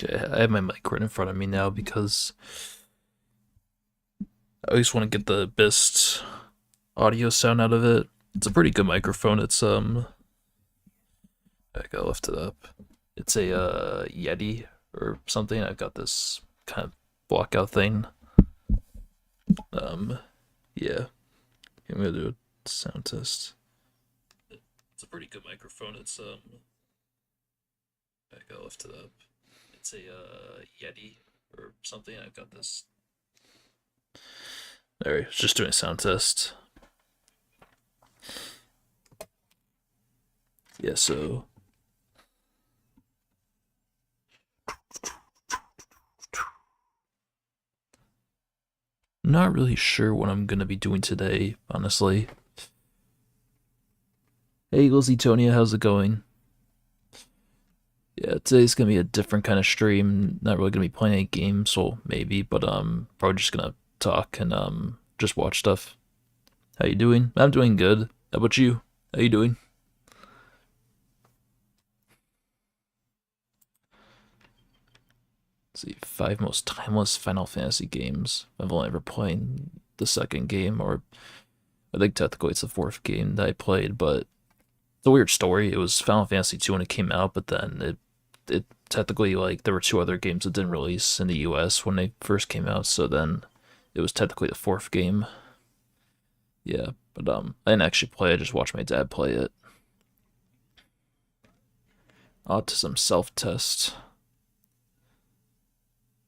Okay, I have my mic right in front of me now because I always want to get the best audio sound out of it. It's a pretty good microphone. I gotta lift it up. It's a Yeti or something. I've got this kind of blockout thing. Um, yeah, I'm gonna do a sound test. It's a pretty good microphone. I gotta lift it up. It's a Yeti or something. I've got this. There, it's just doing a sound test. Yeah, so not really sure what I'm gonna be doing today, honestly. Hey, Lizzie Tonia, how's it going? Yeah, today's gonna be a different kind of stream. Not really gonna be playing any games, well, maybe, but probably just gonna talk and just watch stuff. How you doing? I'm doing good. How about you? How you doing? Let's see, 5 most timeless Final Fantasy games. I've only ever played the second game, or I think technically it's the fourth game that I played, but it's a weird story. It was Final Fantasy 2 when it came out, but then it technically, like, there were two other games that didn't release in the US when they first came out, so then it was technically the fourth game. Yeah, but I didn't actually play it, I just watched my dad play it. Autism self-test.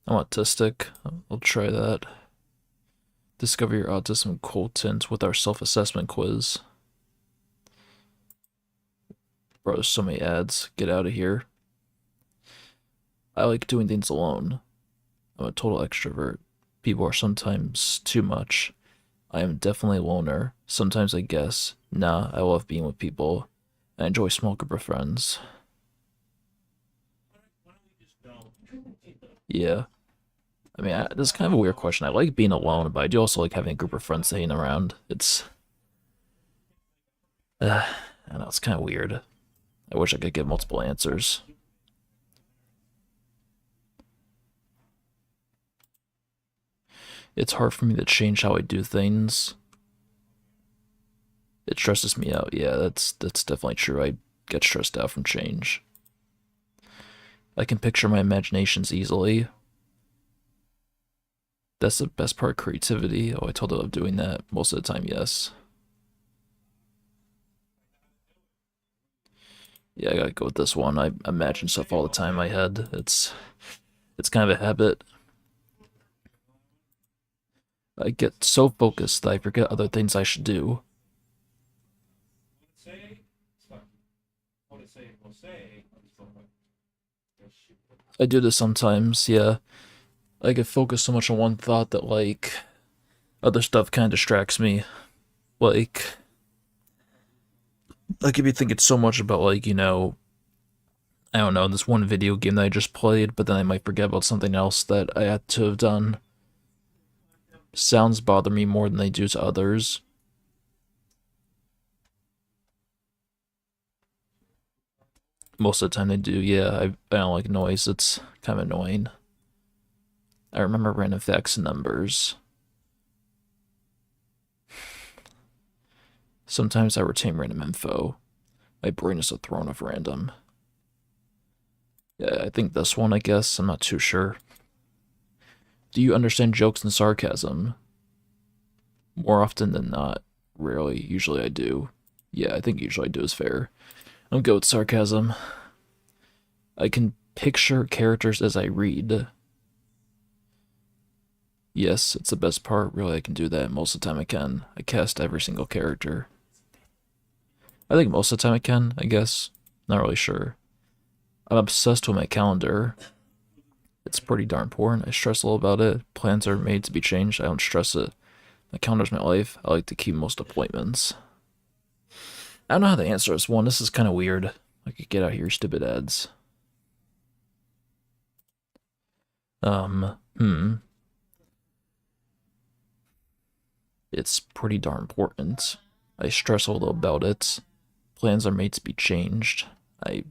I'm autistic. I'll try that. Discover your autism quotient with our self-assessment quiz. Bro, there's so many ads. Get out of here. I like doing things alone. I'm a total extrovert. People are sometimes too much. I am definitely a loner. Sometimes I guess. Nah, I love being with people. I enjoy a small group of friends. Yeah. I mean, this is kind of a weird question. I like being alone, but I do also like having a group of friends hanging around. I know, it's kind of weird. I wish I could get multiple answers. It's hard for me to change how I do things. It stresses me out. Yeah, that's definitely true. I get stressed out from change. I can picture my imaginations easily. That's the best part of creativity. Oh, I totally love doing that. Most of the time, yes. Yeah, I gotta go with this one. I imagine stuff all the time in my head. It's kind of a habit. I get so focused that I forget other things I should do. I do this sometimes, yeah. I get focused so much on one thought that, like, other stuff kind of distracts me. Like, I could be thinking so much about, like, I don't know, this one video game that I just played, but then I might forget about something else that I had to have done. Sounds bother me more than they do to others. Most of the time they do, yeah. I don't like noise, it's kind of annoying. I remember random facts and numbers. Sometimes I retain random info. My brain is a throne of random. Yeah, I think this one, I guess. I'm not too sure. Do you understand jokes and sarcasm? More often than not. Rarely. Usually I do. Yeah, I think usually I do is fair. I'm good with sarcasm. I can picture characters as I read. Yes, it's the best part. Really, I can do that. Most of the time I can. I cast every single character. I think most of the time I can, I guess. Not really sure. I'm obsessed with my calendar. It's pretty darn important. I stress a little about it. Plans are made to be changed. I don't stress it. My calendar's my life. I like to keep most appointments. I don't know how to answer this one. This is kind of weird. I could get out here, stupid ads. Hmm. It's pretty darn important. I stress a little about it. Plans are made to be changed. I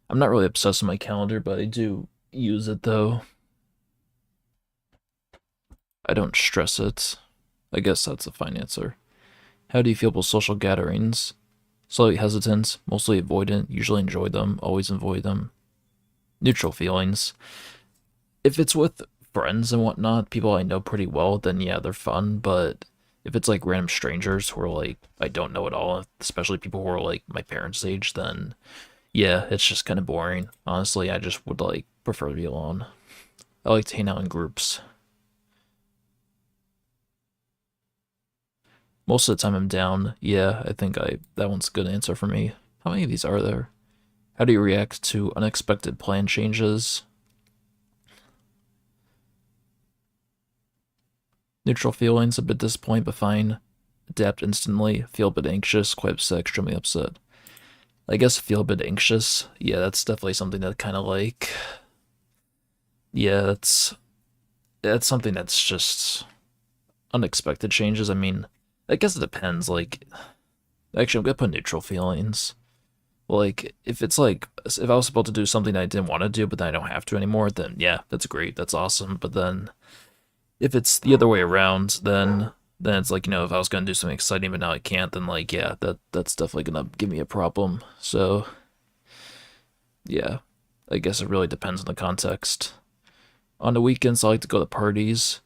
I'm not really obsessed with my calendar, but I do use it though. I don't stress it. I guess that's a fine answer. How do you feel about social gatherings? Slightly hesitant, mostly avoidant, usually enjoy them, always avoid them. Neutral feelings. If it's with friends and whatnot, people I know pretty well, then yeah, they're fun, but if it's like random strangers who are like I don't know at all, especially people who are like my parents' age, then yeah, it's just kind of boring. Honestly, I just would like prefer to be alone. I like to hang out in groups. Most of the time I'm down. Yeah, I think I that one's a good answer for me. How many of these are there? How do you react to unexpected plan changes? Neutral feelings, a bit disappointed but fine. Adapt instantly, feel a bit anxious, quite upset, extremely upset. I guess feel a bit anxious. Yeah, that's definitely something that kind of like, yeah, that's something that's just unexpected changes. I mean, I guess it depends. Like, actually, I'm gonna put neutral feelings. Like, if it's like, if I was supposed to do something I didn't want to do, but then I don't have to anymore, then yeah, that's great, that's awesome. But then if it's the other way around, then it's like, if I was gonna do something exciting but now I can't, then like yeah, that's definitely gonna give me a problem. So yeah, I guess it really depends on the context. On the weekends, I like to go to parties.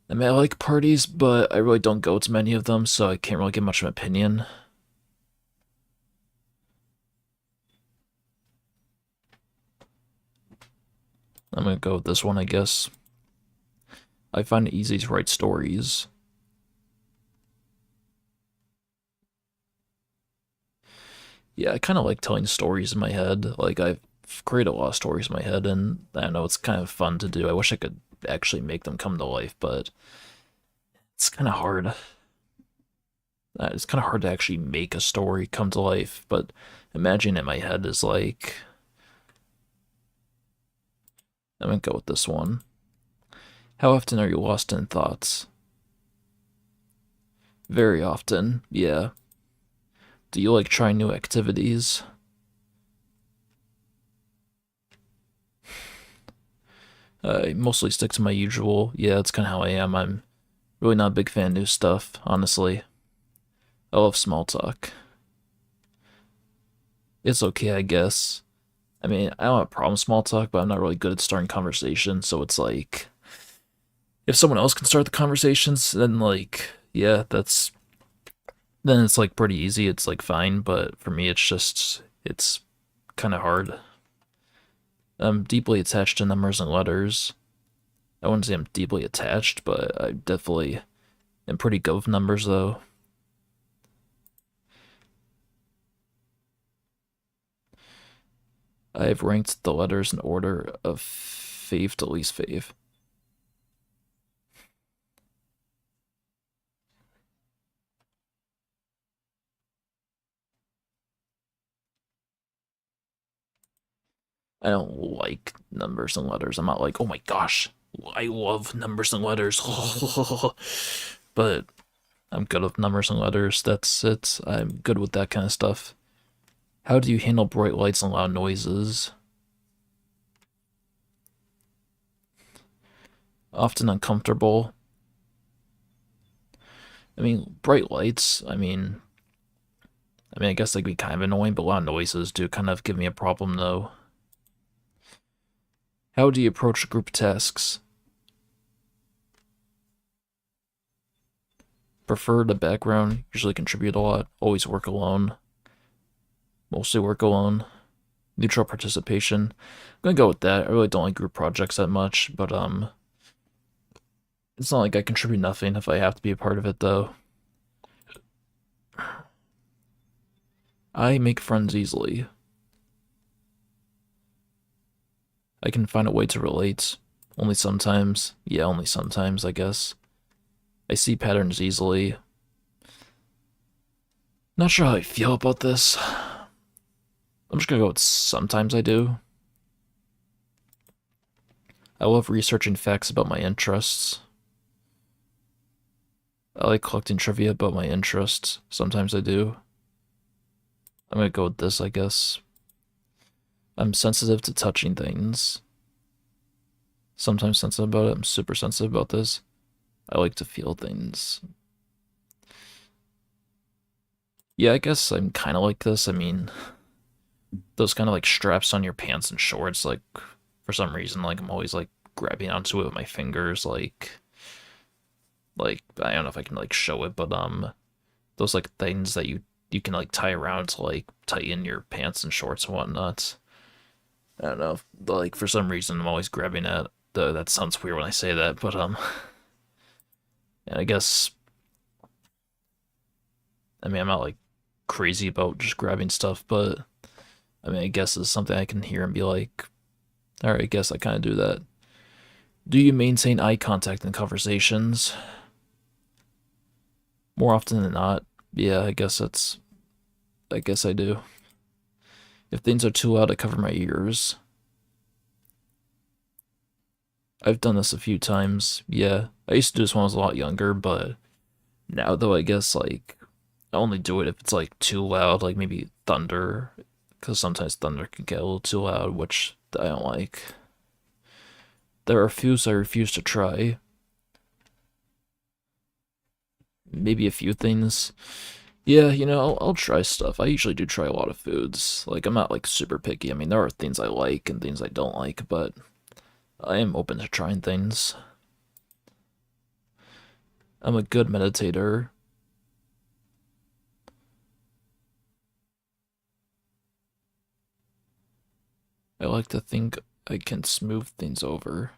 I mean, I like parties, but I really don't go to many of them, so I can't really give much of an opinion. I'm gonna go with this one, I guess. I find it easy to write stories. Yeah, I kind of like telling stories in my head. Like, I've created a lot of stories in my head, and I don't know, it's kind of fun to do. I wish I could actually make them come to life, but it's kind of hard. It's kind of hard to actually make a story come to life, but imagining in my head is like. I'm gonna go with this one. How often are you lost in thoughts? Very often, yeah. Do you like trying new activities? I mostly stick to my usual. Yeah, that's kind of how I am. I'm really not a big fan of new stuff, honestly. I love small talk. It's okay, I guess. I mean, I don't have a problem with small talk, but I'm not really good at starting conversations, so it's like if someone else can start the conversations, then like yeah, then it's like pretty easy. It's like fine, but for me it's kind of hard. I'm deeply attached to numbers and letters. I wouldn't say I'm deeply attached, but I definitely am pretty good with numbers though. I have ranked the letters in order of fave to least fave. I don't like numbers and letters. I'm not like, oh my gosh, I love numbers and letters. But I'm good with numbers and letters. That's it. I'm good with that kind of stuff. How do you handle bright lights and loud noises? Often uncomfortable. I mean, bright lights, I guess they can be kind of annoying, but loud noises do kind of give me a problem though. How do you approach group tasks? Prefer the background, usually contribute a lot, always work alone, mostly work alone. Neutral participation. I'm gonna go with that. I really don't like group projects that much, but it's not like I contribute nothing if I have to be a part of it though. I make friends easily. I can find a way to relate. Only sometimes. Yeah, only sometimes, I guess. I see patterns easily. Not sure how I feel about this. I'm just gonna go with sometimes I do. I love researching facts about my interests. I like collecting trivia about my interests. Sometimes I do. I'm gonna go with this, I guess. I'm sensitive to touching things. Sometimes sensitive about it. I'm super sensitive about this. I like to feel things. Yeah, I guess I'm kind of like this. I mean, those kind of like straps on your pants and shorts, like for some reason, like I'm always like grabbing onto it with my fingers, like I don't know if I can like show it, but those like things that you can like tie around to like tighten your pants and shorts and whatnot. I don't know, like for some reason I'm always grabbing at. That sounds weird when I say that, but and I guess I mean I'm not like crazy about just grabbing stuff, but I mean I guess it's something I can hear and be like, all right, I guess I kind of do that. Do you maintain eye contact in conversations? More often than not, yeah, I guess I do. If things are too loud, I cover my ears. I've done this a few times. Yeah, I used to do this when I was a lot younger, but now though, I guess like I only do it if it's like too loud, like maybe thunder, because sometimes thunder can get a little too loud, which I don't like. There are foods I refuse to try. Maybe a few things. Yeah, I'll try stuff. I usually do try a lot of foods. Like, I'm not like super picky. I mean, there are things I like and things I don't like, but I am open to trying things. I'm a good meditator. I like to think I can smooth things over.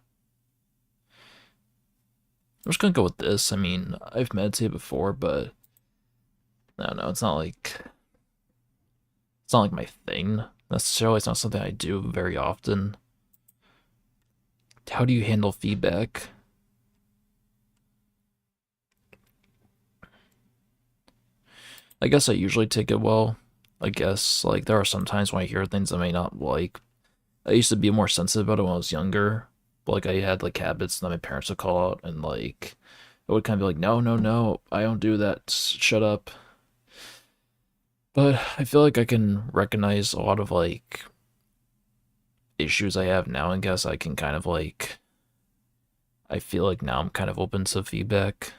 I'm just gonna go with this. I mean, I've meditated before, but I don't know. It's not like my thing necessarily. It's not something I do very often. How do you handle feedback? I guess I usually take it well. I guess like there are some times when I hear things I may not like. I used to be more sensitive about it when I was younger. But, like I had like habits that my parents would call out, and like I would kind of be like, no, no, no, I don't do that. Shut up. But I feel like I can recognize a lot of like issues I have now, and guess I can kind of like I feel like now I'm kind of open to feedback.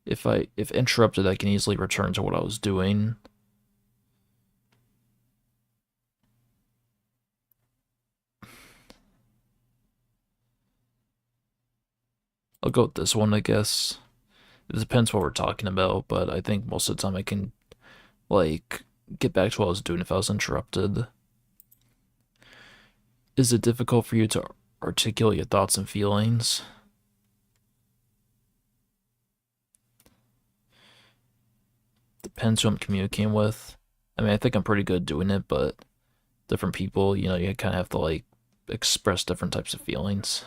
If interrupted, I can easily return to what I was doing. I'll go with this one, I guess. It depends what we're talking about, but I think most of the time I can like get back to what I was doing if I was interrupted. Is it difficult for you to articulate your thoughts and feelings? Depends who I'm communicating with. I mean, I think I'm pretty good doing it, but different people, you kind of have to like express different types of feelings.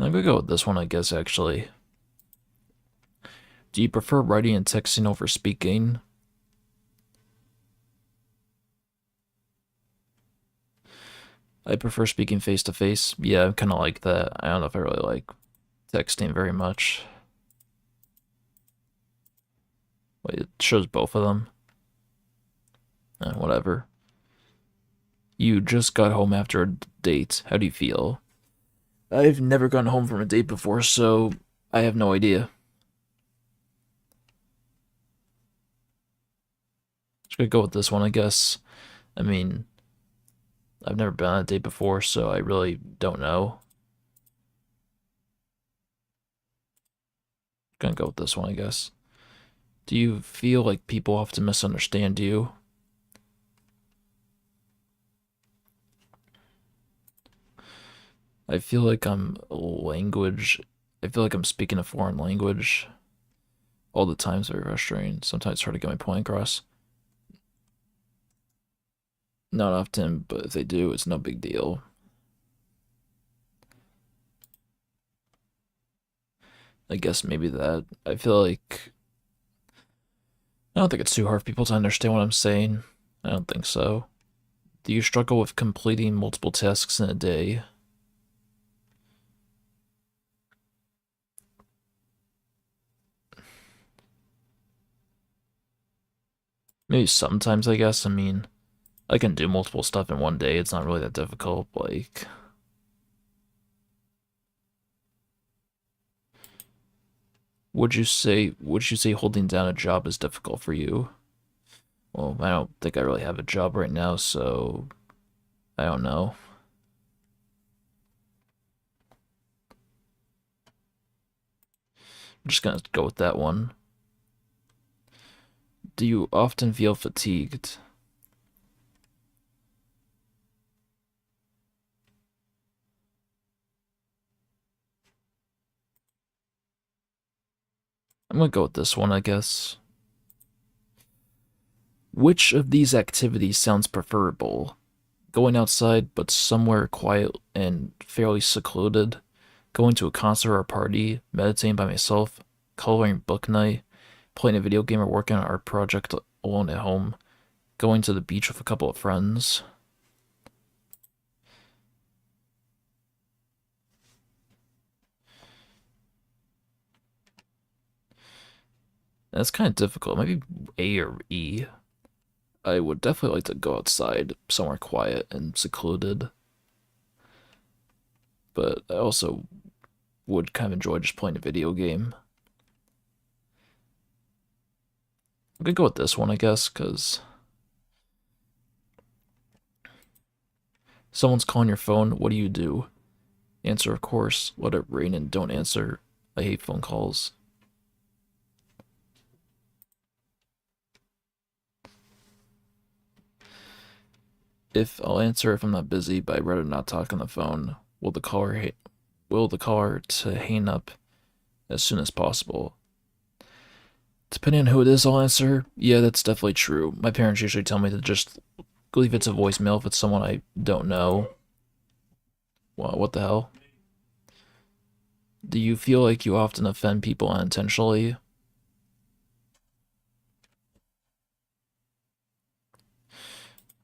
I'm gonna go with this one, I guess, actually. Do you prefer writing and texting over speaking? I prefer speaking face to face. Yeah, I'm kind of like that. I don't know if I really like texting very much. Wait, it shows both of them. Whatever. You just got home after a date. How do you feel? I've never gone home from a date before, so I have no idea. Just gonna go with this one, I guess. I mean, I've never been on a date before, so I really don't know. Gonna go with this one, I guess. Do you feel like people often misunderstand you? I feel like I feel like I'm speaking a foreign language all the time. It's very frustrating. Sometimes it's hard to get my point across. Not often, but if they do, it's no big deal. I guess maybe that. I feel like I don't think it's too hard for people to understand what I'm saying. I don't think so. Do you struggle with completing multiple tasks in a day? Maybe sometimes, I guess. I mean, I can do multiple stuff in one day. It's not really that difficult. Like, would you say holding down a job is difficult for you? Well, I don't think I really have a job right now, so I don't know. I'm just gonna go with that one. Do you often feel fatigued? I'm gonna go with this one, I guess. Which of these activities sounds preferable? Going outside, but somewhere quiet and fairly secluded. Going to a concert or a party. Meditating by myself. Coloring book night. Playing a video game or working on an art project alone at home. Going to the beach with a couple of friends. That's kind of difficult. Maybe A or E. I would definitely like to go outside somewhere quiet and secluded, but I also would kind of enjoy just playing a video game. I'm gonna go with this one, I guess, because someone's calling your phone. What do you do? Answer, of course. Let it rain and don't answer. I hate phone calls. If I'll answer if I'm not busy, but I'd rather not talk on the phone. Will the caller to hang up as soon as possible? Depending on who it is, I'll answer. Yeah, that's definitely true. My parents usually tell me to just leave it to voicemail if it's someone I don't know. Well, what the hell? Do you feel like you often offend people unintentionally?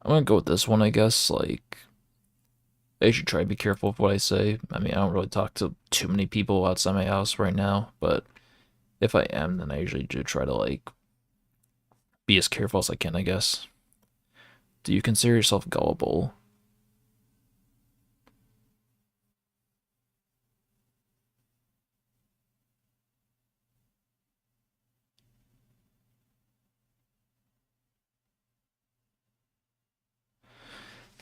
I'm gonna go with this one, I guess. Like, I should try to be careful with what I say. I mean, I don't really talk to too many people outside my house right now, but if I am, then I usually do try to, like, be as careful as I can, I guess. Do you consider yourself gullible?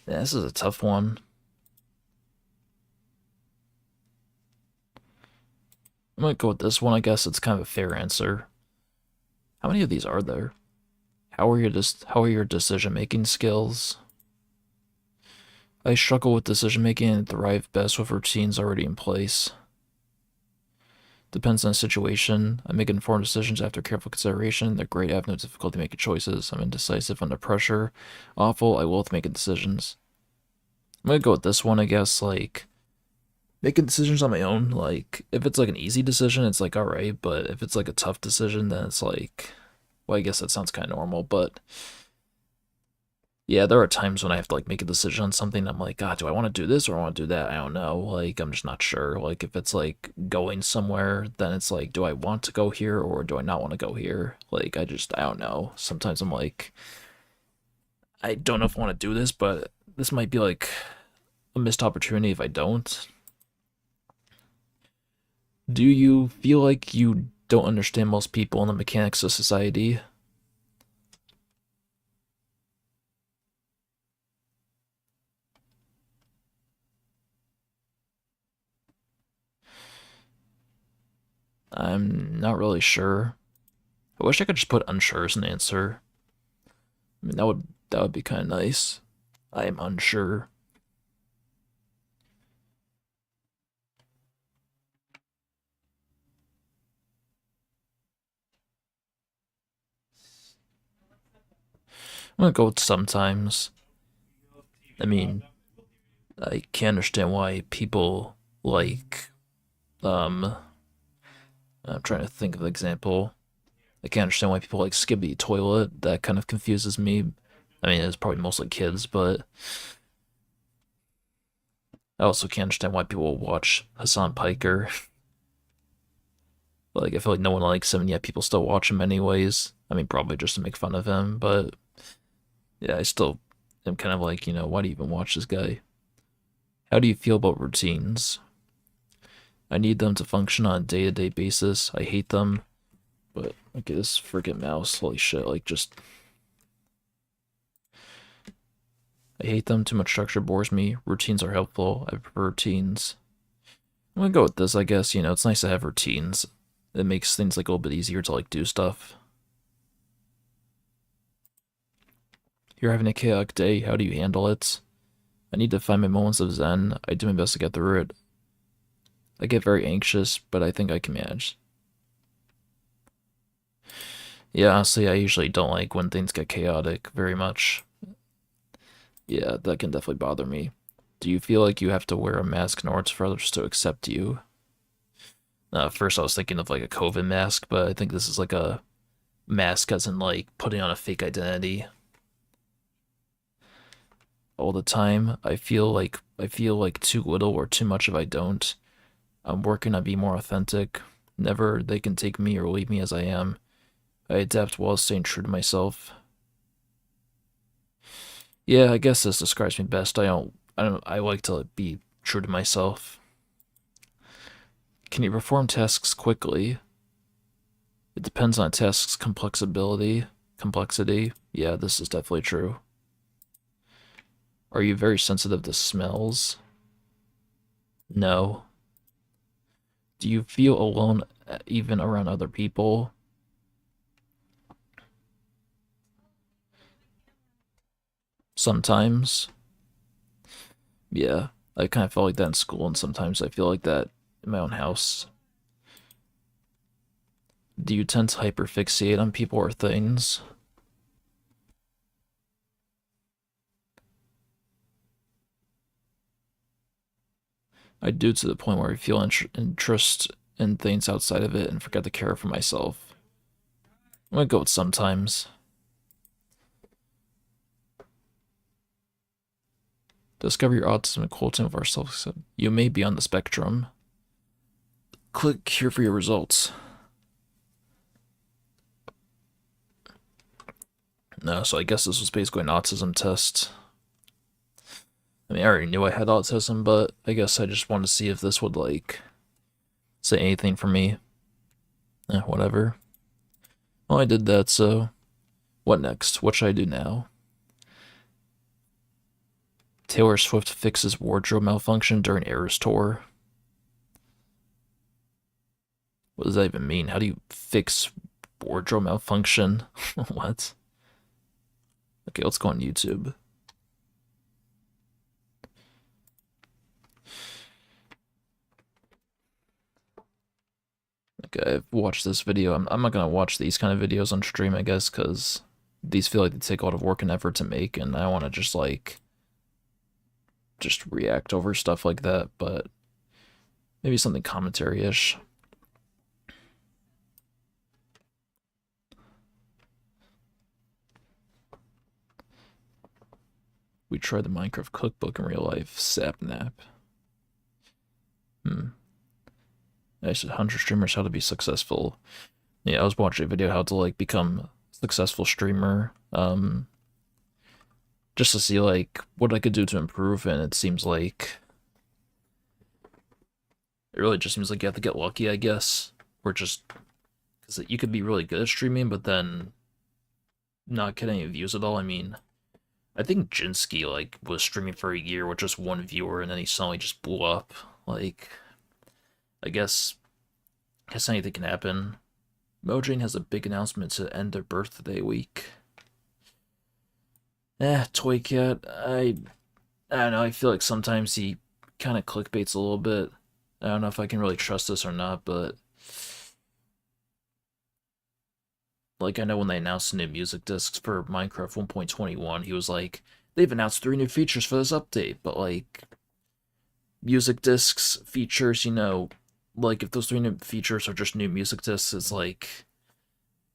Yeah, this is a tough one. I'm gonna go with this one, I guess. It's kind of a fair answer. How many of these are there? How are your decision making skills? I struggle with decision making and thrive best with routines already in place. Depends on the situation. I make informed decisions after careful consideration. They're great. I have no difficulty making choices. I'm indecisive under pressure. Awful. I loathe making decisions. I'm gonna go with this one, I guess. Like, making decisions on my own. Like, if it's like an easy decision, it's like alright. But if it's like a tough decision, then it's like, well, I guess that sounds kind of normal. But yeah, there are times when I have to like make a decision on something. I'm like, God, do I want to do this or I want to do that? I don't know. Like, I'm just not sure. Like, if it's like going somewhere, then it's like, do I want to go here or do I not want to go here? Like, I don't know. Sometimes I'm like, I don't know if I want to do this, but this might be like a missed opportunity if I don't. Do you feel like you don't understand most people in the mechanics of society? I'm not really sure. I wish I could just put unsure as an answer. I mean, that would be kind of nice. I am unsure. I'm gonna go with sometimes. I mean, I can't understand why people like um I'm trying to think of an example. I can't understand why people like Skibby Toilet. That kind of confuses me. I mean, it's probably mostly kids, but I also can't understand why people watch Hassan Piker. Like, I feel like no one likes him, and yet people still watch him anyways. I mean, probably just to make fun of him, but yeah, I still am kind of like, why do you even watch this guy? How do you feel about routines? I need them to function on a day-to-day basis. I hate them, but okay, this freaking mouse, holy shit, like just I hate them. Too much structure bores me. Routines are helpful. I prefer routines. I'm gonna go with this, I guess. It's nice to have routines. It makes things like a little bit easier to like do stuff. You're having a chaotic day. How do you handle it? I need to find my moments of zen. I do my best to get through it. I get very anxious, but I think I can manage. Yeah, honestly, I usually don't like when things get chaotic very much. Yeah, that can definitely bother me. Do you feel like you have to wear a mask in order for others to accept you? First, I was thinking of like a COVID mask, but I think this is like a mask as in like putting on a fake identity all the time. I feel like too little or too much if I don't. I'm working on being more authentic. Never they can take me or leave me as I am. I adapt while staying true to myself. Yeah, I guess this describes me best. I like to be true to myself. Can you perform tasks quickly? It depends on task's complexity. Yeah, this is definitely true. Are you very sensitive to smells? No. Do you feel alone even around other people? Sometimes. Yeah, I kind of felt like that in school, and sometimes I feel like that in my own house. Do you tend to hyperfixate on people or things? I do, to the point where I feel interest in things outside of it and forget to care for myself. I'm gonna go with sometimes. Discover your autism and quoting of ourselves. You may be on the spectrum. Click here for your results. No, so I guess this was basically an autism test. I mean, I already knew I had autism, but I guess I just wanted to see if this would, like, say anything for me. Whatever. Well, I did that, so what next? What should I do now? Taylor Swift fixes wardrobe malfunction during Eras tour. What does that even mean? How do you fix wardrobe malfunction? What? Okay, let's go on YouTube. Okay, I've watched this video. I'm not gonna watch these kind of videos on stream, I guess, because these feel like they take a lot of work and effort to make, and I want to just react over stuff like that, but maybe something commentary-ish. We tried the Minecraft cookbook in real life. Sapnap. I said 100 streamers how to be successful. Yeah, I was watching a video how to like become a successful streamer. Just to see like what I could do to improve, and it seems like it really just seems like you have to get lucky, I guess. Or just because you could be really good at streaming, but then not get any views at all. I mean, I think Jinsky like was streaming for a year with just one viewer, and then he suddenly just blew up. Like, I guess anything can happen. Mojang has a big announcement to end their birthday week. Toy Cat. I don't know. I feel like sometimes he kind of clickbaits a little bit. I don't know if I can really trust this or not, but like I know when they announced the new music discs for Minecraft 1.21, he was like, they've announced 3 new features for this update, but like music discs features, like if those 3 new features are just new music discs, it's like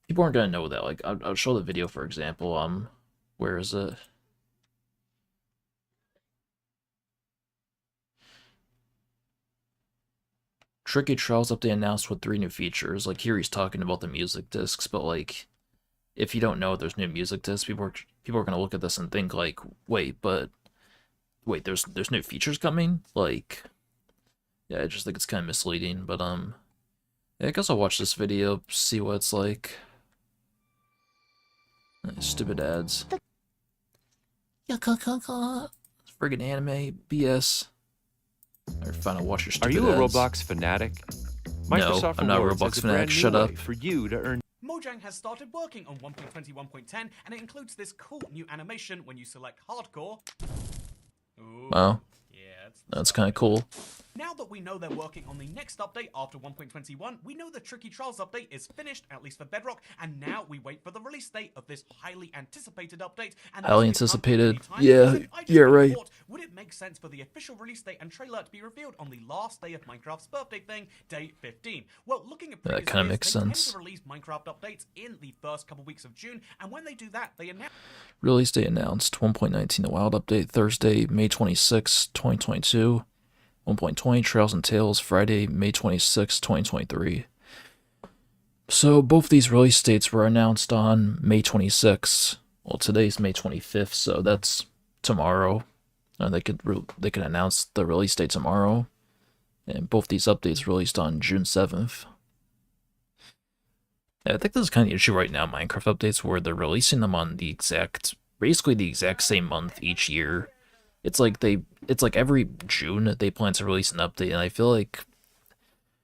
people aren't gonna know that. Like I'll show the video for example. Where is it? Tricky Trials update announced with 3 new features. Like here he's talking about the music discs, but like if you don't know there's new music discs, people are gonna look at this and think like, wait, there's new features coming? Like, yeah, I just think it's kind of misleading. But yeah, I guess I'll watch this video, see what it's like. Stupid ads. Friggin' anime BS. Or finally watch your stupid ads. Are you a Roblox fanatic? No, I'm not a Roblox fanatic. Shut up. For you to earn. Mojang has started working on 1.20.1.10, and it includes this cool new animation when you select hardcore. Ooh, Wow. yeah, That's kind of cool. Now that we know they're working on the next update after 1.21, we know the Tricky Trials update is finished, at least for Bedrock, and now we wait for the release date of this highly anticipated update. And Highly anticipated. Yeah, right. Would it make sense for the official release date and trailer to be revealed on the last day of Minecraft's birthday thing, day 15? Well, looking at previous that kind of years, makes they sense. tend to release Minecraft updates in the first couple weeks of June, and when they do that, they announce Release date announced. 1.19 The Wild update Thursday, May 26, 2022. 1.20 Trails and Tales Friday, May 26, 2023. So both these release dates were announced on May 26. Well, today's May 25th, so that's tomorrow. And they could announce the release date tomorrow. And both these updates released on June 7th. Yeah, I think this is kind of the issue right now, Minecraft updates, where they're releasing them on basically the exact same month each year. It's like every June they plan to release an update, and I feel like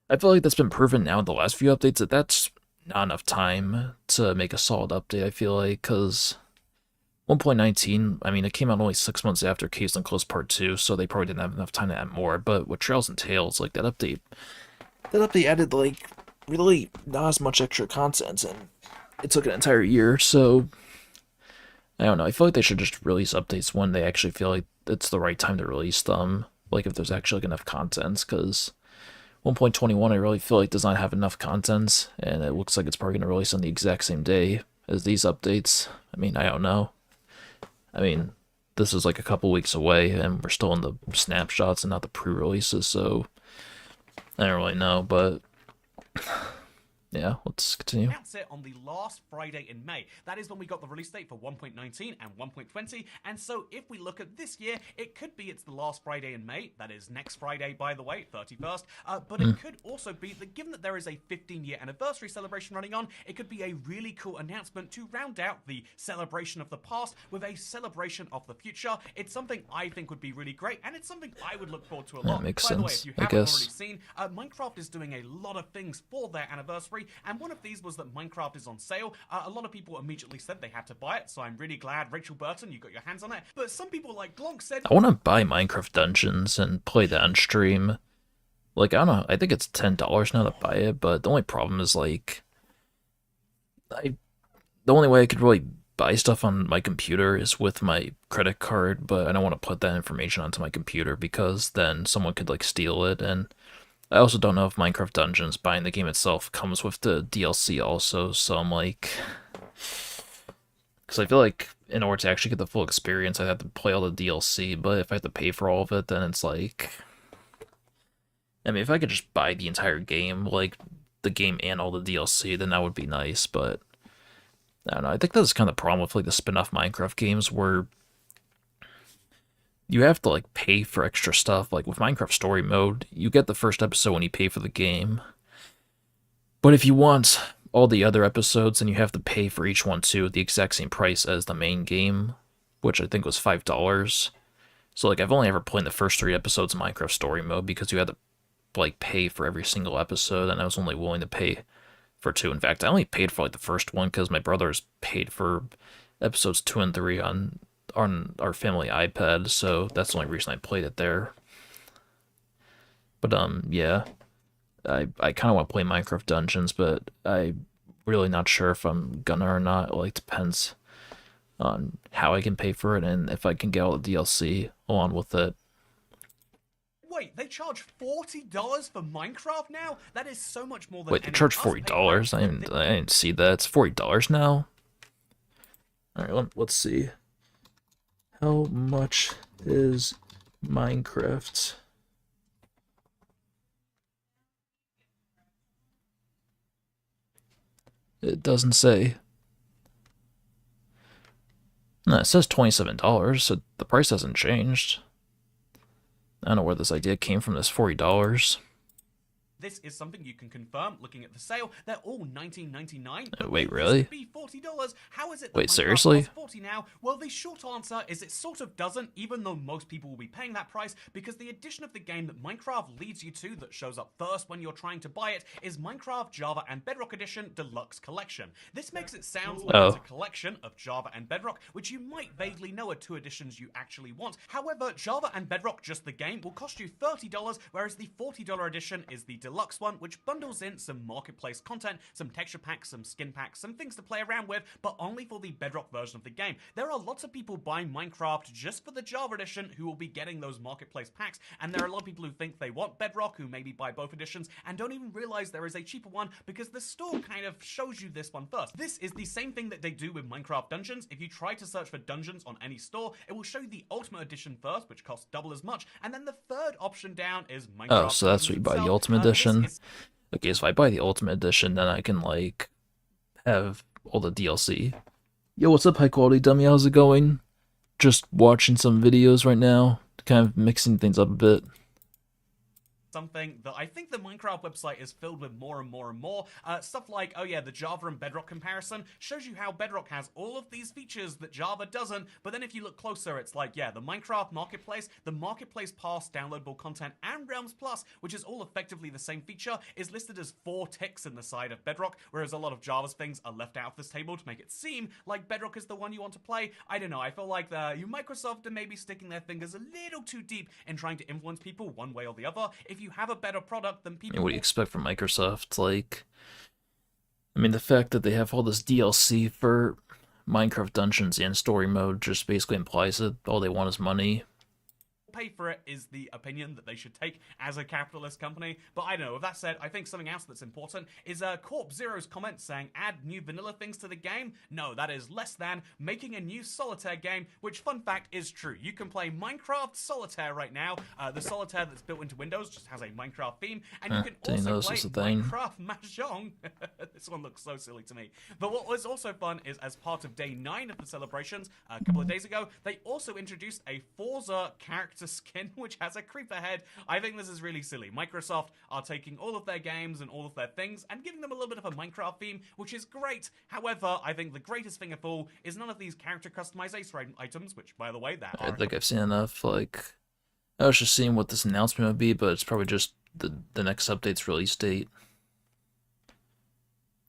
that's been proven now in the last few updates that that's not enough time to make a solid update. I feel like because 1.19, I mean, it came out only 6 months after Caves and Close Part 2, so they probably didn't have enough time to add more. But with Trails and Tales, like that update added like really not as much extra content, and it took an entire year. So I don't know. I feel like they should just release updates when they actually feel like it's the right time to release them. Like if there's actually like enough content, because 1.21 I really feel like does not have enough content, and it looks like it's probably going to release on the exact same day as these updates. I mean, I don't know. I mean, this is like a couple weeks away, and we're still in the snapshots and not the pre-releases, so I don't really know, but yeah, let's continue. Announce it on the last Friday in May. That is when we got the release date for 1.19 and 1.20. And so if we look at this year, it could be it's the last Friday in May. That is next Friday, by the way, 31st. But it could also be that given that there is a 15-year anniversary celebration running on, it could be a really cool announcement to round out the celebration of the past with a celebration of the future. It's something I think would be really great, and it's something I would look forward to a lot. That makes by the way, sense, if you I haven't guess. already seen, Minecraft is doing a lot of things for their anniversary, and one of these was that Minecraft is on sale. A lot of people immediately said they had to buy it, so I'm really glad, Rachel Burton, you got your hands on it. But some people like Glonk said, I want to buy Minecraft Dungeons and play that on stream. Like, I don't know, I think it's $10 now to buy it, but the only problem is, like, the only way I could really buy stuff on my computer is with my credit card, but I don't want to put that information onto my computer because then someone could, like, steal it, and I also don't know if Minecraft Dungeons, buying the game itself, comes with the DLC also, so I'm like... Because I feel like in order to actually get the full experience, I'd have to play all the DLC, but if I have to pay for all of it, then it's like... I mean, if I could just buy the entire game, like, the game and all the DLC, then that would be nice, but... I don't know, I think that's kind of the problem with, like, the spin-off Minecraft games, where... you have to, like, pay for extra stuff. Like, with Minecraft Story Mode, you get the first episode when you pay for the game. But if you want all the other episodes, then you have to pay for each one, too, the exact same price as the main game, which I think was $5. So, like, I've only ever played the first 3 episodes of Minecraft Story Mode because you had to, like, pay for every single episode, and I was only willing to pay for 2. In fact, I only paid for, like, the first one because my brother's paid for episodes 2 and 3 on our family iPad, so that's the only reason I played it there. But yeah, I kind of want to play Minecraft Dungeons, but I'm really not sure if I'm gonna or not. It, like, depends on how I can pay for it and if I can get all the DLC along with it. wait, they charge $40 for Minecraft now? That is so much more than Wait, they charge $40? I didn't see that. It's $40 now? Alright, let's see. How much is Minecraft? It doesn't say. No, it says $27, so the price hasn't changed. I don't know where this idea came from, this $40. This is something you can confirm looking at the sale. They're all $19.99. Wait, really? This could be $40. How is it that Wait, Minecraft seriously? costs $40 now? Well, the short answer is it sort of doesn't, even though most people will be paying that price, because the edition of the game that Minecraft leads you to that shows up first when you're trying to buy it is Minecraft Java and Bedrock Edition Deluxe Collection. This makes it sound like it's a collection of Java and Bedrock, which you might vaguely know are two editions you actually want. However, Java and Bedrock, just the game, will cost you $30, whereas the $40 edition is the deluxe one, which bundles in some marketplace content, some texture packs, some skin packs, some things to play around with, but only for the Bedrock version of the game. There are lots of people buying Minecraft just for the Java edition who will be getting those marketplace packs, and there are a lot of people who think they want Bedrock who maybe buy both editions and don't even realize there is a cheaper one because the store kind of shows you this one first. This is the same thing that they do with Minecraft Dungeons. If you try to search for Dungeons on any store, it will show you the Ultimate Edition first, which costs double as much, and then the third option down is Minecraft. Oh, so that's what you buy, the Ultimate Edition? Okay, so if I buy the Ultimate Edition, then I can, like, have all the DLC. Yo, what's up, high quality dummy? How's it going? Just watching some videos right now, kind of mixing things up a bit. Something that I think the Minecraft website is filled with more and more and more. Stuff like, oh yeah, the Java and Bedrock comparison shows you how Bedrock has all of these features that Java doesn't, but then if you look closer, it's like, yeah, the Minecraft Marketplace, the Marketplace Pass, downloadable content, and Realms Plus, which is all effectively the same feature, is listed as 4 ticks in the side of Bedrock, whereas a lot of Java's things are left out of this table to make it seem like Bedrock is the one you want to play. I don't know, I feel like Microsoft are maybe sticking their fingers a little too deep in trying to influence people one way or the other. If you have a better product than people... I mean, what do you expect from Microsoft? Like, I mean, the fact that they have all this DLC for Minecraft Dungeons and Story Mode just basically implies that all they want is money. Pay for it is the opinion that they should take as a capitalist company. But I don't know. With that said, I think something else that's important is Corp Zero's comment saying add new vanilla things to the game. No, that is less than making a new solitaire game, which, fun fact, is true. You can play Minecraft Solitaire right now. The solitaire that's built into Windows just has a Minecraft theme, and you can also play Minecraft Mahjong. This one looks so silly to me. But what was also fun is, as part of day 9 of the celebrations, a couple of days ago, they also introduced a Forza character skin which has a creeper head. I think this is really silly. Microsoft are taking all of their games and all of their things and giving them a little bit of a Minecraft theme, which is great. However, I think the greatest thing of all is none of these character customization items, which, by the way, that I think I've seen enough. Like, I was just seeing what this announcement would be, but it's probably just the next update's release date.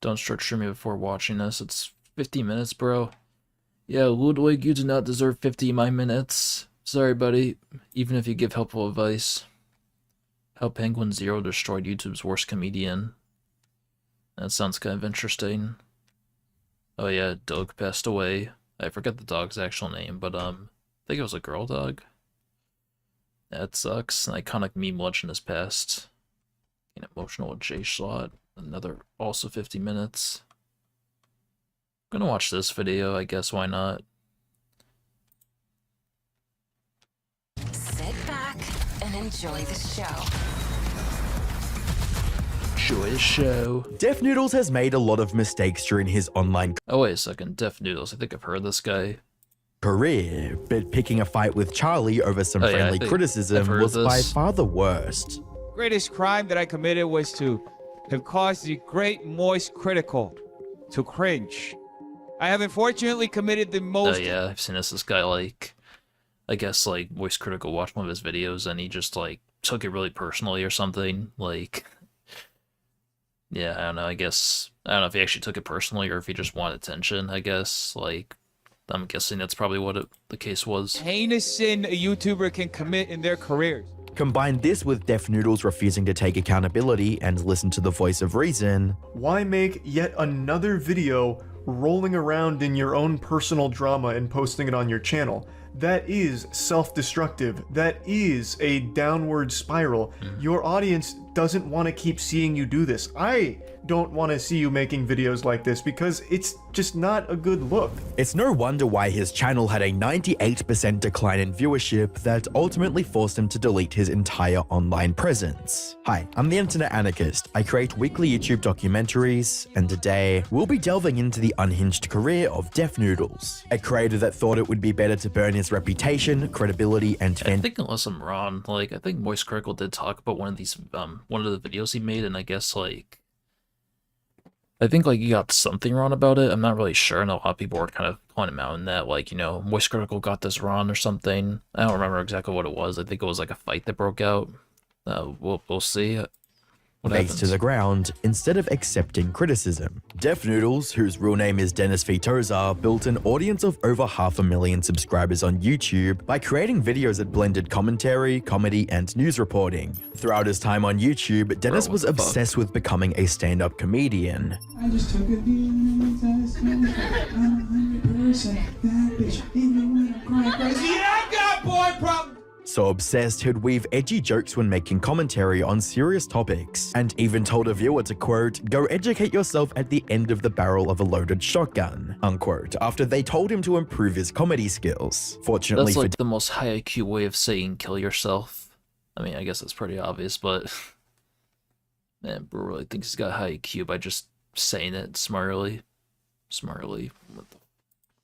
Don't start streaming before watching this. It's 50 minutes, bro. Yeah, Ludwig, you do not deserve 50 of my minutes. Sorry, buddy. Even if you give helpful advice. How Penguin Zero destroyed YouTube's worst comedian. That sounds kind of interesting. Oh yeah, Doug passed away. I forget the dog's actual name, but I think it was a girl dog. That sucks. An iconic meme legend has passed. An emotional J slot. Another also 50 minutes. I'm gonna watch this video, I guess, why not? Enjoy the show. Enjoy the show. Def Noodles has made a lot of mistakes during his online Oh, wait a second. Def Noodles. I think I've heard this guy. career, but picking a fight with Charlie over some Oh, yeah, friendly I think criticism I've heard was by this. far the worst. Greatest crime that I committed was to have caused the great moist critical to cringe. I have unfortunately committed the Oh, most... yeah. I've seen this guy, like... I guess, like, Voice Critical watched one of his videos and he just, like, took it really personally or something. Like, yeah, I don't know, I don't know if he actually took it personally or if he just wanted attention, I guess. Like, I'm guessing that's probably what the case was. heinous sin a YouTuber can commit in their careers. Combine this with Def Noodles refusing to take accountability and listen to the voice of reason. Why make yet another video rolling around in your own personal drama and posting it on your channel? that is self-destructive. That is a downward spiral. Your audience doesn't want to keep seeing you do this. I don't want to see you making videos like this because it's just not a good look. It's no wonder why his channel had a 98% decline in viewership that ultimately forced him to delete his entire online presence. Hi, I'm the Internet Anarchist. I create weekly YouTube documentaries, and today we'll be delving into the unhinged career of Def Noodles, a creator that thought it would be better to burn his reputation, credibility, and I think unless I'm wrong, like I think Moist Critical did talk about one of these one of the videos he made, and I guess like I think like he got something wrong about it. I'm not really sure, and a lot of people were kind of calling him out in that, like, you know, Moist Critical got this wrong or something. I don't remember exactly what it was. I think it was like a fight that broke out. We'll see what face happens. to the ground instead of accepting criticism. Def Noodles, whose real name is Dennis Vitoza, built an audience of over 500,000 subscribers on YouTube by creating videos that blended commentary, comedy, and news reporting. Throughout his time on YouTube, Dennis Bro, what was the fuck? obsessed with becoming a stand-up comedian. I just took a DNA test. I'm 100% that bitch. Even when I'm crying crazy. Yeah, I got boy problem. So obsessed, he'd weave edgy jokes when making commentary on serious topics, and even told a viewer to, quote, go educate yourself at the end of the barrel of a loaded shotgun, unquote, after they told him to improve his comedy skills. Fortunately That's for like the most high IQ way of saying kill yourself. I mean, I guess that's pretty obvious, but man, bro really thinks he's got high IQ by just saying it smartly. What the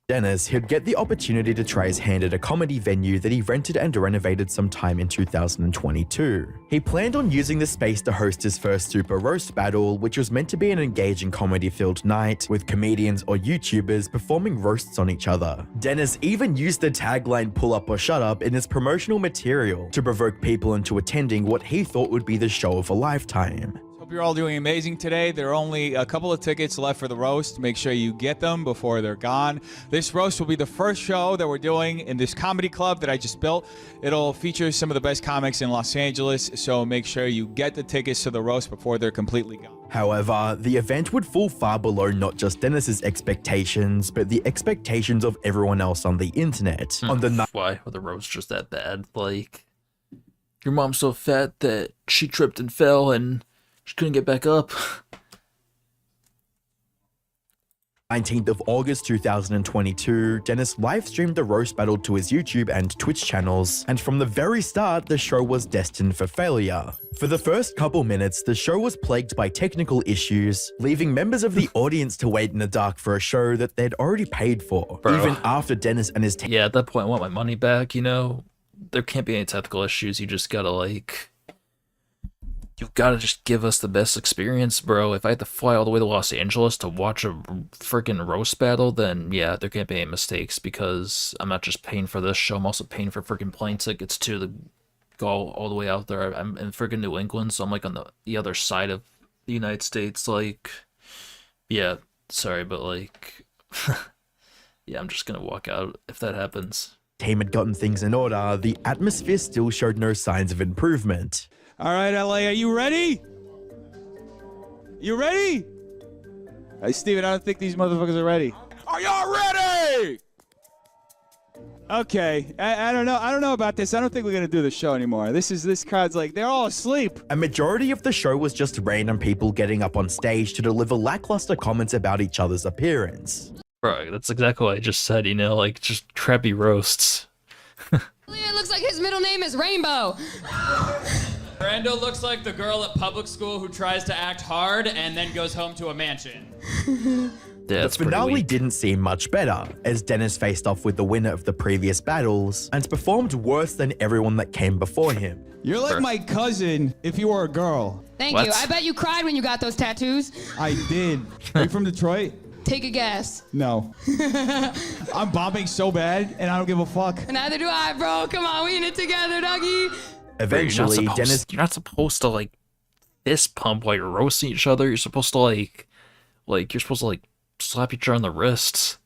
Dennis, he'd get the opportunity to try his hand at a comedy venue that he rented and renovated sometime in 2022. He planned on using the space to host his first Super Roast Battle, which was meant to be an engaging comedy-filled night, with comedians or YouTubers performing roasts on each other. Dennis even used the tagline "pull up or shut up" in his promotional material to provoke people into attending what he thought would be the show of a lifetime. Hope you're all doing amazing today. There are only a couple of tickets left for the roast. Make sure you get them before they're gone. This roast will be the first show that we're doing in this comedy club that I just built. It'll feature some of the best comics in Los Angeles, so make sure you get the tickets to the roast before they're completely gone. However, the event would fall far below not just Dennis's expectations, but the expectations of everyone else on the internet. On the night Why were the roasts just that bad? Like, your mom's so fat that she tripped and fell and she couldn't get back up. 19th of August 2022, Dennis live-streamed the roast battle to his YouTube and Twitch channels, and from the very start, the show was destined for failure. For the first couple minutes, the show was plagued by technical issues, leaving members of the audience to wait in the dark for a show that they'd already paid for. Bro. Even after Dennis and his team Yeah, at that point, I want my money back, you know? There can't be any technical issues. You just gotta, like... You've gotta just give us the best experience, bro. If I had to fly all the way to Los Angeles to watch a freaking roast battle, then yeah, there can't be any mistakes, because I'm not just paying for this show, I'm also paying for freaking plane tickets to go all the way out there. I'm in freaking New England, so I'm like on the other side of the United States. Like, yeah, sorry, but like, yeah, I'm just gonna walk out if that happens. team had gotten things in order, the atmosphere still showed no signs of improvement. All right, LA, are you ready? You ready? Hey, Steven, I don't think these motherfuckers are ready. Are y'all ready? Okay, I don't know. I don't know about this. I don't think we're gonna do the show anymore. This crowd's like, they're all asleep. A majority of the show was just random people getting up on stage to deliver lackluster comments about each other's appearance. Bro, that's exactly what I just said, you know, like just crappy roasts. It looks like his middle name is Rainbow. Brando looks like the girl at public school who tries to act hard and then goes home to a mansion. Yeah, that's The pretty finale weak. didn't seem much better, as Dennis faced off with the winner of the previous battles and performed worse than everyone that came before him. You're like my cousin if you were a girl. Thank What? you. I bet you cried when you got those tattoos. I did. Are you from Detroit? Take a guess. No. I'm bombing so bad, and I don't give a fuck. Neither do I, bro. Come on, we in it together, doggy. Eventually, Dennis You're not supposed to like fist pump while you're roasting each other. You're supposed to like you're supposed to like slap each other on the wrists.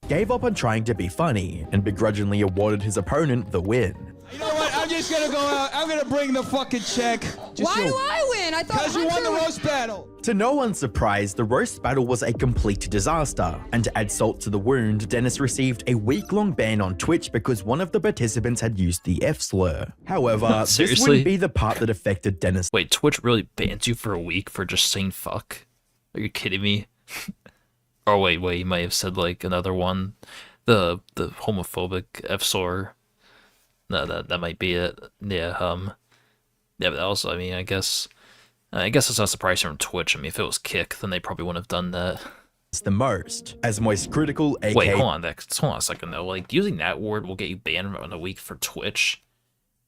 gave up on trying to be funny and begrudgingly awarded his opponent the win. You know what? I I'm just gonna go out. I'm gonna bring the fucking check. Why do I win? I thought Because you won the Hunter roast battle. To no one's surprise, the roast battle was a complete disaster. And to add salt to the wound, Dennis received a week-long ban on Twitch because one of the participants had used the F slur. However, this Seriously? wouldn't be the part that affected Dennis. Wait, Twitch really bans you for a week for just saying fuck? Are you kidding me? Oh wait, you might have said like another one, the homophobic F slur. No, that might be it. Yeah, yeah, but also, I mean, I guess it's not surprising from Twitch. I mean, if it was Kick, then they probably wouldn't have done that. The most, as most critical, aka Wait, hold on a second though. Like, using that word will get you banned on a week for Twitch,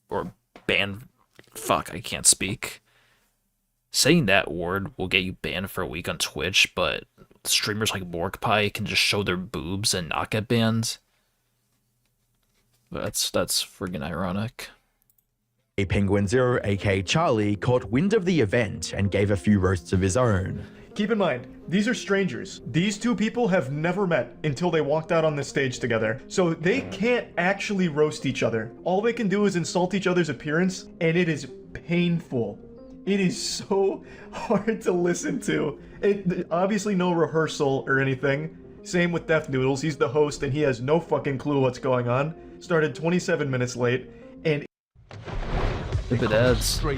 or banned. Fuck, I can't speak. Saying that word will get you banned for a week on Twitch, but streamers like Morkpie can just show their boobs and not get banned. That's friggin' ironic. Penguin Zero, aka Charlie, caught wind of the event and gave a few roasts of his own. Keep in mind, these are strangers. These two people have never met until they walked out on the stage together. So they can't actually roast each other. All they can do is insult each other's appearance, and it is painful. It is so hard to listen to. Obviously no rehearsal or anything. Same with Death Noodles. He's the host and he has no fucking clue what's going on. Started 27 minutes late, and Stupid ads. What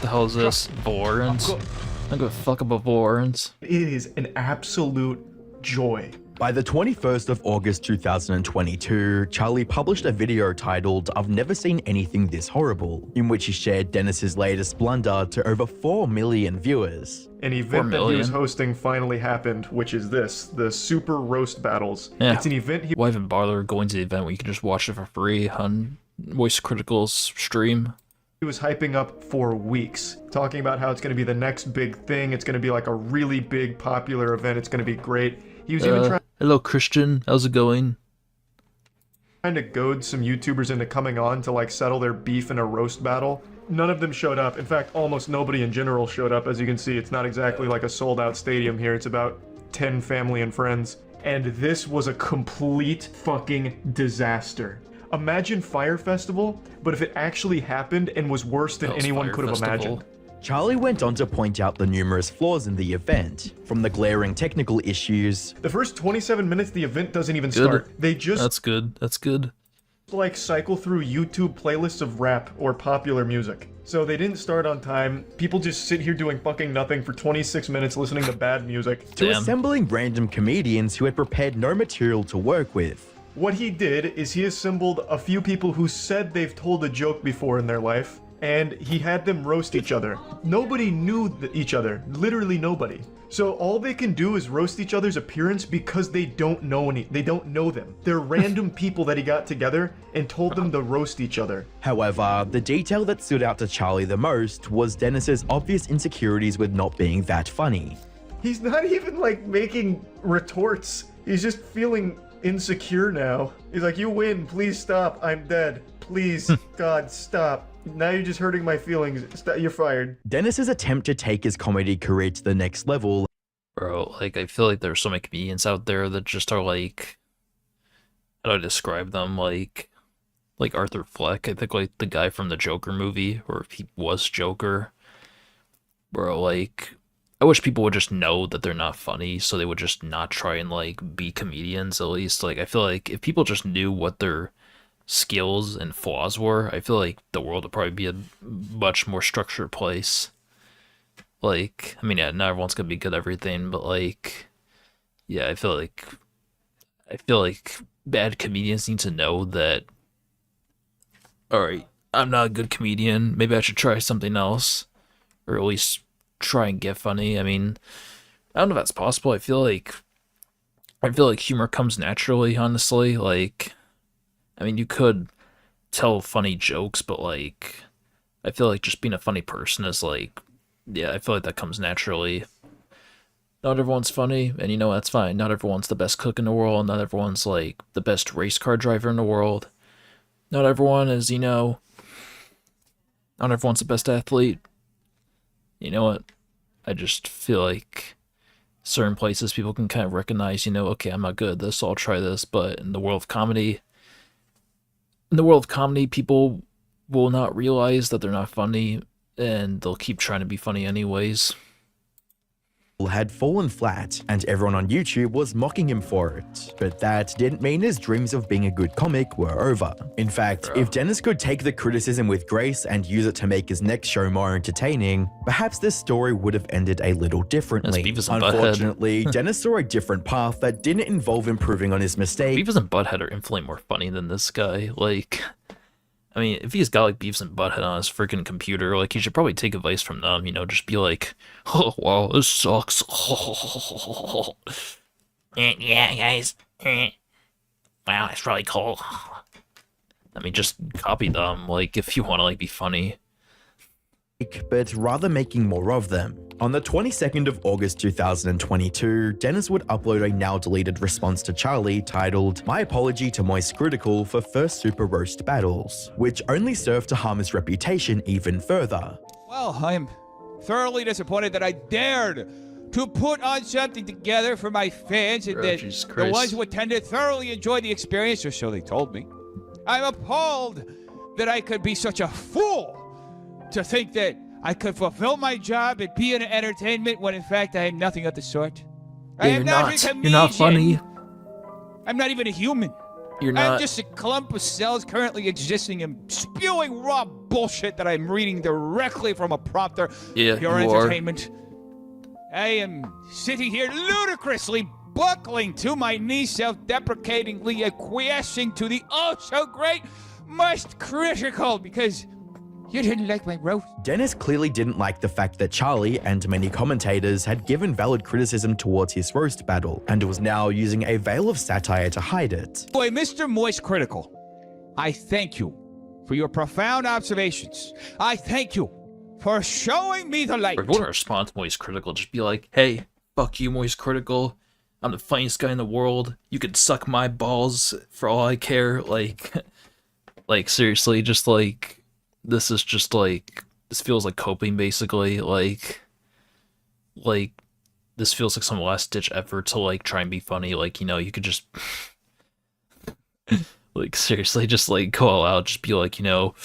the hell is this? Vorans? I don't give a fuck about Vorans. it is an absolute joy. By the 21st of August 2022, Charlie published a video titled "I've Never Seen Anything This Horrible," in which he shared Dennis's latest blunder to over 4 million viewers. An event that he was million? hosting finally happened, which is this, the Super Roast Battles. Yeah. It's an event he Why even bother going to the event when you can just watch it for free on Voice Critical's stream? was hyping up for weeks, talking about how it's going to be the next big thing, it's going to be like a really big popular event, it's going to be great. He was even trying Hello, Christian. How's it going? to goad some YouTubers into coming on to like settle their beef in a roast battle. None of them showed up. In fact, almost nobody in general showed up. As you can see, it's not exactly like a sold-out stadium here. It's about 10 family and friends. And this was a complete fucking disaster. Imagine Fire Festival, but if it actually happened and was worse than Hell's anyone Fire could have Festival. imagined. Charlie went on to point out the numerous flaws in the event, from the glaring technical issues. The first 27 minutes, the event doesn't even Good. start. They just That's good. That's good. like cycle through YouTube playlists of rap or popular music. So they didn't start on time. People just sit here doing fucking nothing for 26 minutes listening to bad music. To Damn. assembling random comedians who had prepared no material to work with. What he did is he assembled a few people who said they've told a joke before in their life, and he had them roast each other. Nobody knew each other, literally nobody. So all they can do is roast each other's appearance because they don't know them. They're random people that he got together and told them to roast each other. However, the detail that stood out to Charlie the most was Dennis's obvious insecurities with not being that funny. He's not even like making retorts. He's just feeling insecure now. He's like, you win, please stop, I'm dead. Please, God, stop. Now you're just hurting my feelings. You're fired. Dennis's attempt to take his comedy career to the next level. Bro, like, I feel like there's so many comedians out there that just are like, how do I describe them? Like Arthur Fleck, I think, like the guy from the Joker movie, or if he was Joker. Bro, like, I wish people would just know that they're not funny, so they would just not try and, like, be comedians, at least. Like, I feel like if people just knew what their skills and flaws were, I feel like the world would probably be a much more structured place. Like, I mean, yeah, not everyone's gonna be good at everything, but like, yeah, I feel like bad comedians need to know that, all right, I'm not a good comedian. Maybe I should try something else, or at least try and get funny. I mean, I don't know if that's possible. I feel like humor comes naturally, honestly. Like, I mean, you could tell funny jokes, but like, I feel like just being a funny person is like, yeah, I feel like that comes naturally. Not everyone's funny, and you know, that's fine. Not everyone's the best cook in the world. Not everyone's like the best race car driver in the world. Not everyone is, you know, not everyone's the best athlete. You know what? I just feel like certain places people can kind of recognize, you know, okay, I'm not good at this, so I'll try this. But in the world of comedy, people will not realize that they're not funny, and they'll keep trying to be funny anyways. Had fallen flat, and everyone on YouTube was mocking him for it. But that didn't mean his dreams of being a good comic were over. In fact, if Dennis could take the criticism with grace and use it to make his next show more entertaining, perhaps this story would have ended a little differently. Beavis and Butthead. Unfortunately, Dennis saw a different path that didn't involve improving on his mistake. Beavis and Butthead are infinitely more funny than this guy. Like, I mean, if he's got like Beavis and Butthead on his freaking computer, like he should probably take advice from them, you know, just be like, oh, wow, this sucks. Yeah, guys. Wow, that's really cool. I mean, just copy them, like, if you want to, like, be funny. But rather making more of them. On the 22nd of August 2022, Dennis would upload a now deleted response to Charlie titled, "My apology to Moist Critical for first Super Roast Battles," which only served to harm his reputation even further. Well, I am thoroughly disappointed that I dared to put on something together for my fans and that the ones who attended thoroughly enjoyed the experience, or so they told me. I'm appalled that I could be such a fool to think that I could fulfill my job and be in entertainment when in fact I am nothing of the sort. I am not a comedian. You're not funny. I'm not even a human. You're not. I'm just a clump of cells currently existing and spewing raw bullshit that I'm reading directly from a prompter. Yeah, Your you are. entertainment. I am sitting here ludicrously buckling to my knees, self-deprecatingly acquiescing to the oh-so-great Moist Critical because you didn't like my roast. Dennis clearly didn't like the fact that Charlie and many commentators had given valid criticism towards his roast battle, and was now using a veil of satire to hide it. Boy, Mr. Moist Critical, I thank you for your profound observations. I thank you for showing me the light. If you want to respond to Moist Critical, just be like, hey, fuck you, Moist Critical. I'm the funniest guy in the world. You could suck my balls for all I care. Like, like seriously, just like, this is just like, this feels like coping basically. Like this feels like some last ditch effort to like try and be funny. Like, you know, you could just like seriously just like go all out, just be like, you know,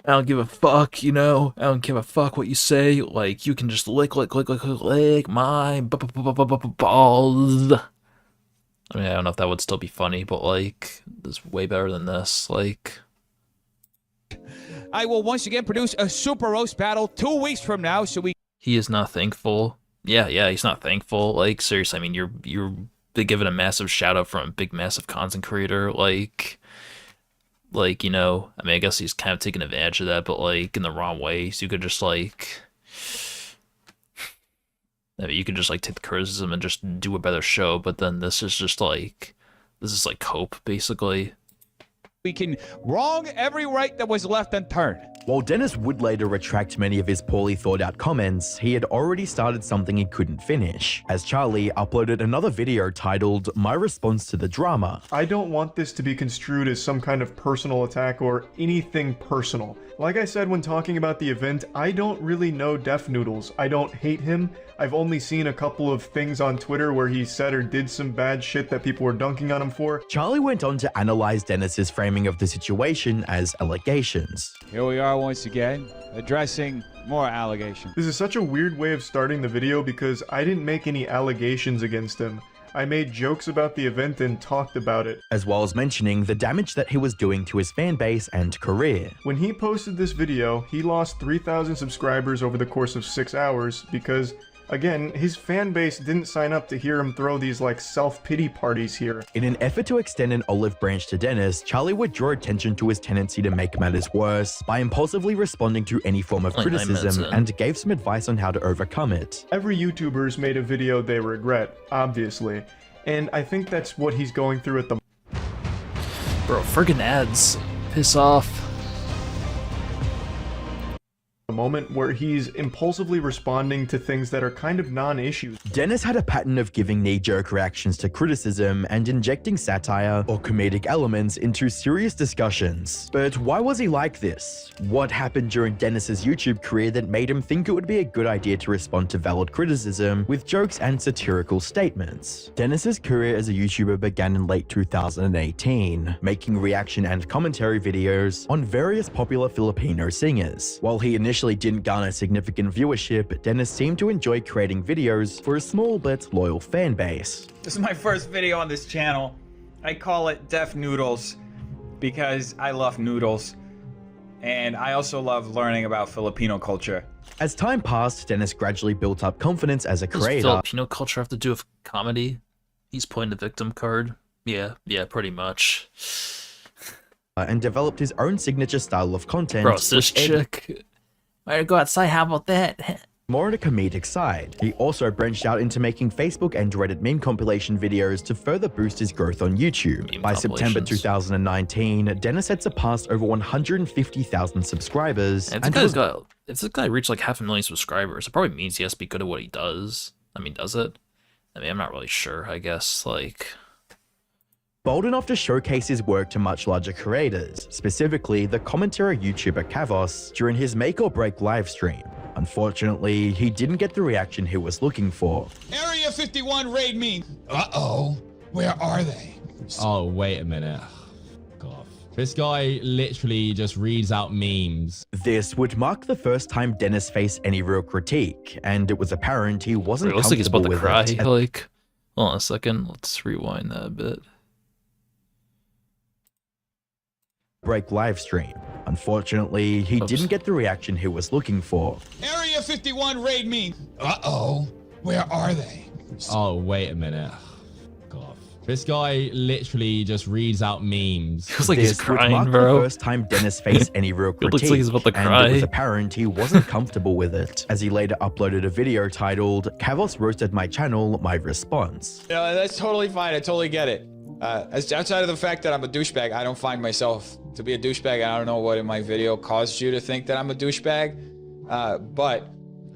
I don't give a fuck, you know, I don't give a fuck what you say. Like, you can just lick my balls. I mean, I don't know if that would still be funny, but like, this is way better than this. Like, I will once again produce a Super Roast Battle 2 weeks from now, so we... He is not thankful. Yeah, he's not thankful. Like, seriously, I mean, you're given a massive shout out from a big, massive content creator. Like, you know, I mean, I guess he's kind of taking advantage of that, but like in the wrong way. So you could just like, I mean, you could just like take the criticism and just do a better show. But then this is like cope basically. We can wrong every right that was left unturned. While Dennis would later retract many of his poorly thought out comments, he had already started something he couldn't finish, as Charlie uploaded another video titled "My Response to the Drama." I don't want this to be construed as some kind of personal attack or anything personal. Like I said when talking about the event, I don't really know Def Noodles. I don't hate him. I've only seen a couple of things on Twitter where he said or did some bad shit that people were dunking on him for. Charlie went on to analyze Dennis's framing of the situation as allegations. Here we are once again, addressing more allegations. This is such a weird way of starting the video because I didn't make any allegations against him. I made jokes about the event and talked about it, as well as mentioning the damage that he was doing to his fan base and career. When he posted this video, he lost 3,000 subscribers over the course of 6 hours because, again, his fan base didn't sign up to hear him throw these like self-pity parties here. In an effort to extend an olive branch to Dennis, Charlie would draw attention to his tendency to make matters worse by impulsively responding to any form of criticism and gave some advice on how to overcome it. Every YouTuber's made a video they regret, obviously, and I think that's what he's going through at the Bro, friggin' ads. Piss off. a moment where he's impulsively responding to things that are kind of non-issues. Dennis had a pattern of giving knee-jerk reactions to criticism and injecting satire or comedic elements into serious discussions. But why was he like this? What happened during Dennis's YouTube career that made him think it would be a good idea to respond to valid criticism with jokes and satirical statements? Dennis's career as a YouTuber began in late 2018, making reaction and commentary videos on various popular Filipino singers. While he initially didn't garner significant viewership, Dennis seemed to enjoy creating videos for a small but loyal fan base. This is my first video on this channel. I call it Deaf Noodles because I love noodles. And I also love learning about Filipino culture. As time passed, Dennis gradually built up confidence as a Does creator. Filipino culture have to do with comedy? He's playing the victim card? Yeah, pretty much. And developed his own signature style of content. Bro, this chick. Better go outside, how about that? More on a comedic side. He also branched out into making Facebook and Reddit meme compilation videos to further boost his growth on YouTube. By September 2019, Dennis had surpassed over 150,000 subscribers. And if this guy reached like 500,000 subscribers, it probably means he has to be good at what he does. I mean, does it? I mean, I'm not really sure, I guess, like... Bold enough to showcase his work to much larger creators, specifically the commentary YouTuber Kavos during his Make or Break livestream. Unfortunately, he didn't get the reaction he was looking for. Area 51 raid me. Uh-oh. Where are they? Oh, wait a minute. God. This guy literally just reads out memes. This would mark the first time Dennis faced any real critique, and it was apparent he wasn't It looks like he's about to with cry. it. Like, hold on a second. Let's rewind that a bit. Break livestream. Unfortunately, he didn't get the reaction he was looking for. Area 51 raid me. Uh-oh. Where are they? Oh, wait a minute. God. This guy literally just reads out memes. Feels like he's This would crying, mark bro. the first time Dennis faced any real It critique, looks like he's about to and cry. it was apparent he wasn't comfortable with it, as he later uploaded a video titled, "Kavos roasted my channel, my response." Yeah, that's totally fine. I totally get it. Outside of the fact that I'm a douchebag, I don't find myself to be a douchebag. I don't know what in my video caused you to think that I'm a douchebag, but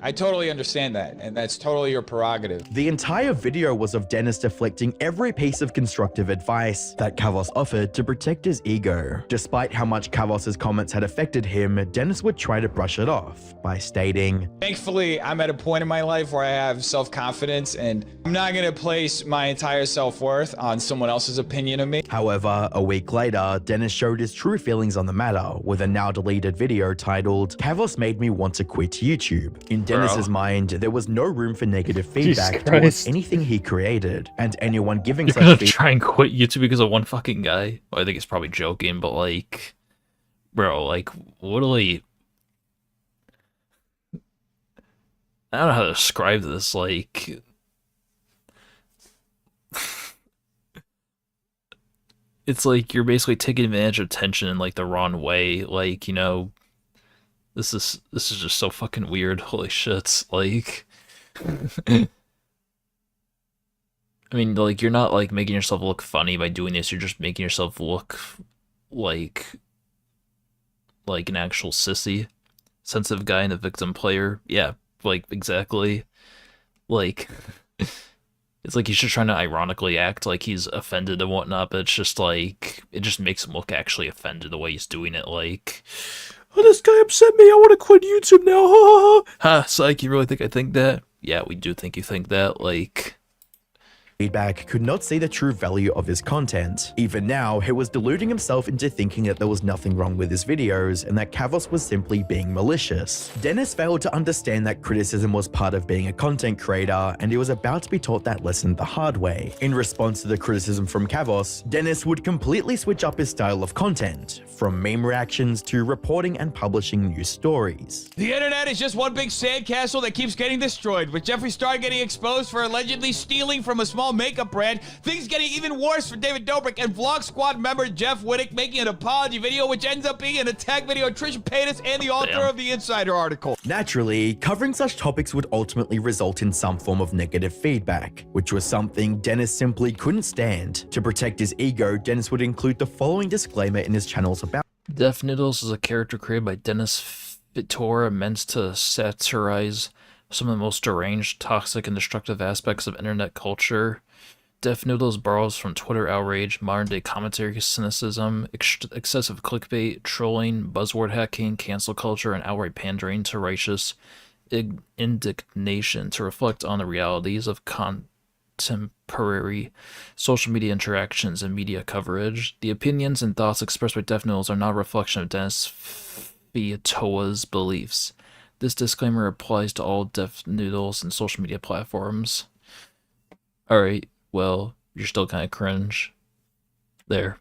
I totally understand that, and that's totally your prerogative. The entire video was of Dennis deflecting every piece of constructive advice that Kavos offered to protect his ego. Despite how much Kavos's comments had affected him, Dennis would try to brush it off by stating, Thankfully, I'm at a point in my life where I have self-confidence, and I'm not going to place my entire self-worth on someone else's opinion of me. However, a week later, Dennis showed his true feelings on the matter with a now deleted video titled, "Kavos made me want to quit YouTube." In Dennis's mind, there was no room for negative feedback towards anything he created, and anyone giving You're such gonna feedback try and quit YouTube because of one fucking guy? Well, I think he's probably joking, but like, bro, like, literally, I don't know how to describe this. Like, it's like you're basically taking advantage of tension in like the wrong way. Like, you know, this is just so fucking weird. Holy shit! Like. I mean, like, you're not, like, making yourself look funny by doing this. You're just making yourself look like an actual sissy. Sensitive guy and a victim player. Yeah, like, exactly. Like, it's like he's just trying to ironically act like he's offended and whatnot, but it's just, like, it just makes him look actually offended the way he's doing it. Like, oh, this guy upset me. I want to quit YouTube now. Ha ha ha. Ha, psych, you really think I think that? Yeah, we do think you think that. Like... feedback could not see the true value of his content. Even now, he was deluding himself into thinking that there was nothing wrong with his videos and that Kavos was simply being malicious. Dennis failed to understand that criticism was part of being a content creator, and he was about to be taught that lesson the hard way. In response to the criticism from Kavos, Dennis would completely switch up his style of content, from meme reactions to reporting and publishing news stories. The internet is just one big sandcastle that keeps getting destroyed. With Jeffree Star getting exposed for allegedly stealing from a small makeup brand, things getting even worse for David Dobrik, and Vlog Squad member Jeff Wittick making an apology video, which ends up being an attack video of Trisha Paytas and the author of the Insider article. Naturally, covering such topics would ultimately result in some form of negative feedback, which was something Dennis simply couldn't stand. To protect his ego, Dennis would include the following disclaimer in his channel's about. Deaf Noodles is a character created by Dennis Vitora meant to satirize some of the most deranged, toxic, and destructive aspects of internet culture. Def Noodles borrows from Twitter outrage, modern-day commentary cynicism, excessive clickbait, trolling, buzzword hacking, cancel culture, and outright pandering to righteous indignation to reflect on the realities of contemporary social media interactions and media coverage. The opinions and thoughts expressed by Def Noodles are not a reflection of Dennis Fiatoa's beliefs. This disclaimer applies to all Def Noodles and social media platforms. Alright, well, you're still kind of cringe. There.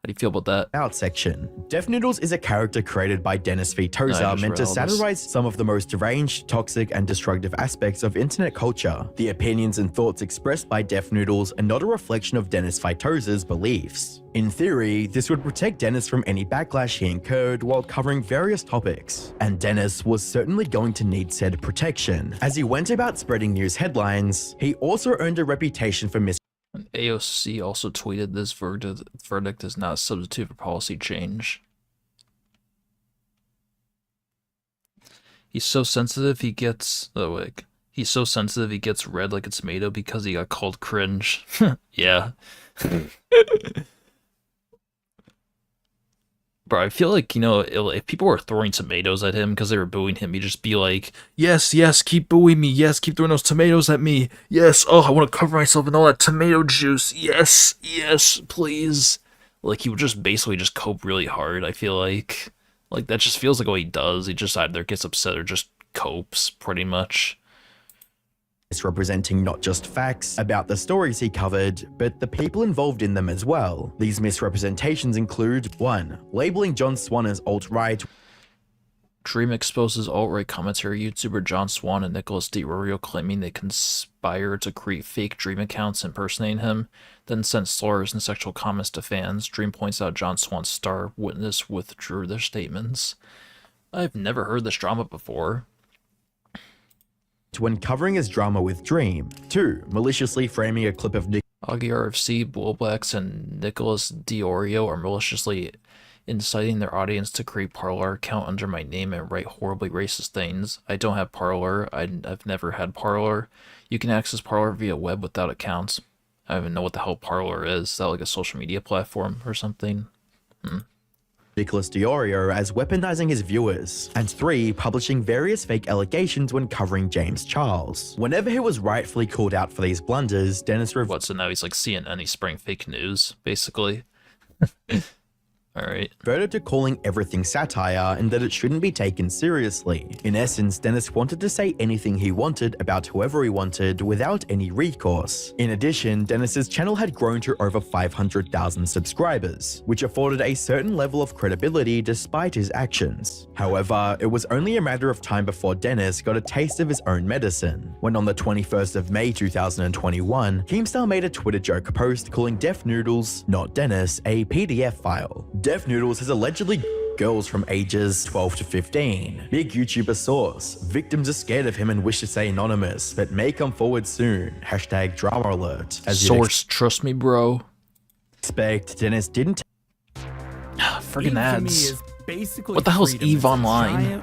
How do you feel about that? Out section. Def Noodles is a character created by Dennis Fiatoa meant to satirize some of the most deranged, toxic, and destructive aspects of internet culture. The opinions and thoughts expressed by Def Noodles are not a reflection of Dennis Fiatoa's beliefs. In theory, this would protect Dennis from any backlash he incurred while covering various topics, and Dennis was certainly going to need said protection. As he went about spreading news headlines, he also earned a reputation for AOC also tweeted, "This verdict is not a substitute for policy change." He's so sensitive he gets he's so sensitive he gets red like a tomato because he got called cringe. Yeah. Bro, I feel like, you know, if people were throwing tomatoes at him because they were booing him, he'd just be like, yes, yes, keep booing me. Yes, keep throwing those tomatoes at me. Yes, oh, I want to cover myself in all that tomato juice. Yes, yes, please. Like, he would just basically just cope really hard, I feel like. Like, that just feels like what he does. He just either gets upset or just copes, pretty much. Misrepresenting not just facts about the stories he covered, but the people involved in them as well. These misrepresentations include 1. Labeling John Swan as alt-right. Dream exposes alt-right commentary YouTuber John Swan and Nicholas DiRorio claiming they conspire to create fake Dream accounts impersonating him, then sent slurs and sexual comments to fans. Dream points out John Swan's star witness withdrew their statements. I've never heard this drama before. When covering his drama with Dream. 2. Maliciously framing a clip of Augie RFC, Bullblacks, and Nicholas DiOrio are maliciously inciting their audience to create Parler account under my name and write horribly racist things. I don't have Parler. I've never had Parler. You can access Parler via web without accounts. I don't even know what the hell Parler is. Is that like a social media platform or something? Nicholas DiOrio as weaponizing his viewers, and 3. Publishing various fake allegations when covering James Charles. Whenever he was rightfully called out for these blunders, Dennis so now he's like CNN, he's spreading fake news, basically. Alright. Reverted to calling everything satire and that it shouldn't be taken seriously. In essence, Dennis wanted to say anything he wanted about whoever he wanted without any recourse. In addition, Dennis's channel had grown to over 500,000 subscribers, which afforded a certain level of credibility despite his actions. However, it was only a matter of time before Dennis got a taste of his own medicine, when on the 21st of May 2021, Keemstar made a Twitter joke post calling Def Noodles, not Dennis, a PDF file. Def Noodles has allegedly girls from ages 12 to 15. Big YouTuber source. Victims are scared of him and wish to stay anonymous, but may come forward soon. Hashtag drama alert. As source, trust me, bro. Expect Dennis didn't. Friggin' ads. What the hell is EVE Online?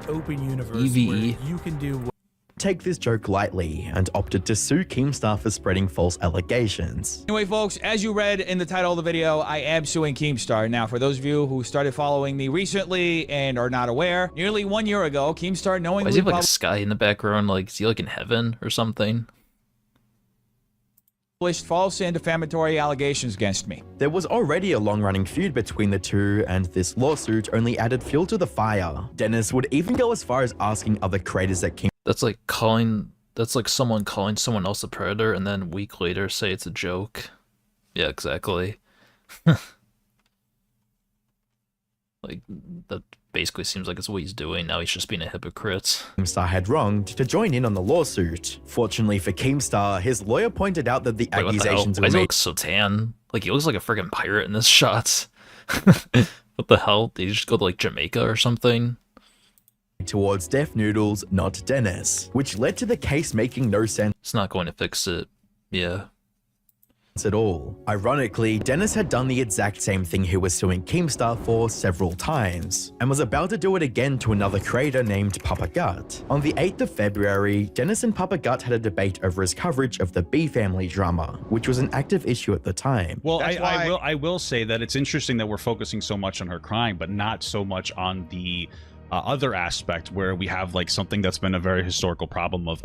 EVE. You can do take this joke lightly and opted to sue Keemstar for spreading false allegations. Anyway, folks, as you read in the title of the video, I am suing Keemstar. Now, for those of you who started following me recently and are not aware, nearly 1 year ago, Keemstar knowingly... Why does he have like a sky in the background? Like, is he like in heaven or something? ...published false and defamatory allegations against me. There was already a long-running feud between the two, and this lawsuit only added fuel to the fire. Dennis would even go as far as asking other creators at Keemstar. That's like someone calling someone else a predator and then a week later say it's a joke. Yeah, exactly. Like, that basically seems like it's what he's doing. Now he's just being a hypocrite. Keemstar had wronged to join in on the lawsuit. Fortunately for Keemstar, his lawyer pointed out that the accusations were made. Why does he made. look so tan? Like, he looks like a friggin' pirate in this shot. What the hell? Did he just go to like Jamaica or something? Towards Def Noodles, not Dennis, which led to the case making no sense. It's not going to fix it. Yeah. at all. Ironically, Dennis had done the exact same thing he was suing Keemstar for several times, and was about to do it again to another creator named Papa Gut. On the 8th of February, Dennis and Papa Gut had a debate over his coverage of the B family drama, which was an active issue at the time. Well, I will say that it's interesting that we're focusing so much on her crying, but not so much on the other aspect where we have like something that's been a very historical problem of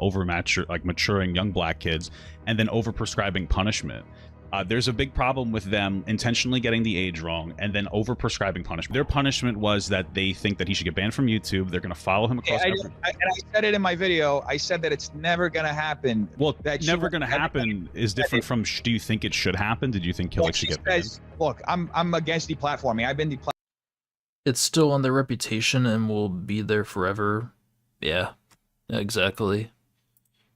maturing young black kids and then overprescribing punishment. There's a big problem with them intentionally getting the age wrong and then overprescribing punishment. Their punishment was that they think that he should get banned from YouTube. They're going to follow him across. And I said it in my video. I said that it's never going to happen. Well, that never going to happen is different from. Do you think it should happen? Did you think Killick should get banned? Look, I'm against deplatforming. I've been deplatforming. It's still on their reputation and will be there forever. Yeah, exactly.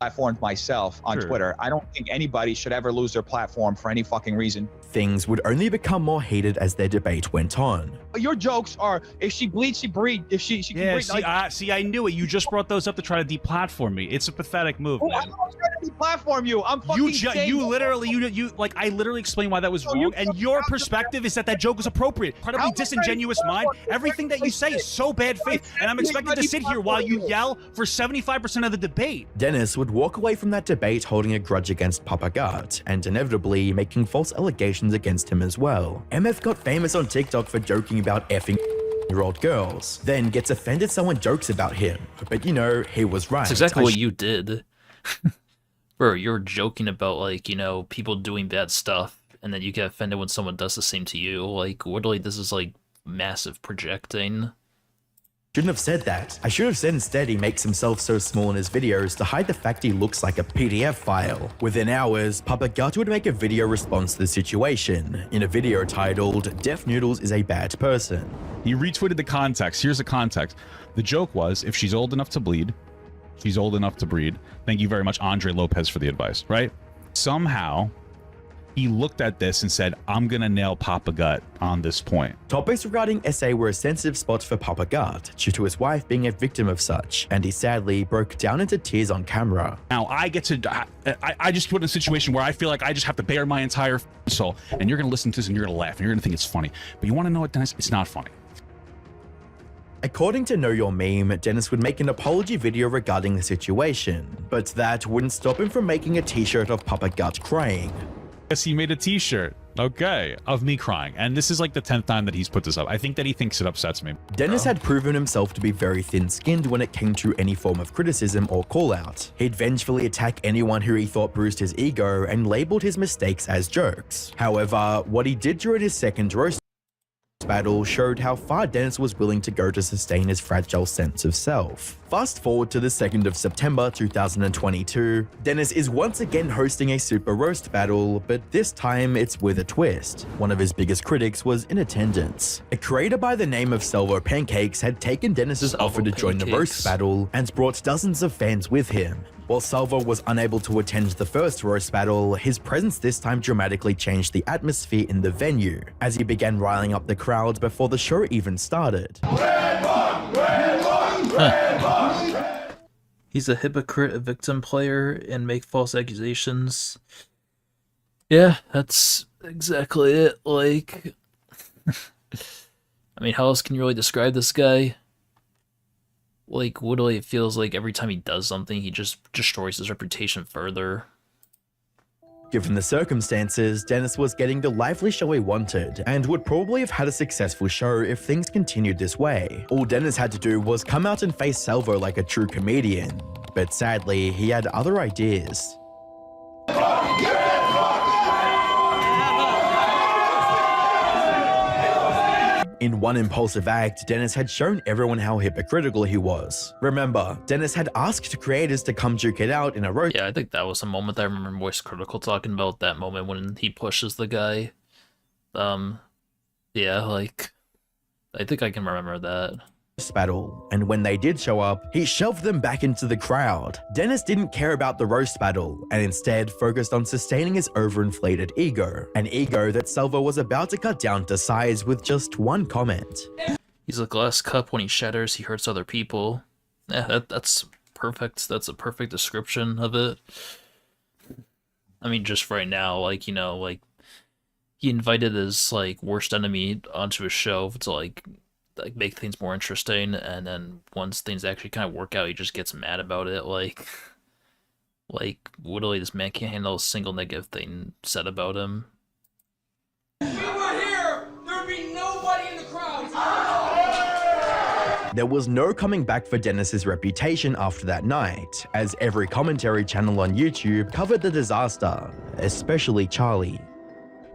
Platformed myself on Twitter. I don't think anybody should ever lose their platform for any fucking reason. Things would only become more heated as their debate went on. Your jokes are, if she bleeds, she breed. If she can breed. See, I knew it. You just brought those up to try to deplatform me. It's a pathetic move, man. I'm not trying to deplatform you. I'm fucking I literally explained why that was wrong, and your perspective is that joke was appropriate. Incredibly disingenuous mind. Everything that you say is so bad faith, and I'm expected to sit here while you yell for 75% of the debate. Dennis would walk away from that debate holding a grudge against Papa Gut, and inevitably making false allegations against him as well. MF got famous on TikTok for joking about effing year-old girls, then gets offended someone jokes about him. But you know, he was right. That's exactly what you did. Bro, you're joking about, like, you know, people doing bad stuff, and then you get offended when someone does the same to you. Like, literally, this is, like, massive projecting. Shouldn't have said that. I should have said instead he makes himself so small in his videos to hide the fact he looks like a PDF file. Within hours, Papa Gut would make a video response to the situation, in a video titled, Deaf Noodles is a bad person. He retweeted the context. Here's the context. The joke was, if she's old enough to bleed, she's old enough to breed. Thank you very much, Andre Lopez, for the advice, right? Somehow, he looked at this and said, I'm gonna nail Papa Gut on this point. Topics regarding SA were a sensitive spot for Papa Gut, due to his wife being a victim of such, and he sadly broke down into tears on camera. Now, I just put in a situation where I feel like I just have to bare my entire soul, and you're gonna listen to this and you're gonna laugh, and you're gonna think it's funny. But you wanna know what, Dennis? It's not funny. According to Know Your Meme, Dennis would make an apology video regarding the situation, but that wouldn't stop him from making a t-shirt of Papa Gut crying. Yes, he made a t-shirt, okay, of me crying, and this is like the 10th time that he's put this up. I think that he thinks it upsets me. Dennis had proven himself to be very thin-skinned when it came to any form of criticism or call-out. He'd vengefully attack anyone who he thought bruised his ego and labeled his mistakes as jokes. However, what he did during his second roast battle showed how far Dennis was willing to go to sustain his fragile sense of self. Fast forward to the 2nd of September 2022, Dennis is once again hosting a super roast battle, but this time it's with a twist. One of his biggest critics was in attendance. A creator by the name of Salvo Pancakes had taken Dennis's offer to join the roast battle and brought dozens of fans with him. While Salvo was unable to attend the first roast battle, his presence this time dramatically changed the atmosphere in the venue, as he began riling up the crowd before the show even started. He's a hypocrite, a victim player, and make false accusations. Yeah, that's exactly it. Like, I mean, how else can you really describe this guy? Like, literally, it feels like every time he does something, he just destroys his reputation further. Given the circumstances, Dennis was getting the lively show he wanted, and would probably have had a successful show if things continued this way. All Dennis had to do was come out and face Salvo like a true comedian, but sadly, he had other ideas. In one impulsive act, Dennis had shown everyone how hypocritical he was. Remember, Dennis had asked creators to come duke it out in a roast. Yeah, I think that was a moment I remember Moist Critical talking about, that moment when he pushes the guy. Yeah, like, I think I can remember that. Battle, and when they did show up, he shoved them back into the crowd. Dennis didn't care about the roast battle, and instead focused on sustaining his overinflated ego, an ego that Salvo was about to cut down to size with just one comment. He's a glass cup. When he shatters, he hurts other people. Yeah, that's perfect. That's a perfect description of it. I mean, just right now, like, you know, like, he invited his, like, worst enemy onto his show to, like make things more interesting, and then once things actually kind of work out, he just gets mad about it, like, literally, this man can't handle a single negative thing said about him. If we were here, there would be nobody in the crowd. There was no coming back for Dennis's reputation after that night, as every commentary channel on YouTube covered the disaster, especially Charlie.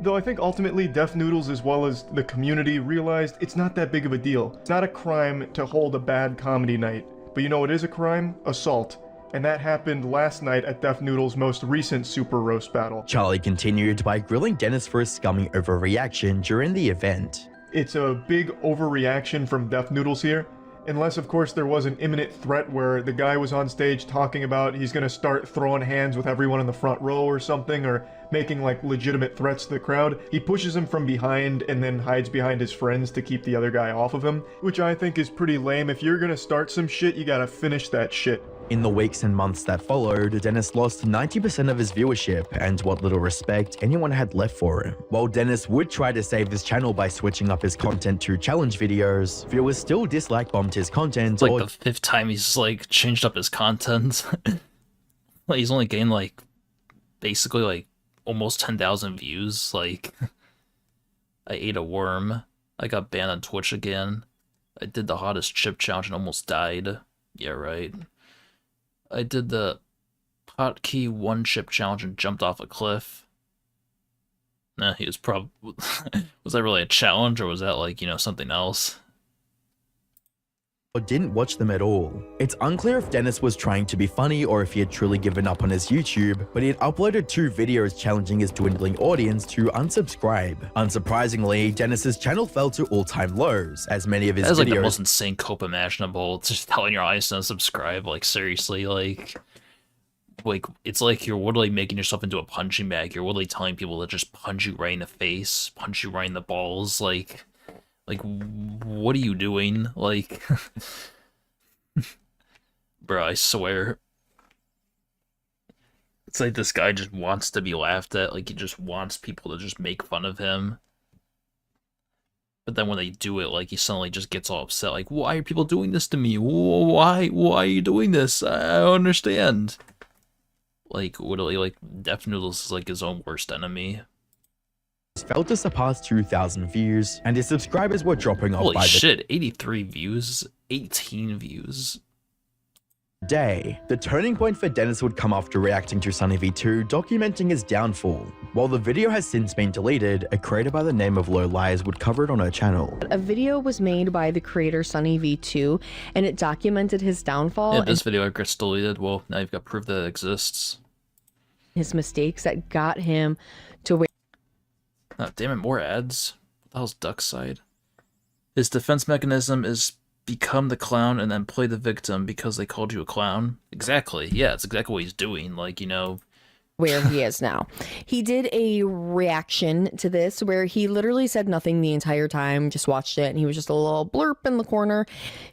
Though I think ultimately Def Noodles as well as the community realized it's not that big of a deal. It's not a crime to hold a bad comedy night. But you know what is a crime? Assault. And that happened last night at Def Noodle's most recent Super Roast battle. Charlie continued by grilling Dennis for a scummy overreaction during the event. It's a big overreaction from Def Noodles here. Unless, of course, there was an imminent threat where the guy was on stage talking about he's gonna start throwing hands with everyone in the front row or something, or making, like, legitimate threats to the crowd. He pushes him from behind and then hides behind his friends to keep the other guy off of him, which I think is pretty lame. If you're gonna start some shit, you gotta finish that shit. In the weeks and months that followed, Dennis lost 90% of his viewership and what little respect anyone had left for him. While Dennis would try to save his channel by switching up his content to challenge videos, viewers still dislike-bombed his content. It's like the 5th time he's, like, changed up his content. Like, he's only gained, like, basically, like, almost 10,000 views. Like, I ate a worm. I got banned on Twitch again. I did the hottest chip challenge and almost died. Yeah, right. I did the hotkey 1 chip challenge and jumped off a cliff. Nah, he was probably... Was that really a challenge, or was that, like, you know, something else? Or didn't watch them at all. It's unclear if Dennis was trying to be funny or if he had truly given up on his YouTube, but he had uploaded 2 videos challenging his dwindling audience to unsubscribe. Unsurprisingly, Dennis's channel fell to all-time lows, as many of his videos... That's like the most insane cope imaginable. It's just telling your audience to unsubscribe, like, seriously, like, it's like you're literally making yourself into a punching bag. You're literally telling people to just punch you right in the face, punch you right in the balls, like, what are you doing? Like, bro, I swear. It's like this guy just wants to be laughed at. Like, he just wants people to just make fun of him. But then when they do it, like, he suddenly just gets all upset. Like, why are people doing this to me? Why are you doing this? I don't understand. Like, literally, like, Def Noodles is like his own worst enemy. Failed to surpass 2,000 views, and his subscribers were dropping off Holy shit, 83 views, 18 views. Day. The turning point for Dennis would come after reacting to Sunny V2 documenting his downfall. While the video has since been deleted, a creator by the name of Low Lies would cover it on her channel. A video was made by the creator Sunny V2, and it documented his downfall. Yeah, this video gets deleted. Well, now you've got proof that it exists. His mistakes that got him to where... Oh, damn it, more ads. What the hell's Duck's side? His defense mechanism is become the clown and then play the victim because they called you a clown. Exactly. Yeah, it's exactly what he's doing. Like, you know... where he is now. He did a reaction to this where he literally said nothing the entire time, just watched it, and he was just a little blurp in the corner.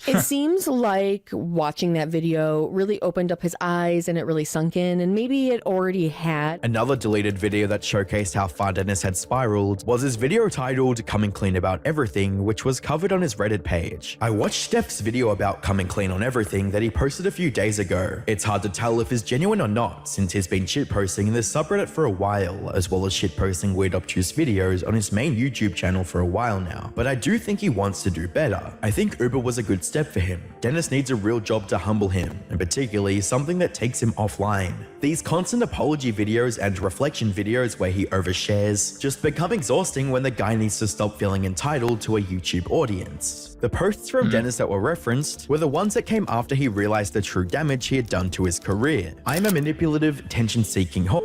It seems like watching that video really opened up his eyes and it really sunk in, and maybe it already had. Another deleted video that showcased how far Dennis had spiraled was his video titled Coming Clean About Everything, which was covered on his Reddit page. I watched Steph's video about coming clean on everything that he posted a few days ago. It's hard to tell if it's genuine or not, since he's been shitposting in this subreddit for a while, as well as shitposting weird obtuse videos on his main YouTube channel for a while now. But I do think he wants to do better. I think Uber was a good step for him. Dennis needs a real job to humble him, and particularly something that takes him offline. These constant apology videos and reflection videos where he overshares just become exhausting when the guy needs to stop feeling entitled to a YouTube audience. The posts from Dennis that were referenced were the ones that came after he realized the true damage he had done to his career. I'm a manipulative, attention-seeking whore.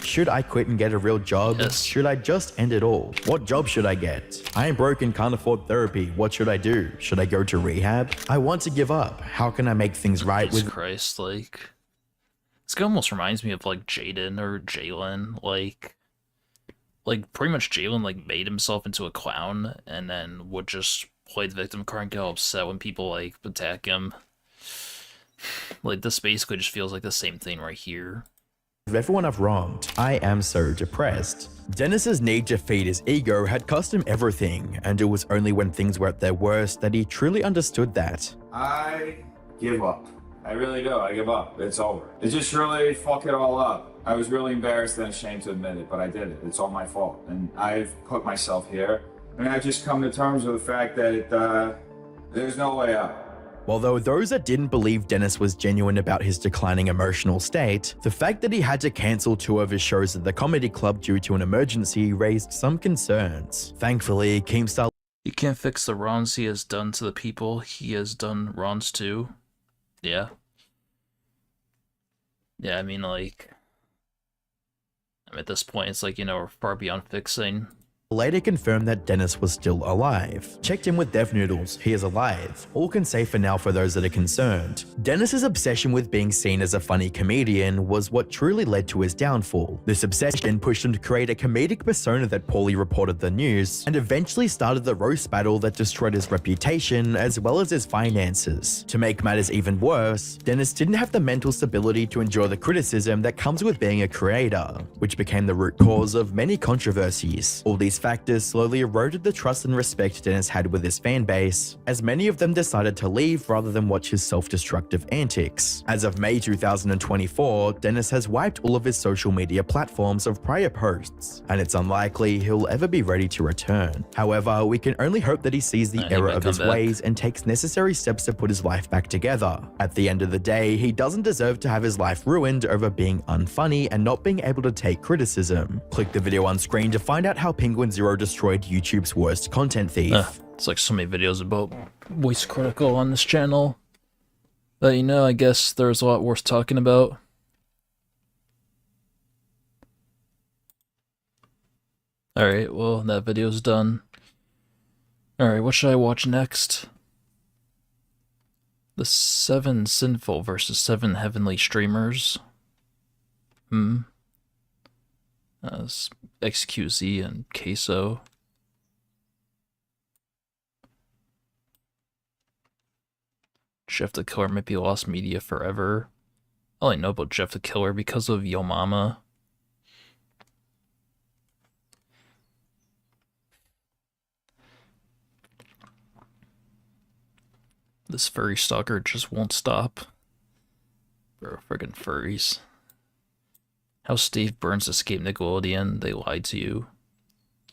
Should I quit and get a real job? Yes. Should I just end it all? What job should I get? I am broke and can't afford therapy. What should I do? Should I go to rehab? I want to give up. How can I make things right with... Christ, like... This guy almost reminds me of, like, Jaden or Jalen. Like, pretty much Jalen, like, made himself into a clown and then would just play the victim card and get all upset when people, like, attack him. Like, this basically just feels like the same thing right here. everyone I've wronged. I am so depressed. Dennis's need to feed his ego had cost him everything, and it was only when things were at their worst that he truly understood that. I give up. I really do. I give up. It's over. It just really fucked it all up. I was really embarrassed and ashamed to admit it, but I did it. It's all my fault. And I've put myself here. And I've just come to terms with the fact that there's no way out. Although those that didn't believe Dennis was genuine about his declining emotional state, the fact that he had to cancel 2 of his shows at the comedy club due to an emergency raised some concerns. Thankfully, Keemstar... You can't fix the wrongs he has done to the people he has done wrongs to. Yeah. Yeah, I mean, like... at this point, it's like, you know, we're far beyond fixing. later confirmed that Dennis was still alive. Checked in with Dev Noodles, he is alive. All can say for now for those that are concerned. Dennis's obsession with being seen as a funny comedian was what truly led to his downfall. This obsession pushed him to create a comedic persona that poorly reported the news, and eventually started the roast battle that destroyed his reputation as well as his finances. To make matters even worse, Dennis didn't have the mental stability to endure the criticism that comes with being a creator, which became the root cause of many controversies. All these factors slowly eroded the trust and respect Dennis had with his fan base, as many of them decided to leave rather than watch his self-destructive antics. As of May 2024, Dennis has wiped all of his social media platforms of prior posts, and it's unlikely he'll ever be ready to return. However, we can only hope that he sees the error of his ways and takes necessary steps to put his life back together. At the end of the day, he doesn't deserve to have his life ruined over being unfunny and not being able to take criticism. Click the video on screen to find out how Penguin Zero destroyed YouTube's worst content thief. It's like so many videos about voice critical on this channel. But you know, I guess there's a lot worth talking about. Alright, well, that video's done. Alright, what should I watch next? The 7 Sinful versus 7 Heavenly Streamers. XQZ and Queso. Jeff the Killer might be lost media forever. I only know about Jeff the Killer because of Yo Mama. This furry stalker just won't stop. Bro, friggin' furries. How Steve Burns escaped Nickelodeon, they lied to you.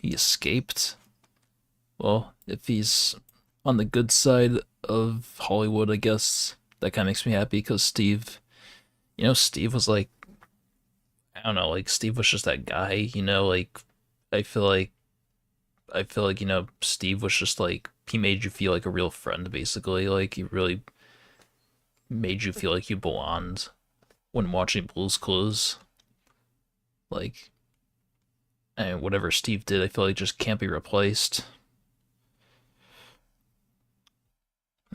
He escaped? Well, if he's on the good side of Hollywood, I guess that kind of makes me happy, because Steve, you know, Steve was like, I don't know, like, Steve was just that guy, you know, like, I feel like, you know, Steve was just like, he made you feel like a real friend, basically, like, he really made you feel like you belonged when watching Blue's Clues. Like, and whatever Steve did, I feel like just can't be replaced.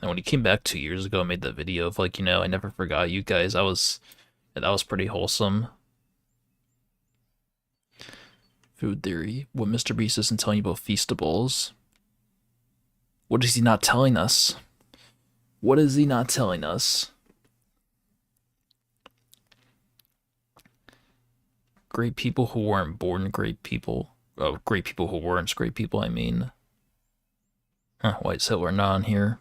And when he came back 2 years ago and made that video of like, you know, I never forgot you guys, that was pretty wholesome. Food theory. What Mr. Beast isn't telling you about Feastables? What is he not telling us? What is he not telling us? Great people who weren't born great people. Oh, great people who weren't great people, I mean. Huh, why is Hitler not on here?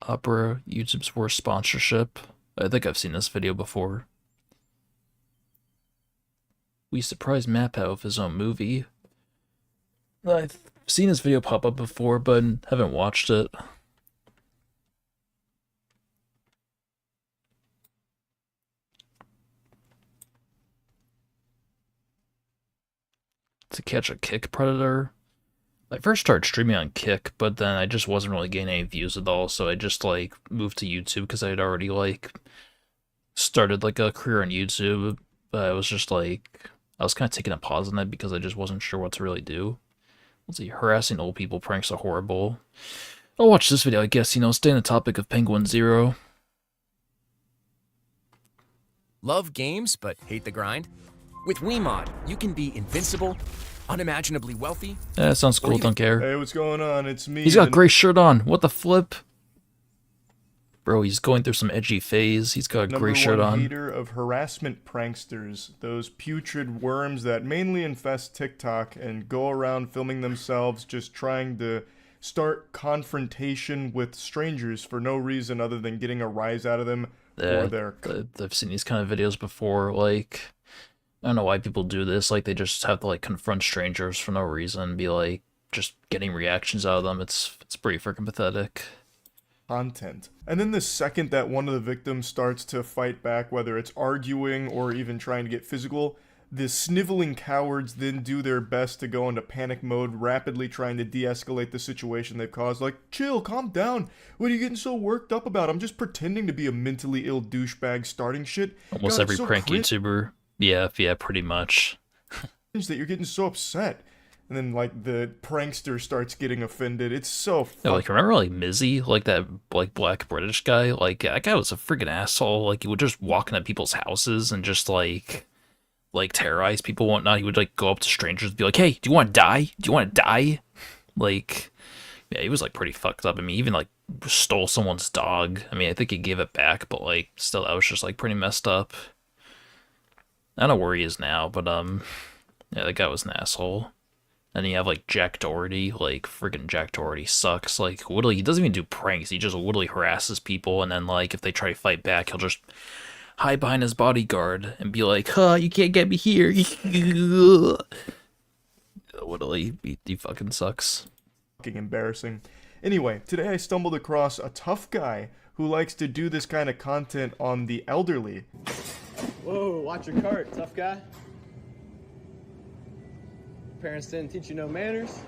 Opera, YouTube's worst sponsorship. I think I've seen this video before. We surprised Mapow with his own movie. I've seen this video pop up before, but haven't watched it. To catch a Kick Predator. I first started streaming on Kick, but then I just wasn't really getting any views at all, so I just like moved to YouTube because I had already like started like a career on YouTube. But I was just like, I was kind of taking a pause on that because I just wasn't sure what to really do. Let's see, harassing old people pranks are horrible. I'll watch this video, I guess, you know, stay on the topic of Penguin Zero. Love games but hate the grind? With WeMod, you can be invincible, unimaginably wealthy. Yeah, sounds cool, don't care. Hey, what's going on? It's me. He's got a gray shirt on. What the flip? Bro, he's going through some edgy phase. He's got a gray shirt #1 on. hater of harassment pranksters, those putrid worms that mainly infest TikTok and go around filming themselves just trying to start confrontation with strangers for no reason other than getting a rise out of them or their... I've seen these kind of videos before, like, I don't know why people do this, like, they just have to, like, confront strangers for no reason, be like, just getting reactions out of them. It's pretty freaking pathetic. Content. And then the second that one of the victims starts to fight back, whether it's arguing or even trying to get physical, the sniveling cowards then do their best to go into panic mode, rapidly trying to de-escalate the situation they've caused. Like, chill, calm down. What are you getting so worked up about? I'm just pretending to be a mentally ill douchebag starting shit. Almost God, every so prank YouTuber. Yeah, pretty much. that you're getting so upset. And then, like, the prankster starts getting offended. It's so Yeah, like, remember, like, Mizzy? Like, that, like, black British guy? Like, that guy was a freaking asshole. Like, he would just walk into people's houses and just, like, terrorize people and whatnot. He would, like, go up to strangers and be like, hey, do you want to die? Do you want to die? Like, yeah, he was, like, pretty fucked up. I mean, he even, like, stole someone's dog. I mean, I think he gave it back, but, like, still, that was just, like, pretty messed up. I don't know where he is now, but, yeah, that guy was an asshole. And you have, like, Jack Doherty. Like, friggin' Jack Doherty sucks. Like, literally, he doesn't even do pranks. He just literally harasses people, and then, like, if they try to fight back, he'll just hide behind his bodyguard and be like, huh, you can't get me here. Literally, he fucking sucks. Fucking embarrassing. Anyway, today I stumbled across a tough guy who likes to do this kind of content on the elderly. Whoa, watch your cart, tough guy. Parents didn't teach you no manners?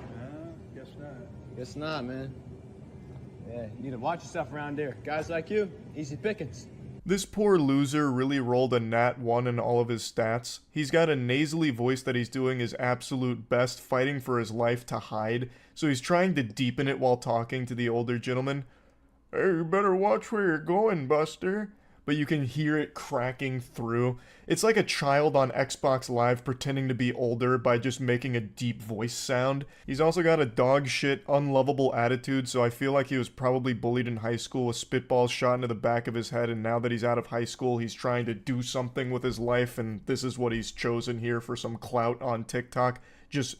Guess not. Guess not, man. Yeah, you need to watch yourself around there. Guys like you, easy pickings. This poor loser really rolled a nat 1 in all of his stats. He's got a nasally voice that he's doing his absolute best, fighting for his life to hide, so he's trying to deepen it while talking to the older gentleman. Hey, you better watch where you're going, Buster. But you can hear it cracking through. It's like a child on Xbox Live pretending to be older by just making a deep voice sound. He's also got a dog shit, unlovable attitude, so I feel like he was probably bullied in high school with spitballs shot into the back of his head, and now that he's out of high school, he's trying to do something with his life, and this is what he's chosen here for some clout on TikTok. Just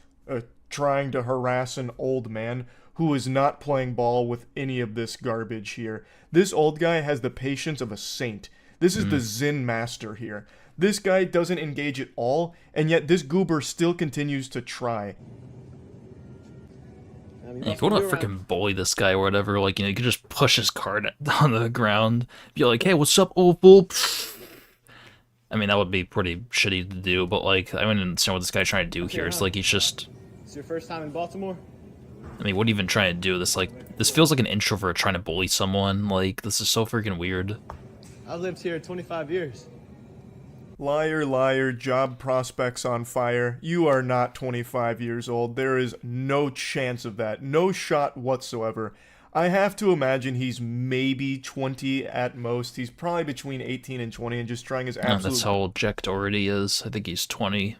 trying to harass an old man who is not playing ball with any of this garbage here. This old guy has the patience of a saint. This is the Zen master here. This guy doesn't engage at all, and yet this goober still continues to try. If you want to freaking bully this guy or whatever, like, you know, you could just push his card on the ground, be like, hey, what's up, old fool? I mean, that would be pretty shitty to do, but, like, I don't understand what this guy's trying to do here. It's like he's just... It's your first time in Baltimore? I mean, what are you even trying to do? This feels like an introvert trying to bully someone. Like, this is so freaking weird. I've lived here 25 years. Liar, liar, job prospects on fire. You are not 25 years old. There is no chance of that. No shot whatsoever. I have to imagine he's maybe 20 at most. He's probably between 18 and 20 and just trying his absolute That's how old Jack Doherty is. I think he's 20.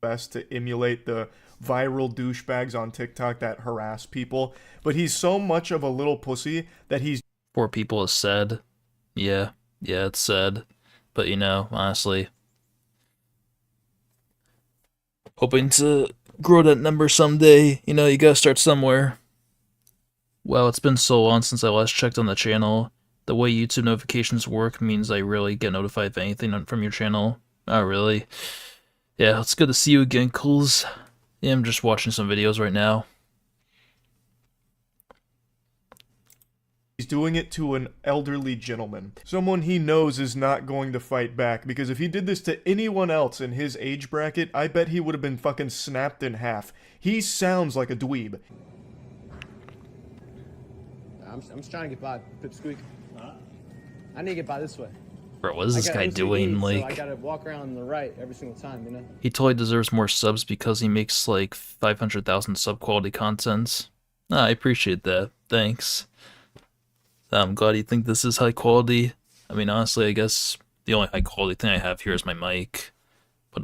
Best to emulate the viral douchebags on TikTok that harass people. But he's so much of a little pussy that he's... Poor people is sad. Yeah, it's sad. But, you know, honestly, hoping to grow that number someday. You know, you gotta start somewhere. Well, it's been so long since I last checked on the channel. The way YouTube notifications work means I rarely get notified of anything from your channel. Oh, really? Yeah, it's good to see you again, Cools. Yeah, I'm just watching some videos right now. He's doing it to an elderly gentleman. Someone he knows is not going to fight back, because if he did this to anyone else in his age bracket, I bet he would have been fucking snapped in half. He sounds like a dweeb. I'm just trying to get by Pipsqueak. I need to get by this way. Bro, what is this guy doing? So like, I gotta walk around on the right every single time, you know? He totally deserves more subs because he makes like 500,000 sub quality contents. I appreciate that. Thanks. I'm glad you think this is high quality. I mean, honestly, I guess the only high quality thing I have here is my mic. But,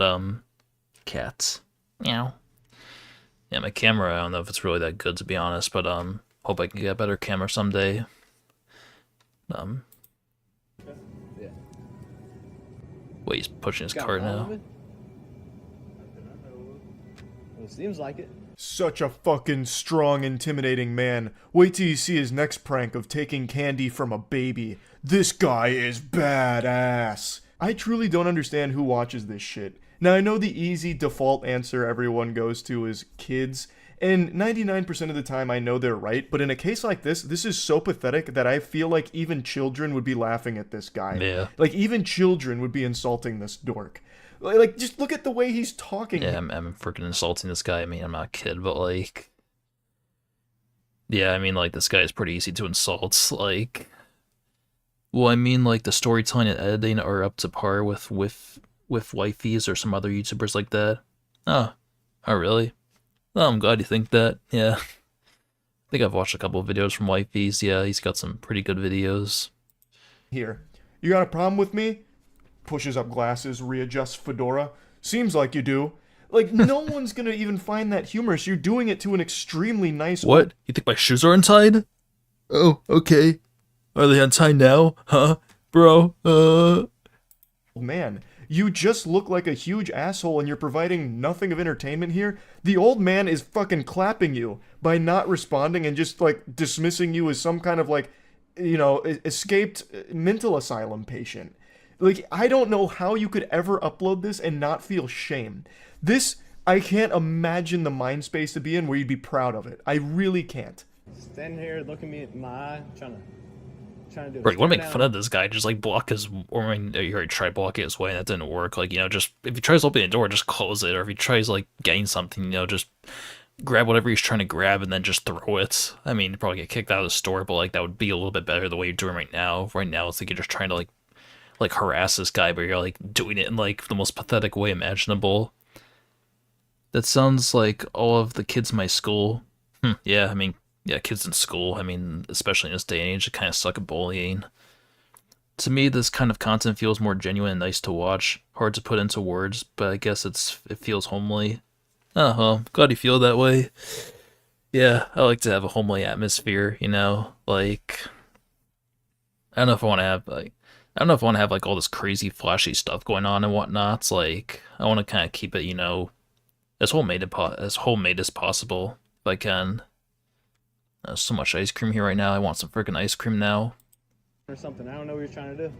cats. Meow. Yeah, my camera, I don't know if it's really that good to be honest, but hope I can get a better camera someday. Yeah. Wait, he's pushing his Got a cart problem now. with it? Well, it seems like it. Such a fucking strong, intimidating man. Wait till you see his next prank of taking candy from a baby. This guy is badass. I truly don't understand who watches this shit. Now, I know the easy default answer everyone goes to is kids, and 99% of the time I know they're right, but in a case like this is so pathetic that I feel like even children would be laughing at this guy. Yeah. Like, even children would be insulting this dork. Like, just look at the way he's talking. Yeah, I'm freaking insulting this guy. I mean, I'm not a kid, but like, yeah, I mean, like, this guy is pretty easy to insult. Like, well, I mean, like, the storytelling and editing are up to par with wifeys or some other YouTubers like that. Oh really? Oh, I'm glad you think that. Yeah, I think I've watched a couple of videos from wifeys. Yeah, he's got some pretty good videos. Here, you got a problem with me? Pushes up glasses, readjusts fedora. Seems like you do. Like, no one's gonna even find that humorous. You're doing it to an extremely nice... What? You think my shoes are untied? Oh, okay. Are they untied now? Huh? Bro, Man, you just look like a huge asshole and you're providing nothing of entertainment here. The old man is fucking clapping you by not responding and just, like, dismissing you as some kind of, like, you know, escaped mental asylum patient. Like, I don't know how you could ever upload this and not feel shame. This, I can't imagine the mind space to be in where you'd be proud of it. I really can't. Standing here looking me in my eye, trying to do. Bro, you want to make fun of this guy? Just like block his, or I mean, you already tried blocking his way and that didn't work. Like, you know, just if he tries opening the door, just close it. Or if he tries like getting something, you know, just grab whatever he's trying to grab and then just throw it. I mean, you'd probably get kicked out of the store, but like that would be a little bit better the way you're doing right now. Right now, it's like you're just trying to like harass this guy, but you're like doing it in like the most pathetic way imaginable. That sounds like all of the kids in my school. Yeah, I mean, yeah, kids in school. I mean, especially in this day and age, kind of suck at bullying. To me, this kind of content feels more genuine and nice to watch. Hard to put into words, but I guess it feels homely. Oh, well, glad you feel that way. Yeah, I like to have a homely atmosphere, you know? Like, I don't know if I want to have like all this crazy flashy stuff going on and whatnot. It's like, I want to kind of keep it, you know, as homemade as possible if I can. There's so much ice cream here right now. I want some freaking ice cream now. Or something. I don't know what you're trying to do.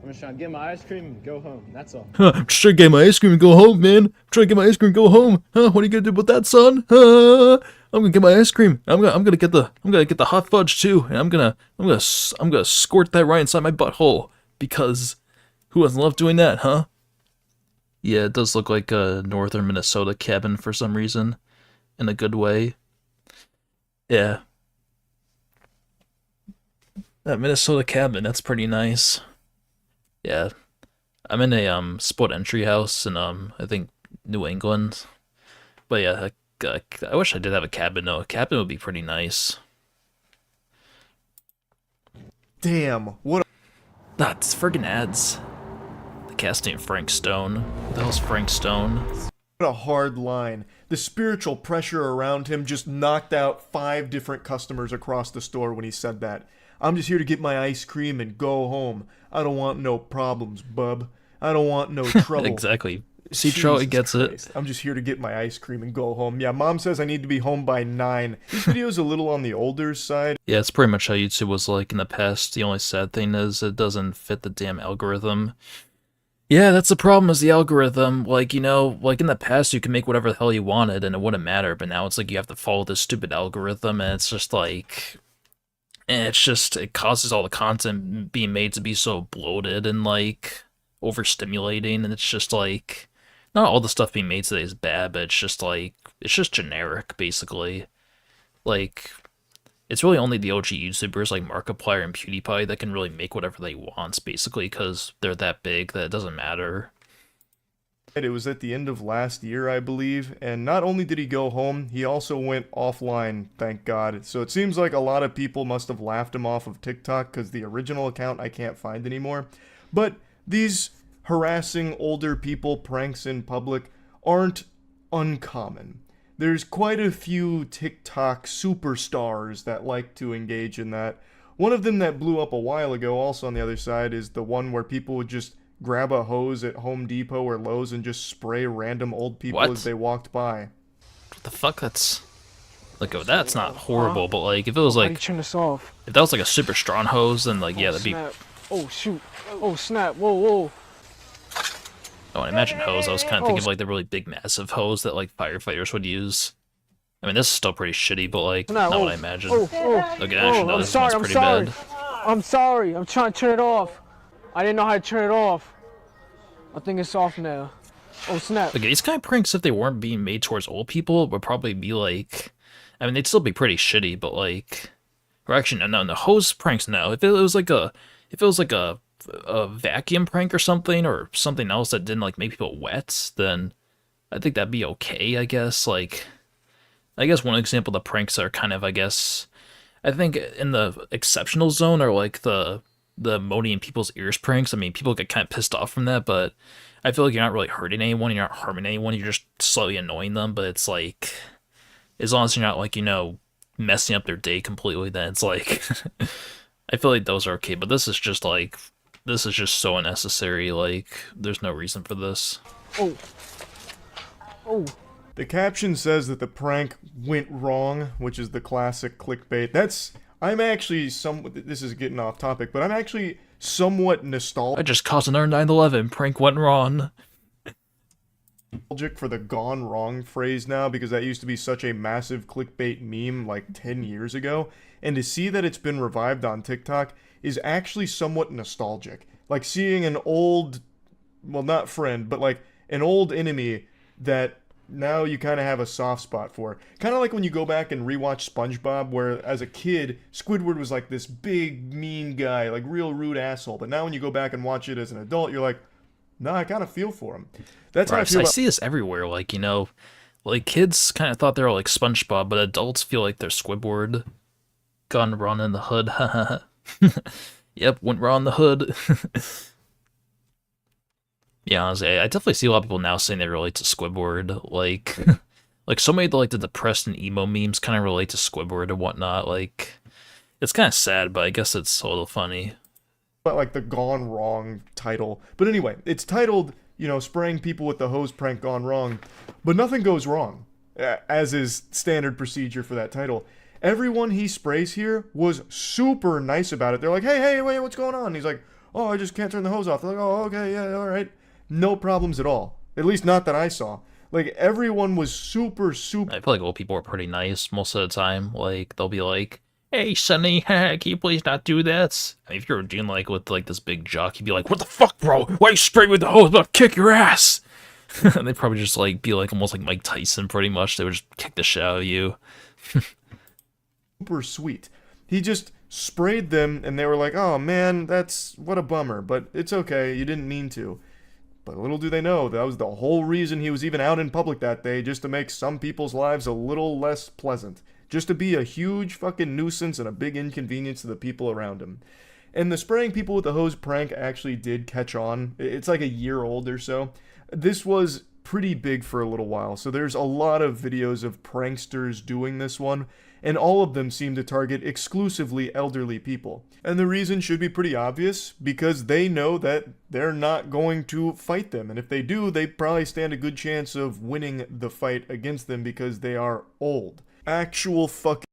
I'm just trying to get my ice cream and go home. That's all. I'm just trying to get my ice cream and go home, man. I'm trying to get my ice cream and go home. What are you gonna do about that, son? I'm gonna get my ice cream. I'm gonna get the hot fudge too, and I'm gonna squirt that right inside my butthole because who doesn't love doing that, huh? Yeah, it does look like a northern Minnesota cabin for some reason, in a good way. Yeah. That Minnesota cabin, that's pretty nice. Yeah. I'm in a split entry house in I think New England. But yeah, I wish I did have a cabin though. A cabin would be pretty nice. Damn, what That's friggin' ads. The casting of Frank Stone. Who the hell's Frank Stone? a hard line. The spiritual pressure around him just knocked out 5 different customers across the store when he said that. I'm just here to get my ice cream and go home. I don't want no problems, bub. I don't want no trouble. Exactly. See, Charlie gets Christ. it. I'm just here to get my ice cream and go home. Yeah, mom says I need to be home by 9. This video's a little on the older side. Yeah, it's pretty much how YouTube was like in the past. The only sad thing is it doesn't fit the damn algorithm. Yeah, that's the problem is the algorithm. Like, you know, like in the past you could make whatever the hell you wanted and it wouldn't matter, but now it's like you have to follow this stupid algorithm and it's just like... And it causes all the content being made to be so bloated and like overstimulating, and it's just like not all the stuff being made today is bad, but it's just generic basically. Like it's really only the OG YouTubers like Markiplier and PewDiePie that can really make whatever they want basically because they're that big that it doesn't matter. It was at the end of last year, I believe, and not only did he go home, he also went offline, thank God. So it seems like a lot of people must have laughed him off of TikTok because the original account I can't find anymore. But these harassing older people pranks in public aren't uncommon. there's quite a few TikTok superstars that like to engage in that. One of them that blew up a while ago, also on the other side, is the one where people would just grab a hose at Home Depot or Lowe's and just spray random old people What? as they walked by. What the fuck? That's like, oh, that's not horrible, but like if it was like, turn this off? if that was like a super strong hose, then like yeah, that'd be. Oh shoot! Oh snap! Whoa whoa! Oh, I imagine hose. I was kind of thinking of like the really big, massive hose that like firefighters would use. I mean, this is still pretty shitty, but like not what I imagined. Okay, actually, no, this one's pretty bad. I'm sorry. I'm trying to turn it off. I didn't know how to turn it off. I think it's off now. Oh snap! Okay, these kind of pranks, if they weren't being made towards old people, would probably be like, I mean, they'd still be pretty shitty, but like, or actually, no, hose pranks, no. If it was like a vacuum prank or something else that didn't like make people wet, then I think that'd be okay. I guess like. I guess one example of the pranks are kind of, I guess, I think in the exceptional zone are like the moaning in people's ears pranks. I mean, people get kind of pissed off from that, but I feel like you're not really hurting anyone, you're not harming anyone, you're just slowly annoying them, but it's like, as long as you're not like, messing up their day completely, then it's like, I feel like those are okay, but this is just so unnecessary, like, there's no reason for this. Oh. The caption says that the prank went wrong, which is the classic clickbait. I'm actually this is getting off topic, but I'm actually somewhat nostalgic. I just caused another 9/11, prank went wrong. For the gone wrong phrase now, because that used to be such a massive clickbait meme like 10 years ago, and to see that it's been revived on TikTok is actually somewhat nostalgic. Like seeing an old, well, not friend, but like an old enemy that now you kind of have a soft spot for. Kind of like when you go back and rewatch SpongeBob, where as a kid, Squidward was like this big, mean guy, like real rude asshole. But now when you go back and watch it as an adult, you're like, nah, I kind of feel for him. That's how I feel I see this everywhere, like, like kids kind of thought they were like SpongeBob, but adults feel like they're Squidward. Gone wrong in the hood, haha. Yep, went wrong in the hood. Yeah, honestly, I definitely see a lot of people now saying they relate to Squidward, like, like so many of the, like, the depressed and emo memes kind of relate to Squidward and whatnot, like, it's kind of sad, but I guess it's a little funny. But like the gone wrong title. But anyway, it's titled, spraying people with the hose prank gone wrong, but nothing goes wrong, as is standard procedure for that title. Everyone he sprays here was super nice about it. They're like, hey, wait, what's going on? And he's like, oh, I just can't turn the hose off. They're like, oh, okay, yeah, all right. No problems at all. At least not that I saw. Like, everyone was super... I feel like old people are pretty nice most of the time. Like, they'll be like, hey, Sonny, can you please not do that? I mean, if you're dealing, like, with, like, this big jock, you'd be like, what the fuck, bro? Why you spray with the hose? I'm gonna kick your ass! And they'd probably just, like, be, like, almost like Mike Tyson, pretty much. They would just kick the shit out of you. Super sweet. He just sprayed them, and they were like, oh, man, what a bummer. But it's okay, you didn't mean to. But little do they know, that was the whole reason he was even out in public that day, just to make some people's lives a little less pleasant. Just to be a huge fucking nuisance and a big inconvenience to the people around him. And the spraying people with the hose prank actually did catch on. It's like a year old or so. This was pretty big for a little while, so there's a lot of videos of pranksters doing this one, and all of them seem to target exclusively elderly people. And the reason should be pretty obvious, because they know that they're not going to fight them, and if they do, they probably stand a good chance of winning the fight against them because they are old. Actual fucking...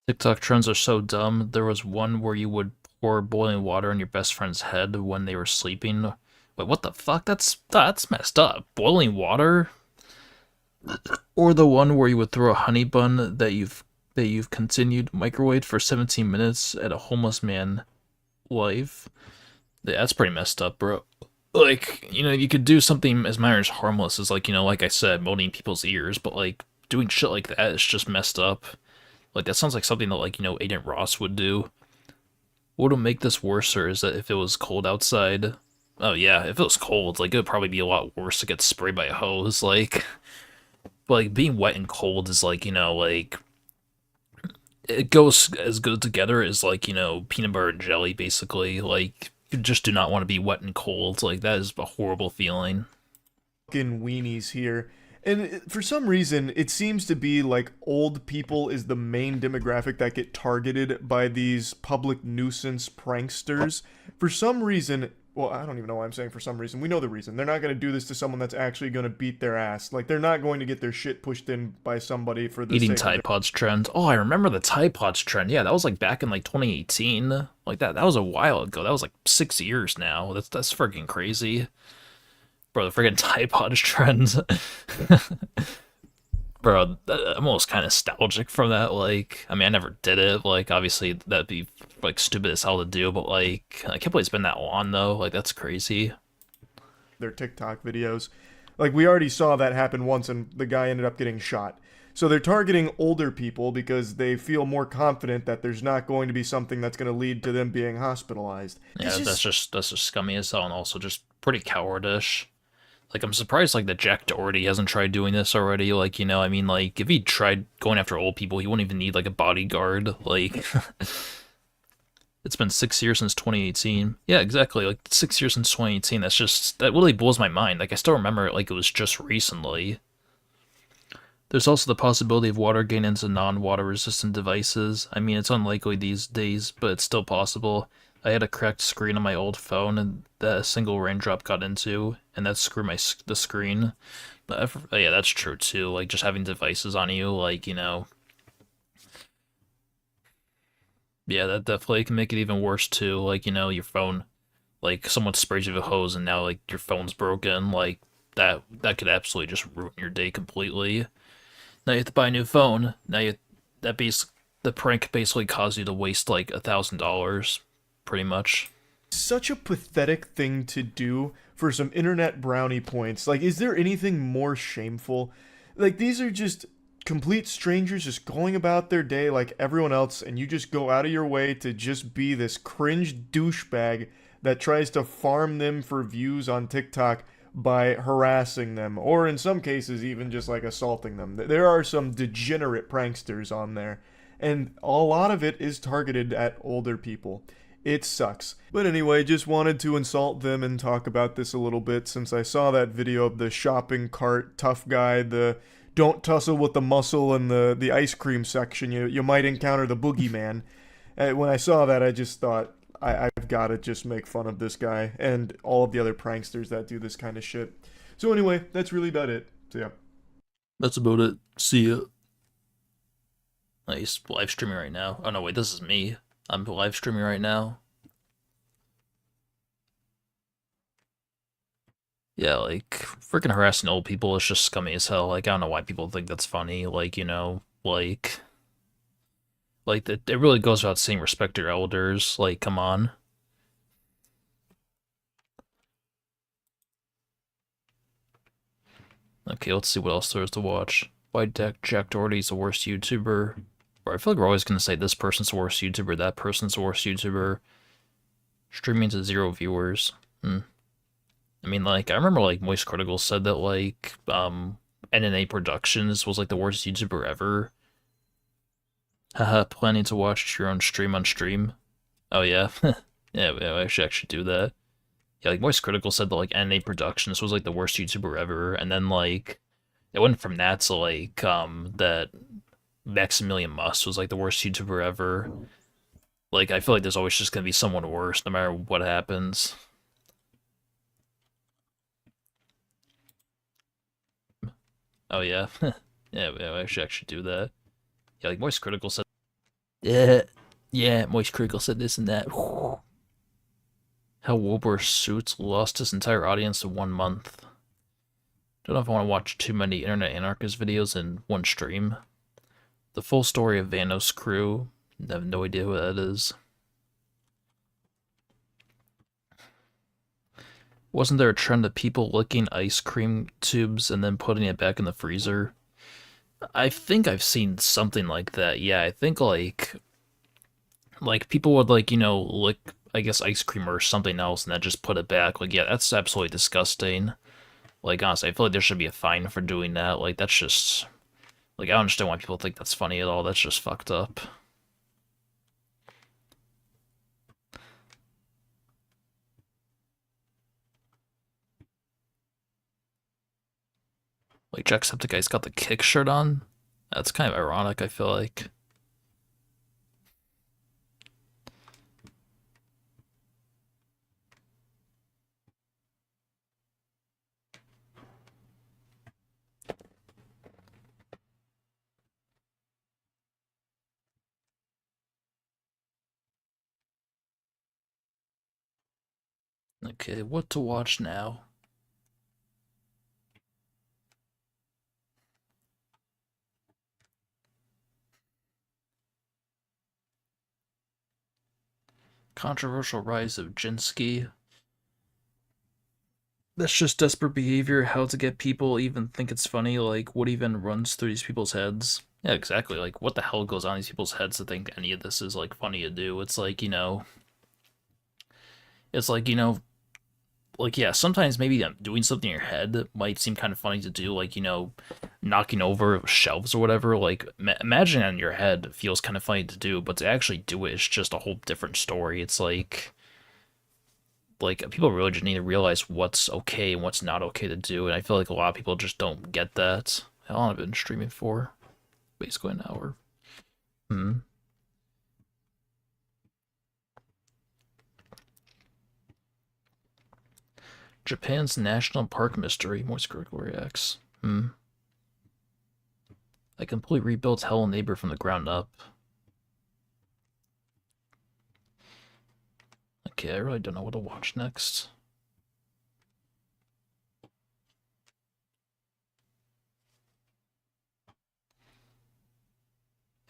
TikTok trends are so dumb. There was one where you would pour boiling water on your best friend's head when they were sleeping. Wait, what the fuck? That's messed up. Boiling water? Or the one where you would throw a honey bun that you've continued microwaved for 17 minutes at a homeless man life. Yeah, that's pretty messed up, bro. Like, you could do something as minor as harmless as, like, like I said, moaning people's ears, but, like, doing shit like that is just messed up. Like, that sounds like something that, like, Agent Ross would do. What would make this worse is that if it was cold outside... Oh, yeah, if it was cold, like, it would probably be a lot worse to get sprayed by a hose, like... But, like, being wet and cold is, like, like... It goes as good together as, like, peanut butter and jelly, basically. Like, you just do not want to be wet and cold. Like, that is a horrible feeling. Fucking weenies here. And for some reason, it seems to be like old people is the main demographic that get targeted by these public nuisance pranksters. For some reason, well, I don't even know why I'm saying for some reason. We know the reason. They're not going to do this to someone that's actually going to beat their ass. Like, they're not going to get their shit pushed in by somebody for the Eating sake of Tide Pods trend. Oh, I remember the Tide Pods trend. Yeah, that was like back in like 2018. Like that was a while ago. That was like 6 years now. That's freaking crazy. Bro, the freaking Tide Pods trends. Bro, I'm almost kind of nostalgic from that. Like, I mean, I never did it. Like, obviously, that'd be like stupid as hell to do. But like, I can't believe it's been that long though. Like, that's crazy. their TikTok videos. Like, we already saw that happen once, and the guy ended up getting shot. So they're targeting older people because they feel more confident that there's not going to be something that's going to lead to them being hospitalized. Yeah, that's just scummy as hell, and also just pretty cowardish. Like, I'm surprised, like, that Jack Doherty hasn't tried doing this already. Like, you know, I mean, like, if he tried going after old people, he wouldn't even need, like, a bodyguard. Like, it's been 6 years since 2018. Yeah, exactly. Like, 6 years since 2018. That really blows my mind. Like, I still remember it like it was just recently. There's also the possibility of water getting into non-water resistant devices. I mean, it's unlikely these days, but it's still possible. I had a cracked screen on my old phone and that a single raindrop got into, and that screwed the screen. But yeah, that's true too. Like, just having devices on you, like, you know. Yeah, that definitely can make it even worse too. Like, you know, your phone, like, someone sprays you with a hose and now, like, your phone's broken. Like, that could absolutely just ruin your day completely. Now you have to buy a new phone. Now the prank basically caused you to waste like $1,000, pretty much. Such a pathetic thing to do for some internet brownie points. Like, is there anything more shameful? Like, these are just complete strangers just going about their day like everyone else, and you just go out of your way to just be this cringe douchebag that tries to farm them for views on TikTok by harassing them, or in some cases even just like assaulting them. There are some degenerate pranksters on there, and a lot of it is targeted at older people. It sucks. But anyway, just wanted to insult them and talk about this a little bit since I saw that video of the shopping cart tough guy, the don't tussle with the muscle in the ice cream section. You might encounter the boogeyman. When I saw that, I just thought, I've got to just make fun of this guy and all of the other pranksters that do this kind of shit. So anyway, that's really about it. So yeah. That's about it. See ya. He's live streaming right now. Oh no, wait, this is me. I'm live streaming right now. Yeah, like, freaking harassing old people is just scummy as hell. Like, I don't know why people think that's funny. Like, you know, like it really goes without saying, respect your elders. Like, come on. Okay, let's see what else there is to watch. Why Jack Doherty's the worst YouTuber? Or I feel like we're always gonna say this person's the worst YouTuber, that person's the worst YouTuber. Streaming to 0 viewers. I mean, like, I remember, like, Moist Critical said that, like, NNA Productions was, like, the worst YouTuber ever. Haha, planning to watch your own stream on stream. Oh, yeah. Yeah, I should actually do that. Yeah, like, Moist Critical said that, like, NNA Productions was, like, the worst YouTuber ever, and then, like, it went from that to, like, that Maximilian Must was, like, the worst YouTuber ever. Like, I feel like there's always just gonna be someone worse, no matter what happens. Oh, yeah. Yeah, I should actually do that. Yeah, like, Moist Critical said... Yeah, Moist Critical said this and that. How Wilbur Suits lost his entire audience in 1 month. Don't know if I want to watch too many Internet Anarchist videos in one stream. The full story of Vanos Crew. I have no idea who that is. Wasn't there a trend of people licking ice cream tubes and then putting it back in the freezer? I think I've seen something like that. Yeah, I think like people would, like, you know, lick, I guess, ice cream or something else and then just put it back. Like, yeah, that's absolutely disgusting. Like, honestly, I feel like there should be a fine for doing that. Like, that's just... Like, I don't understand why people think that's funny at all. That's just fucked up. Like Jacksepticeye's got the kick shirt on. That's kind of ironic, I feel like. Okay, what to watch now? Controversial rise of Jinsky. That's just desperate behavior. How to get people even think it's funny. Like, what even runs through these people's heads? Yeah, exactly. Like, what the hell goes on in these people's heads to think any of this is, like, funny to do? It's like, it's like, like, yeah, sometimes maybe doing something in your head might seem kind of funny to do, like, knocking over shelves or whatever. Like, imagining it in your head feels kind of funny to do, but to actually do it is just a whole different story. It's like people really just need to realize what's okay and what's not okay to do, and I feel like a lot of people just don't get that. How long have I been streaming for? Basically an hour. Japan's national park mystery. Moist Critical reacts. I completely rebuilt Hello Neighbor from the ground up. Okay, I really don't know what to watch next.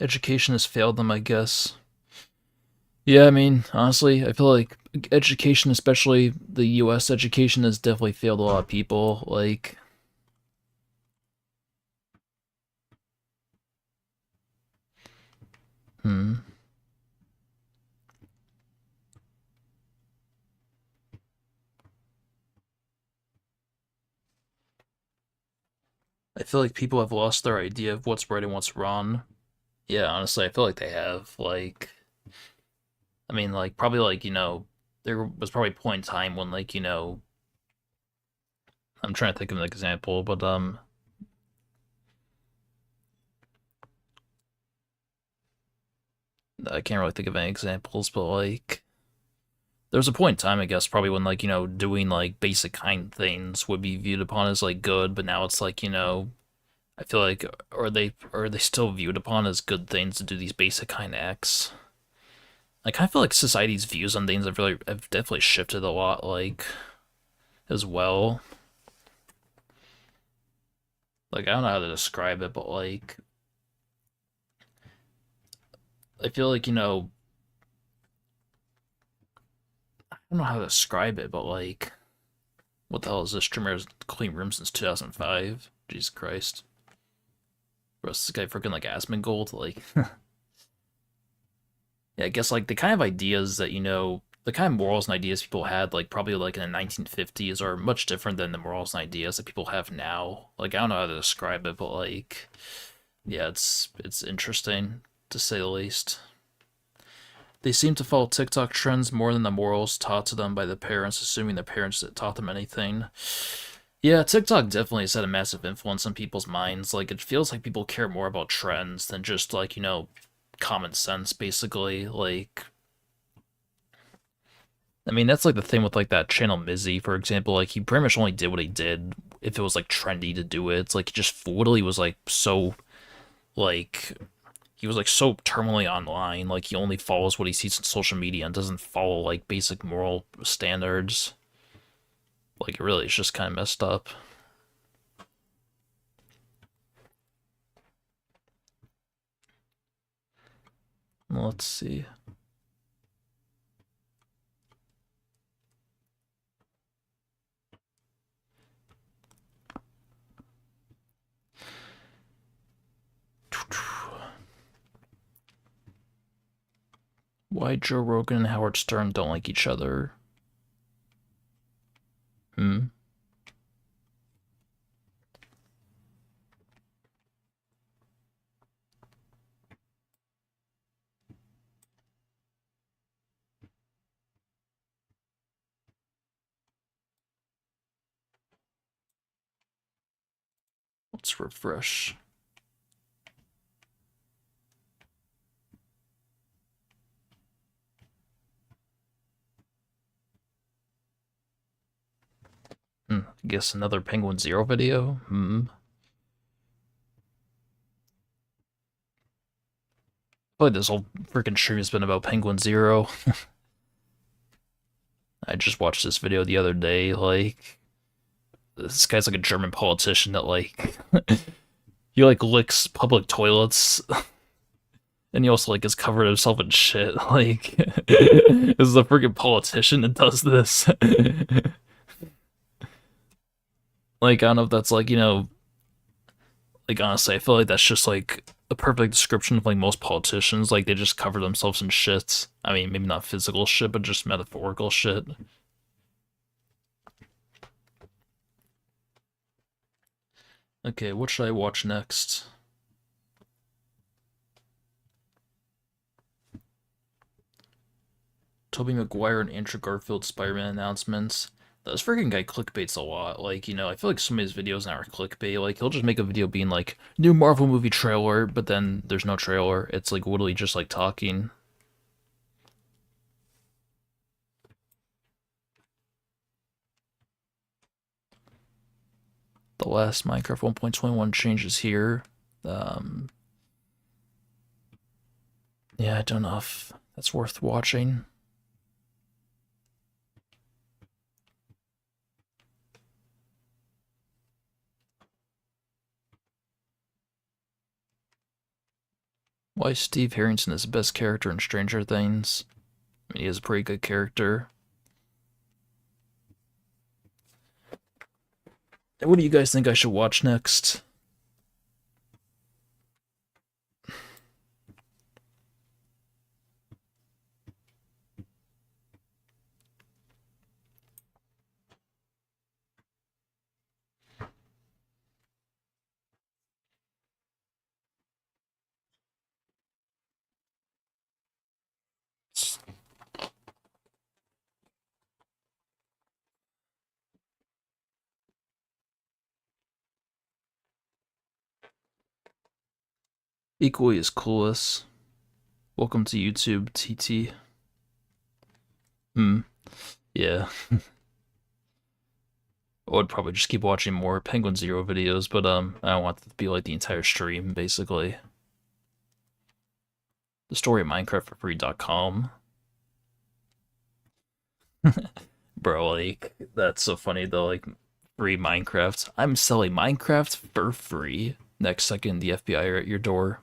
Education has failed them, I guess. Yeah, I mean, honestly, I feel like education, especially the US education, has definitely failed a lot of people. Like, I feel like people have lost their idea of what's right and what's wrong. Yeah, honestly, I feel like they have. Like, I mean, like, probably, like, there was probably a point in time when, like, I'm trying to think of an example, but, I can't really think of any examples, but, like, there was a point in time, I guess, probably when, like, doing, like, basic kind things would be viewed upon as, like, good, but now it's, like, I feel like, are they still viewed upon as good things to do these basic kind acts? I kind of feel like society's views on things have definitely shifted a lot, like, as well. Like, I don't know how to describe it, but, like, I feel like, I don't know how to describe it, but, like, what the hell is this? Streamer has clean room since 2005? Jesus Christ. Bro, is this guy freaking, like, Asmongold? Like, yeah, I guess, like, the kind of ideas that, the kind of morals and ideas people had, like, probably, like, in the 1950s are much different than the morals and ideas that people have now. Like, I don't know how to describe it, but, like, yeah, it's interesting, to say the least. They seem to follow TikTok trends more than the morals taught to them by the parents, assuming the parents that taught them anything. Yeah, TikTok definitely has had a massive influence on people's minds. Like, it feels like people care more about trends than just, like, common sense, basically. Like, I mean, that's, like, the thing with, like, that channel Mizzy, for example. Like, he pretty much only did what he did if it was, like, trendy to do it. It's, like, he just literally was, like, so, like, he was, like, so terminally online. Like, he only follows what he sees on social media and doesn't follow, like, basic moral standards. Like, really, it's just kind of messed up. Let's see. Why Joe Rogan and Howard Stern don't like each other? Let's refresh. I guess another Penguin Zero video? Like this whole freaking stream has been about Penguin Zero. I just watched this video the other day, like, this guy's like a German politician that, like, he, like, licks public toilets, and he also, like, is covered himself in shit, like, this is a freaking politician that does this. Like, I don't know if that's, like, you know, like, honestly, I feel like that's just, like, a perfect description of, like, most politicians. Like, they just cover themselves in shit. I mean, maybe not physical shit, but just metaphorical shit. Okay, what should I watch next? Tobey Maguire and Andrew Garfield Spider-Man announcements. This freaking guy clickbaits a lot. Like, you know, I feel like some of his videos now are clickbait. Like, he'll just make a video being like, new Marvel movie trailer, but then there's no trailer. It's like literally just like talking. The last Minecraft 1.21 changes here. Yeah, I don't know if that's worth watching. Why Steve Harrington is the best character in Stranger Things. I mean, he is a pretty good character. What do you guys think I should watch next? Equally as clueless. Welcome to YouTube, TT. Yeah. I would probably just keep watching more Penguin Zero videos, but I don't want it to be like the entire stream, basically. The story of MinecraftForFree.com. Bro, like, that's so funny though, like, free Minecraft. I'm selling Minecraft for free. Next second, the FBI are at your door.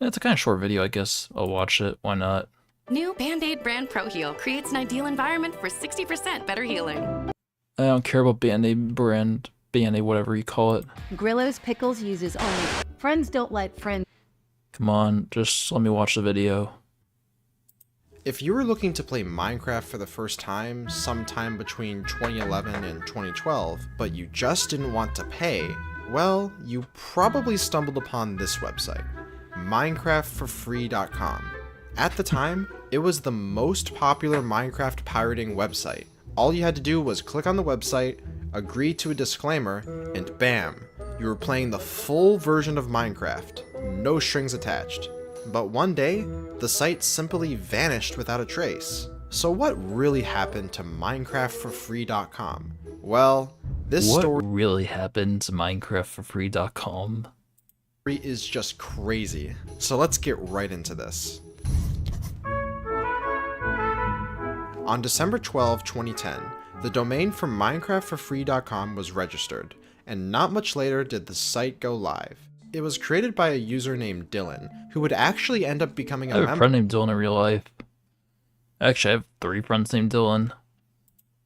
It's a kind of short video, I guess. I'll watch it. Why not? New Band-Aid brand Pro Heal creates an ideal environment for 60% better healing. I don't care about Band-Aid brand, Band-Aid, whatever you call it. Grillo's Pickles uses only friends don't let friends. Come on, just let me watch the video. If you were looking to play Minecraft for the first time sometime between 2011 and 2012, but you just didn't want to pay, well, you probably stumbled upon this website, MinecraftForFree.com. At the time, it was the most popular Minecraft pirating website. All you had to do was click on the website, agree to a disclaimer, and bam, you were playing the full version of Minecraft, no strings attached. But one day, the site simply vanished without a trace. So what really happened to MinecraftForFree.com? Well, this story really happened to MinecraftForFree.com is just crazy. So let's get right into this. On December 12, 2010, the domain for MinecraftForFree.com was registered, and not much later did the site go live. It was created by a user named Dylan, who would actually end up becoming I have a friend named Dylan in real life. Actually, I have 3 friends named Dylan.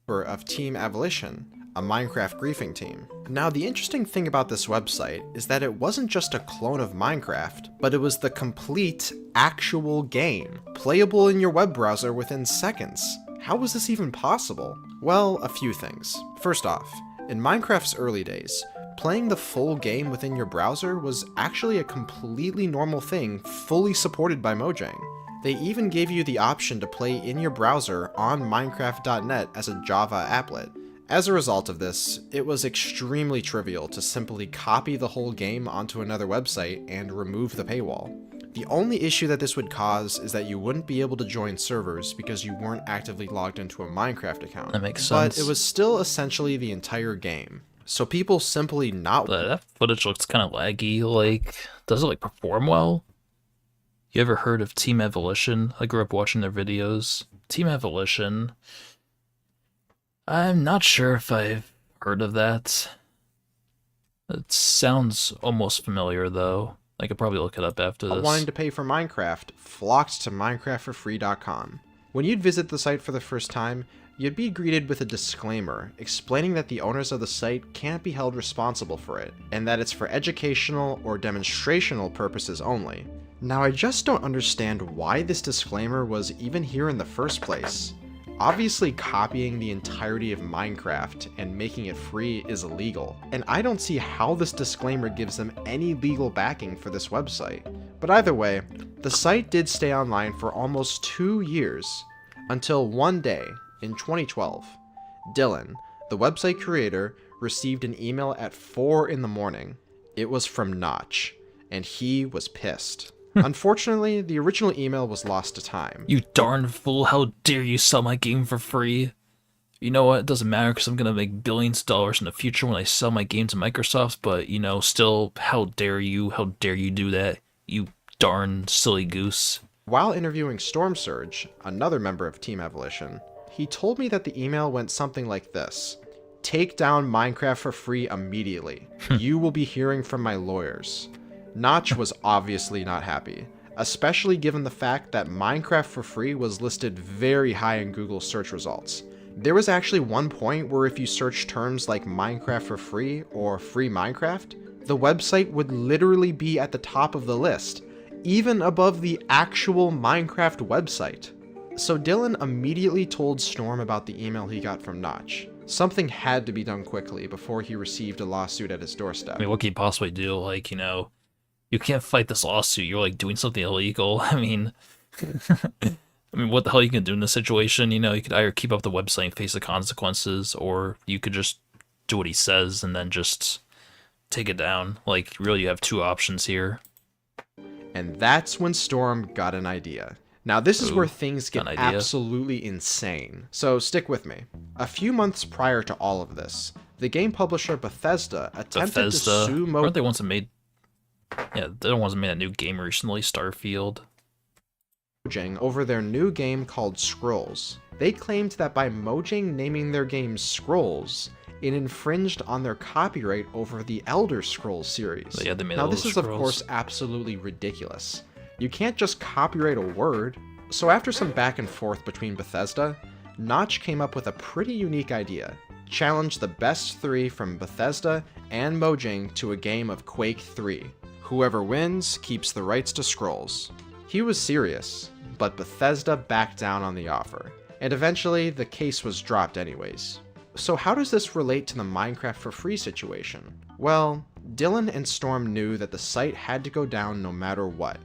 Of Team Abolition, a Minecraft griefing team. Now, the interesting thing about this website is that it wasn't just a clone of Minecraft, but it was the complete, actual game, playable in your web browser within seconds. How was this even possible? Well, a few things. First off, in Minecraft's early days, playing the full game within your browser was actually a completely normal thing, fully supported by Mojang. They even gave you the option to play in your browser on Minecraft.net as a Java applet. As a result of this, it was extremely trivial to simply copy the whole game onto another website and remove the paywall. The only issue that this would cause is that you wouldn't be able to join servers because you weren't actively logged into a Minecraft account. That makes sense. But it was still essentially the entire game. So people simply not... But that footage looks kind of laggy. Like, does it like perform well? You ever heard of Team Evolution? I grew up watching their videos. Team Evolution. I'm not sure if I've heard of that. It sounds almost familiar, though. I could probably look it up after this. Wanting to pay for Minecraft flocked to minecraftforfree.com. When you'd visit the site for the first time, you'd be greeted with a disclaimer explaining that the owners of the site can't be held responsible for it, and that it's for educational or demonstrational purposes only. Now, I just don't understand why this disclaimer was even here in the first place. Obviously, copying the entirety of Minecraft and making it free is illegal, and I don't see how this disclaimer gives them any legal backing for this website. But either way, the site did stay online for almost 2 years, until one day, in 2012, Dylan, the website creator, received an email at 4 in the morning. It was from Notch, and he was pissed. Unfortunately, the original email was lost to time. You darn fool, how dare you sell my game for free? You know what, it doesn't matter because I'm going to make billions of dollars in the future when I sell my game to Microsoft, but, you know, still, how dare you do that, you darn silly goose. While interviewing Storm Surge, another member of Team Evolution, he told me that the email went something like this: "Take down Minecraft for free immediately. You will be hearing from my lawyers." Notch was obviously not happy, especially given the fact that Minecraft for free was listed very high in Google search results. There was actually one point where if you search terms like Minecraft for free or free Minecraft, the website would literally be at the top of the list, even above the actual Minecraft website. So Dylan immediately told Storm about the email he got from Notch. Something had to be done quickly before he received a lawsuit at his doorstep. I mean, what can you possibly do? Like, you know, you can't fight this lawsuit. You're like doing something illegal. I mean, what the hell you can do in this situation? You know, you could either keep up the website and face the consequences, or you could just do what he says and then just take it down. Like, really, you have two options here. And that's when Storm got an idea. Now, this is where things get absolutely insane. So stick with me. A few months prior to all of this, the game publisher Bethesda attempted to sue Mojang. Aren't they ones that made? Yeah, they're the ones that made a new game recently, Starfield. Over their new game called Scrolls. They claimed that by Mojang naming their game Scrolls, it infringed on their copyright over the Elder Scrolls series. Yeah, they made now, this is of course absolutely ridiculous. You can't just copyright a word. So after some back and forth between Bethesda, Notch came up with a pretty unique idea. Challenge the best 3 from Bethesda and Mojang to a game of Quake 3. Whoever wins keeps the rights to Scrolls. He was serious, but Bethesda backed down on the offer, and eventually the case was dropped anyways. So how does this relate to the Minecraft for free situation? Well, Dylan and Storm knew that the site had to go down no matter what.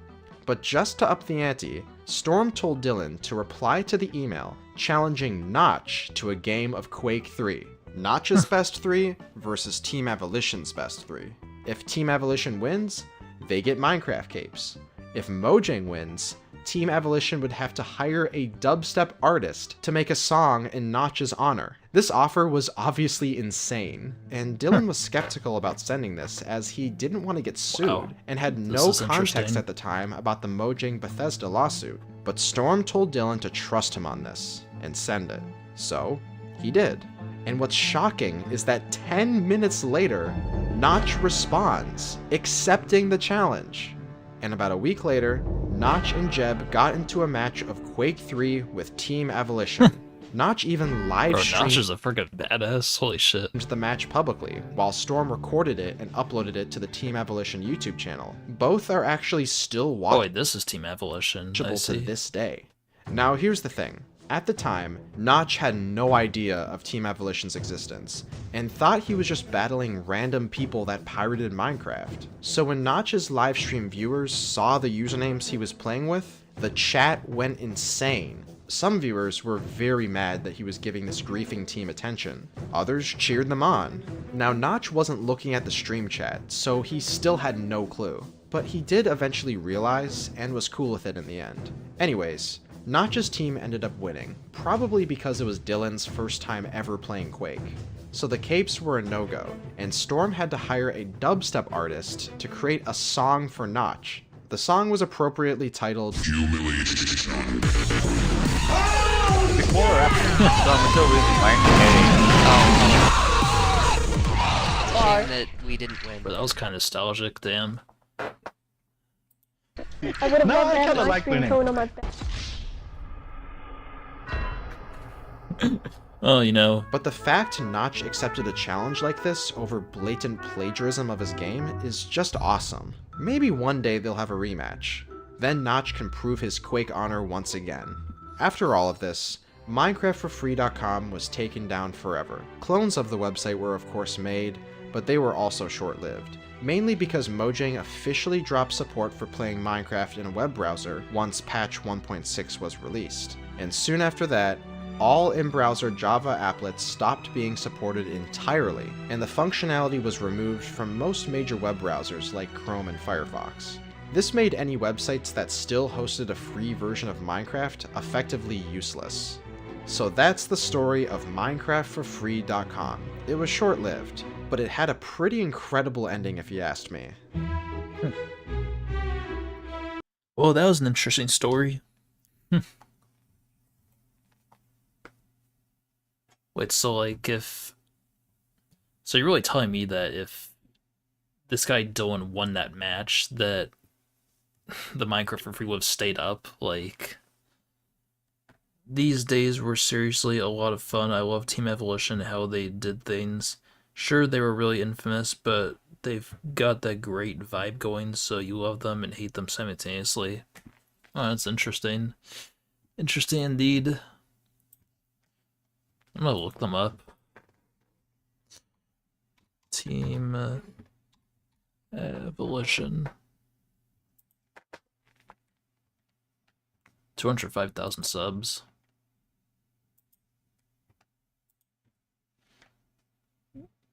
But just to up the ante, Storm told Dylan to reply to the email challenging Notch to a game of Quake 3. Notch's best 3 versus Team Evolution's best 3. If Team Evolution wins, they get Minecraft capes. If Mojang wins, Team Evolution would have to hire a dubstep artist to make a song in Notch's honor. This offer was obviously insane, and Dylan was skeptical about sending this as he didn't want to get sued and had no context at the time about the Mojang Bethesda lawsuit. But Storm told Dylan to trust him on this and send it. So, he did. And what's shocking is that 10 minutes later, Notch responds, accepting the challenge. And about a week later, Notch and Jeb got into a match of Quake 3 with Team Evolution. Notch even live-streamed Notch is a freaking badass, holy shit. The match publicly, while Storm recorded it and uploaded it to the Team Evolution YouTube channel. Both are actually still watchable. Oh wait, this is Team Evolution, I see. To this day. Now here's the thing. At the time, Notch had no idea of Team Evolution's existence, and thought he was just battling random people that pirated Minecraft. So when Notch's livestream viewers saw the usernames he was playing with, the chat went insane, Some viewers were very mad that he was giving this griefing team attention. Others cheered them on. Now, Notch wasn't looking at the stream chat, so he still had no clue. But he did eventually realize, and was cool with it in the end. Anyways, Notch's team ended up winning, probably because it was Dylan's first time ever playing Quake. So the capes were a no-go, and Storm had to hire a dubstep artist to create a song for Notch. The song was appropriately titled Humiliation. Before or after? So I'm still losing Shame that we didn't win. Bro, that was kind of nostalgic, damn. I would have No, loved I to have kinda an like ice cream winning. cone on my back. Oh, you know. But the fact Notch accepted a challenge like this over blatant plagiarism of his game is just awesome. Maybe one day they'll have a rematch. Then Notch can prove his Quake honor once again. After all of this, MinecraftForFree.com was taken down forever. Clones of the website were of course made, but they were also short-lived. Mainly because Mojang officially dropped support for playing Minecraft in a web browser once patch 1.6 was released. And soon after that, all in-browser Java applets stopped being supported entirely, and the functionality was removed from most major web browsers like Chrome and Firefox. This made any websites that still hosted a free version of Minecraft effectively useless. So that's the story of MinecraftForFree.com. It was short-lived, but it had a pretty incredible ending if you asked me. Well, that was an interesting story. Wait, so like if... So you're really telling me that if this guy Dylan won that match, that the Minecraft for Free would have stayed up? Like, these days were seriously a lot of fun. I love Team Evolution, how they did things. Sure, they were really infamous, but they've got that great vibe going, so you love them and hate them simultaneously. Oh, that's interesting. Interesting indeed. I'm gonna look them up. Team Evolution. 205,000 subs.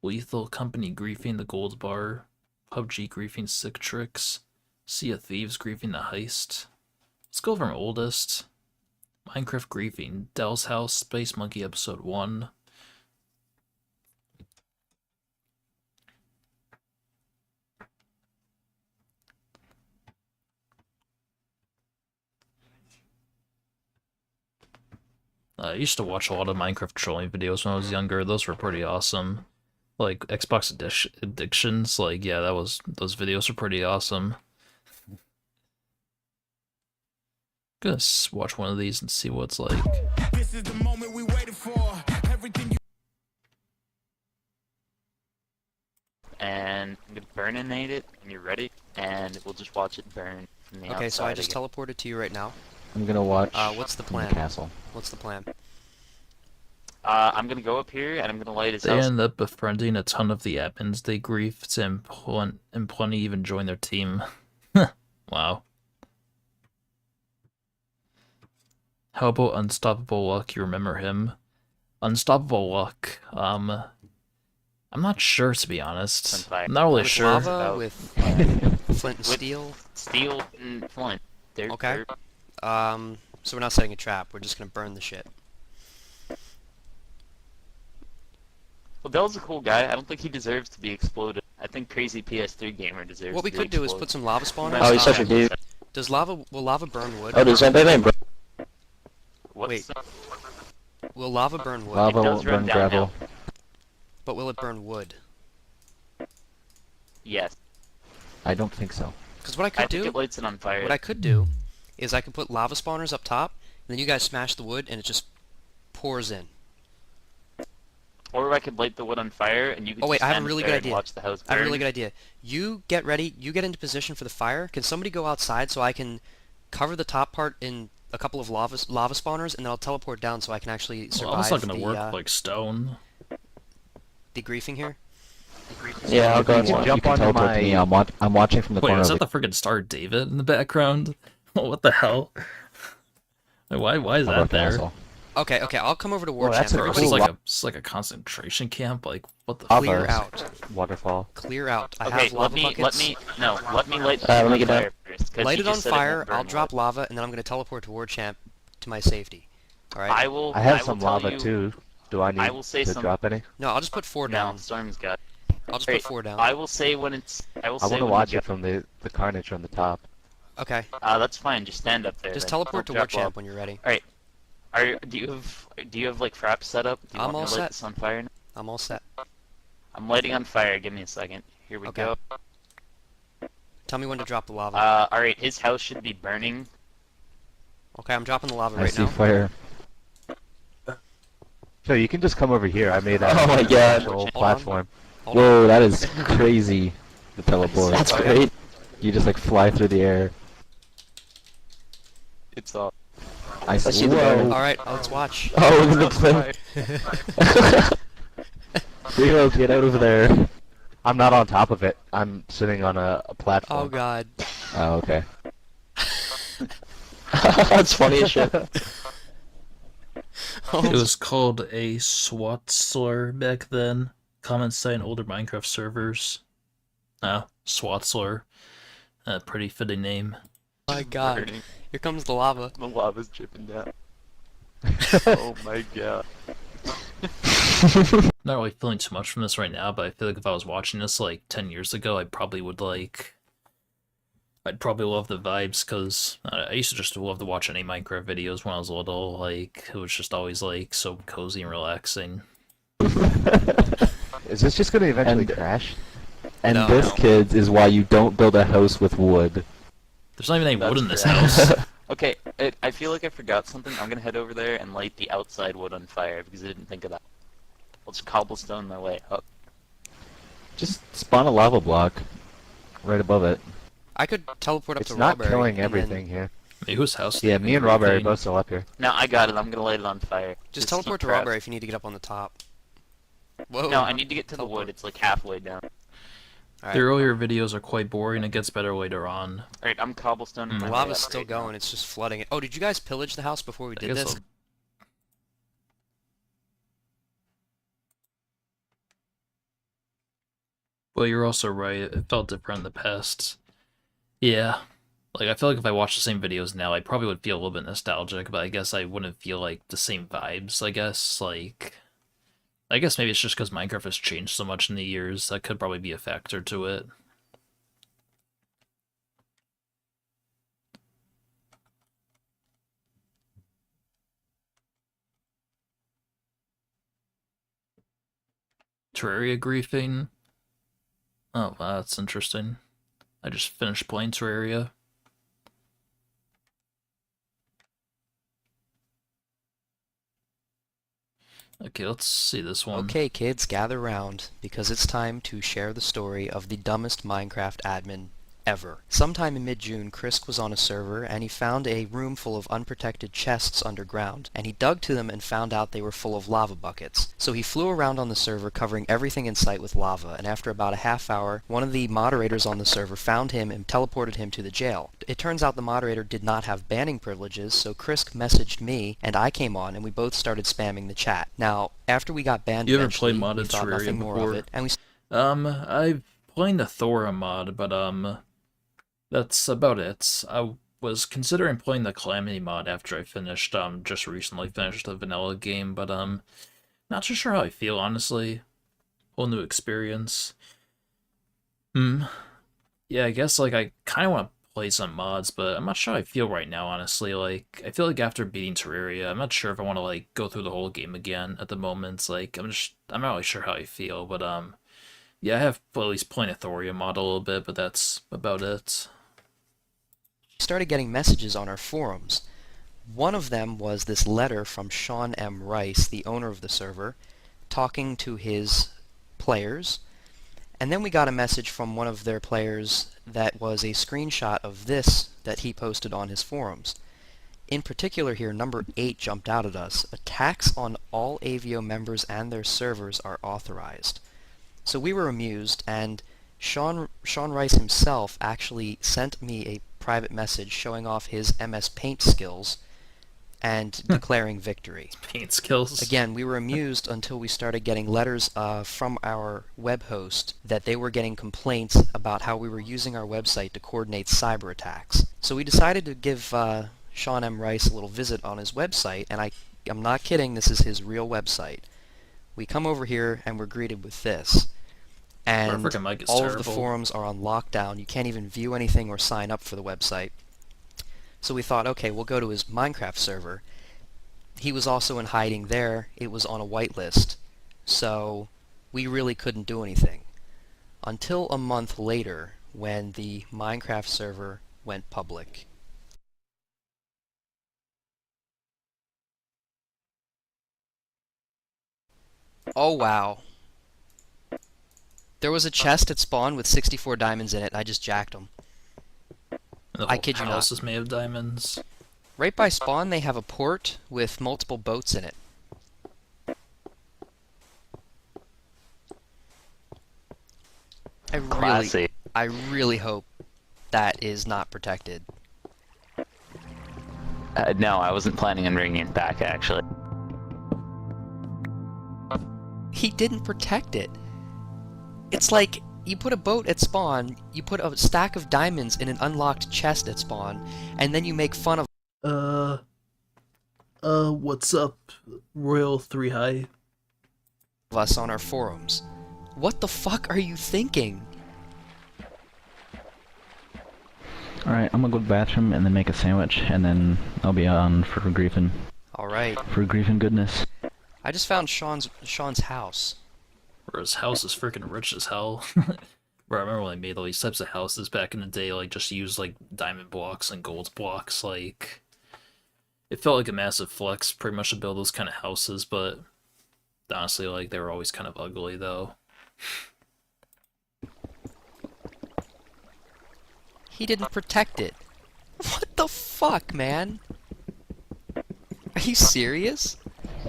Lethal Company griefing the gold bar. PUBG griefing sick tricks. Sea of Thieves griefing the heist. Let's go from oldest. Minecraft griefing. Dell's House, Space Monkey episode 1. I used to watch a lot of Minecraft trolling videos when I was younger. Those were pretty awesome. Like Xbox Addictions, like yeah, those videos were pretty awesome. Gonna watch one of these and see what it's like. This is the moment we waited for. Everything you And I'm gonna burninate it when you're ready, and we'll just watch it burn from the Okay, so I outside just again. teleported to you right now. I'm gonna watch What's the from the plan? castle. What's the plan? I'm gonna go up here and I'm gonna light his They house. end up befriending a ton of the admins they griefed, and plenty even join their team. Wow. How about Unstoppable Luck? You remember him? Unstoppable Luck. I'm not sure, to be honest. I'm not really With sure. lava, with flint and With steel. Steel and flint. They're, Okay. So we're not setting a trap. We're just gonna burn the shit. Well, Dell's a cool guy. I don't think he deserves to be exploded. I think Crazy PS3 Gamer deserves What we to be could do is exploded. put some lava spawners. Oh, he's such a dude. Will lava burn wood? Oh, does anybody bro? Wait. Will lava burn wood? Lava will burn gravel. But will it burn wood? Yes. I don't think so. Because what I could do, think it lights it on fire. what I could do, is I could put lava spawners up top, and then you guys smash the wood, and it just pours in. Or I could light the wood on fire, and you could Oh wait, just I have a stand really there good and idea. watch the house I have a burn. really good idea. You get ready. You get into position for the fire. Can somebody go outside so I can cover the top part in a couple of lava spawners, and then I'll teleport down so I can actually survive Well, that's not gonna the, work like stone. degriefing here. Yeah, I'll go You can and jump you can onto teleport to me. I'm watching from the Wait, corner is of that the friggin' Star David in the background? What the hell? Why is How that about there? asshole? Okay, I'll come over to War Well, Champ. that's a Everybody cool It's like a concentration camp. Like what the? clear Lava. out. Waterfall. Clear out. I Okay, have lava buckets. let me light let me on get fire first. 'Cause Light you it on just said it won't fire. burn I'll drop wood. lava, and then I'm going to teleport to War Champ to my safety. All right. I have will some tell lava you- too. Do I need will say to some- drop any? No, I'll just put 4 No, down. Storm's got. I'll just Alright, put 4 down. I will say when it's. I will I say want to when watch you it from the carnage from the top. Okay. That's fine. Just stand up there. Just then. teleport to Don't War drop Champ lava. when you're ready. All right. Do you have like fraps set up? Do you I'm want me all to light set. this on fire now? I'm all set. I'm lighting on fire. Give me a second. Here we Okay. go. Tell me when to drop the lava. All right. His house should be burning. Okay, I'm dropping the lava I right see now. fire. So you can just come over here. I made a Oh my god. actual Hold on. platform. Hold Whoa, that is crazy. The teleport. That's great. You just like fly through the air. It's all. I see. see the Whoa. burning. All right, let's watch. Oh, look at the flame. Rio, get out of there. I'm not on top of it. I'm sitting on a platform. Oh god. Oh, okay. That's funny as shit. It was called a Swatzler back then. Common sight in older Minecraft servers. Swatzler. Pretty fitting name. Oh my god. Here comes the lava. The lava's dripping down. Oh my god. Not really feeling too much from this right now, but I feel like if I was watching this like 10 years ago, I probably would like... I'd probably love the vibes, because I used to just love to watch any Minecraft videos when I was little. Like, it was just always like so cozy and relaxing. Is this just gonna eventually crash? And No. this, kids, is why you don't build a house with wood. There's not even any wood in this That's house. Okay, I feel like I forgot something. I'm gonna head over there and light the outside wood on fire because I didn't think of that. I'll just cobblestone my way up. Just spawn a lava block right above it. I could teleport up It's to not Rawberry killing and everything then here. Hey, whose house? Yeah, me and Robert are both still up here. No, I got it. I'm gonna light it on fire. Just This teleport heat to trap. Rawberry if you need to get up on the top. Whoa. No, I need to get to the wood. It's like halfway down. The earlier videos are quite boring. It gets better later on. Alright, I'm cobblestoning The my way lava's up still right now. going. It's just flooding it. Oh, did you guys pillage the house before we did guess this? I'll- Well, you're also right. It felt different in the past. Yeah. Like, I feel like if I watched the same videos now, I probably would feel a little bit nostalgic, but I guess I wouldn't feel, like, the same vibes, I guess. Like, I guess maybe it's just because Minecraft has changed so much in the years. That could probably be a factor to it. Terraria griefing. Oh, wow, that's interesting. I just finished playing Terraria. Okay, let's see this one. Okay, kids, gather round, because it's time to share the story of the dumbest Minecraft admin ever. Sometime in mid-June, Chris was on a server, and he found a room full of unprotected chests underground, and he dug to them and found out they were full of lava buckets. So he flew around on the server, covering everything in sight with lava, and after about a half hour, one of the moderators on the server found him and teleported him to the jail. It turns out the moderator did not have banning privileges, so Chris messaged me, and I came on, and we both started spamming the chat. Now, after we got banned You ever eventually, played we modded thought Terraria nothing more before? of it, and we I've played the Thora mod, but that's about it. I was considering playing the Calamity mod after I finished, just recently finished the vanilla game, but not too sure how I feel, honestly. Whole new experience. Yeah, I guess, like, I kind of want to play some mods, but I'm not sure how I feel right now, honestly. Like, I feel like after beating Terraria, I'm not sure if I want to, like, go through the whole game again at the moment. Like, I'm not really sure how I feel, but, yeah, I have at least playing a Thoria mod a little bit, but that's about it. started getting messages on our forums. One of them was this letter from Sean M. Rice, the owner of the server, talking to his players. And then we got a message from one of their players that was a screenshot of this that he posted on his forums. In particular here, number 8 jumped out at us. Attacks on all AVO members and their servers are authorized. So we were amused, and Sean Rice himself actually sent me a private message showing off his MS Paint skills, and declaring victory. Paint skills. Again, we were amused until we started getting letters from our web host that they were getting complaints about how we were using our website to coordinate cyber attacks. So we decided to give Sean M. Rice a little visit on his website, and I'm not kidding, this is his real website. We come over here and we're greeted with this. And all of the forums are on lockdown. You can't even view anything or sign up for the website. So we thought, okay, we'll go to his Minecraft server. He was also in hiding there. It was on a whitelist. So we really couldn't do anything. Until a month later, when the Minecraft server went public. Oh wow. There was a chest at spawn with 64 diamonds in it, and I just jacked them. I kid you not. The house is made of diamonds. Right by spawn, they have a port with multiple boats in it. I really hope that is not protected. No, I wasn't planning on bringing it back, actually. He didn't protect it. It's like, you put a boat at spawn, you put a stack of diamonds in an unlocked chest at spawn, and then you make fun of what's up, Royal 3 High? us on our forums. What the fuck are you thinking? Alright, I'm gonna go to the bathroom and then make a sandwich, and then I'll be on for griefing. Alright. For griefing goodness. I just found Sean's house. Bro, his house is freaking rich as hell. Bro, I remember when I made all these types of houses back in the day, like, just use, like, diamond blocks and gold blocks, like... It felt like a massive flex, pretty much, to build those kind of houses, but... Honestly, like, they were always kind of ugly, though. He didn't protect it. What the fuck, man? Are you serious?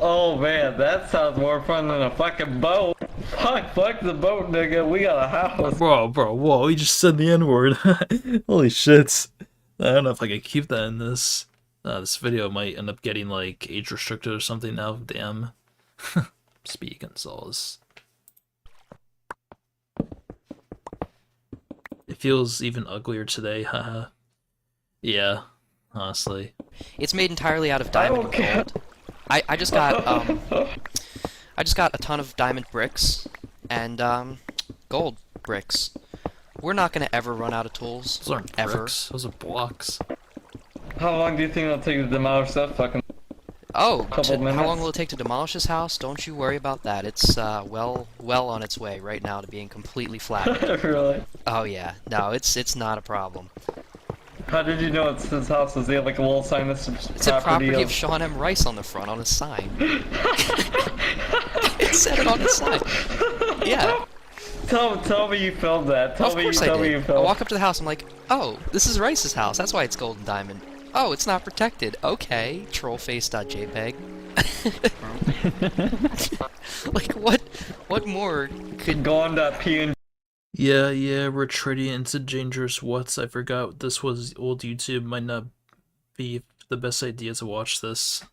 Oh man, that sounds more fun than a fucking boat. Fuck the boat, nigga. We got a house. Bro, whoa, he just said the N-word. Holy shit. I don't know if I can keep that in this. This video might end up getting, like, age restricted or something now. Damn. Speak and Gonzalez. It feels even uglier today, haha. Yeah, honestly. It's made entirely out of diamond and gold. I just got a ton of diamond bricks and gold bricks. We're not gonna ever run out of tools. Those aren't bricks, those are blocks. How long do you think it'll take to demolish that fucking... Oh, couple minutes? how long will it take to demolish this house? Don't you worry about that. It's well on its way right now to being completely flattened. Really? Oh yeah. No, it's not a problem. How did you know it's his house? Does he have like a little sign that's It's a property of Sean M. Rice on the front on his sign. It said it on his sign. Yeah. Tell me you filmed that. Tell me you filmed. I walk up to the house, I'm like, oh, this is Rice's house. That's why it's gold and diamond. Oh, it's not protected. Okay, trollface.jpg. Like, what more could... Go on .png. Yeah, retreating into dangerous what's. I forgot this was old YouTube. Might not be the best idea to watch this.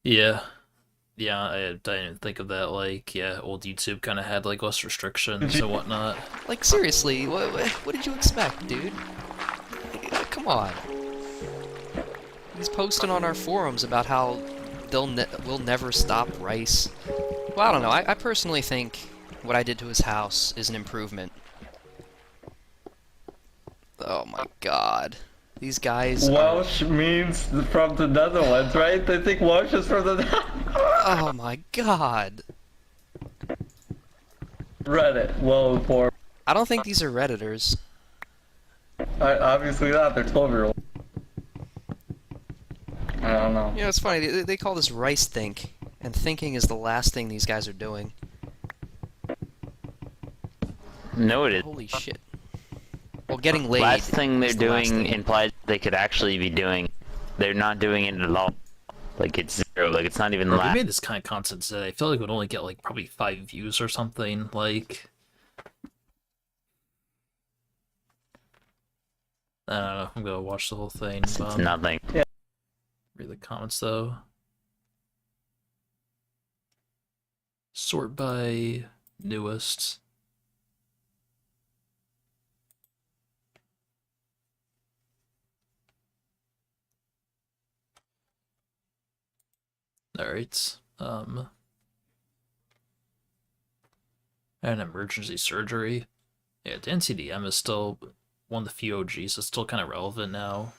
Yeah, I didn't think of that. Like, yeah, old YouTube kind of had, like, less restrictions and whatnot. Like, seriously, what did you expect, dude? Come on. He's posting on our forums about how we'll never stop Rice. Well, I don't know. I personally think what I did to his house is an improvement. Oh my god. These guys Welsh means from the Netherlands, right? They think Welsh is from the Oh my god. Reddit, well informed. I don't think these are Redditors. Obviously not, they're 12-year-olds. I don't know. You know, it's funny, they call this Rice Think, and thinking is the last thing these guys are doing. No, it is. Holy shit. Well, getting laid. Last thing they're doing thing. implies they could actually be doing. They're not doing it at all. Like, it's zero. Like, it's not even Bro, last. we made this kind of content today. I feel like it would only get, like, probably 5 views or something. Like, I don't know. I'm gonna watch the whole thing. It's nothing. Yeah. Read the comments though. Sort by newest. Alright. And emergency surgery. Yeah, the NCDM is still one of the few OGs that's still kind of relevant now.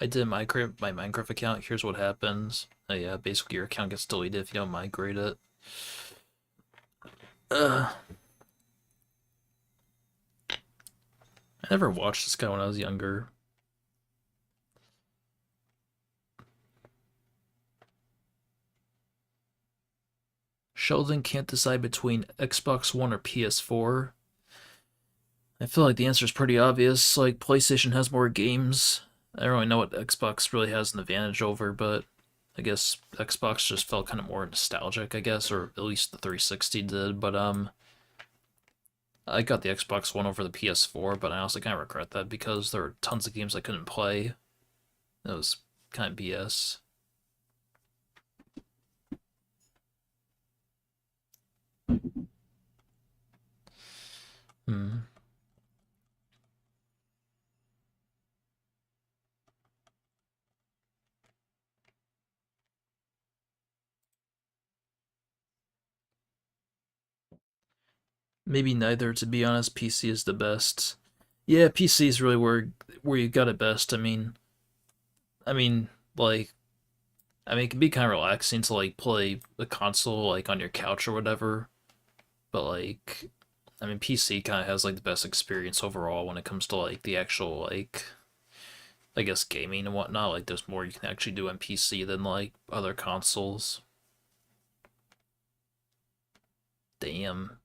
I did migrate my Minecraft account. Here's what happens. Yeah, basically your account gets deleted if you don't migrate it. I never watched this guy when I was younger. Sheldon can't decide between Xbox One or PS4. I feel like the answer is pretty obvious. Like, PlayStation has more games. I don't really know what Xbox really has an advantage over, but I guess Xbox just felt kind of more nostalgic, I guess, or at least the 360 did. But I got the Xbox One over the PS4, but I also kind of regret that because there were tons of games I couldn't play. That was kind of BS. Maybe neither, to be honest. PC is the best. Yeah, PC is really where you got it best. I mean, like, it can be kind of relaxing to like play the console like on your couch or whatever, but like, PC kind of has like the best experience overall when it comes to like the actual like, I guess gaming and whatnot. Like, there's more you can actually do on PC than like other consoles. Damn.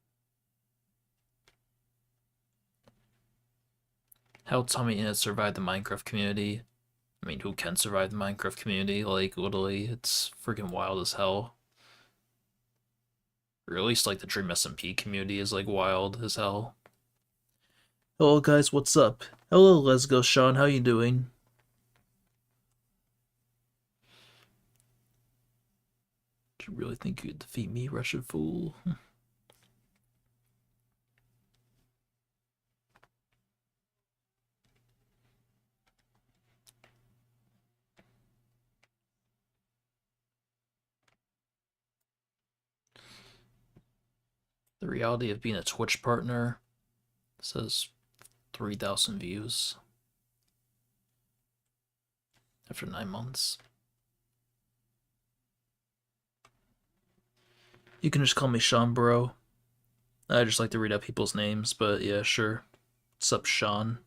How Tommy Innit survived the Minecraft community. I mean, who can survive the Minecraft community? Like, literally, it's freaking wild as hell. Or at least, like, the Dream SMP community is, like, wild as hell. Hello, guys, what's up? Hello, Let's Go Sean, how you doing? Do you really think you could defeat me, Russian fool? The reality of being a Twitch partner. It says 3,000 views after 9 months. You can just call me Sean, bro. I just like to read out people's names, but yeah, sure. What's up, Sean?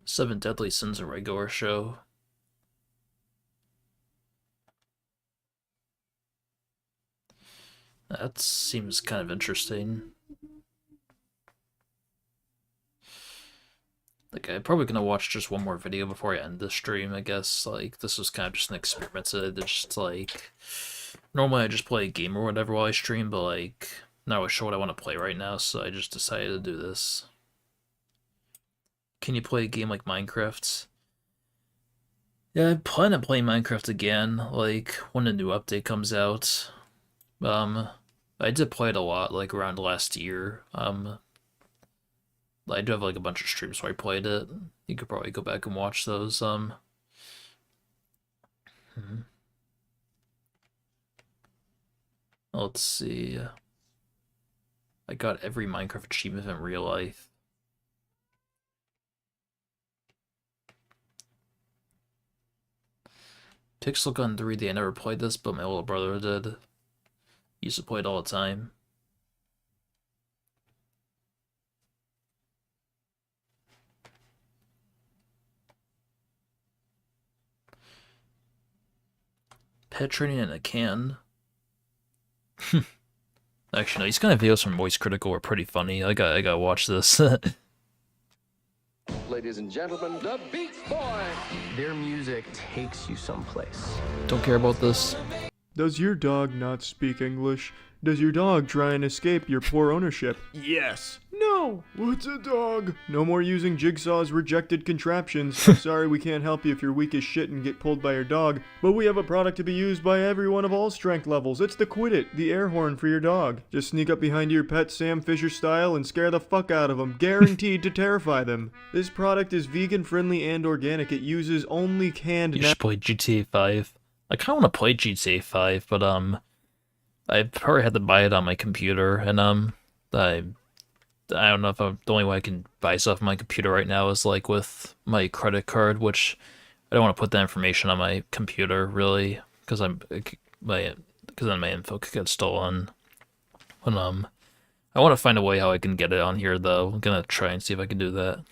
Seven Deadly Sins, a regular show. That seems kind of interesting. Like, I'm probably gonna watch just one more video before I end this stream, I guess. Like, this was kind of just an experiment to just, like... Normally I just play a game or whatever while I stream, but, like, not really sure what I want to play right now, so I just decided to do this. Can you play a game like Minecraft? Yeah, I plan on playing Minecraft again, like, when a new update comes out. I did play it a lot, like, around last year. I do have, like, a bunch of streams where I played it. You could probably go back and watch those, Let's see. I got every Minecraft achievement in real life. Pixel Gun 3D, I never played this, but my little brother did. He used to play it all the time. Pet training in a can. Actually, no, these kind of videos from Voice Critical are pretty funny. I gotta watch this. Ladies and gentlemen, the Beats Boy! Their music takes you someplace. Don't care about this. Does your dog not speak English? Does your dog try and escape your poor ownership? Yes. No. What's a dog? No more using Jigsaw's rejected contraptions. I'm sorry we can't help you if you're weak as shit and get pulled by your dog, but we have a product to be used by everyone of all strength levels. It's the Quit It, the air horn for your dog. Just sneak up behind your pet Sam Fisher style and scare the fuck out of them, guaranteed to terrify them. This product is vegan friendly and organic. It uses only canned. You should play GTA 5. I kind of want to play GTA 5, but I probably had to buy it on my computer, and I don't know if the only way I can buy stuff on my computer right now is like with my credit card, which I don't want to put that information on my computer really, because then my info could get stolen. But I want to find a way how I can get it on here though. I'm gonna try and see if I can do that.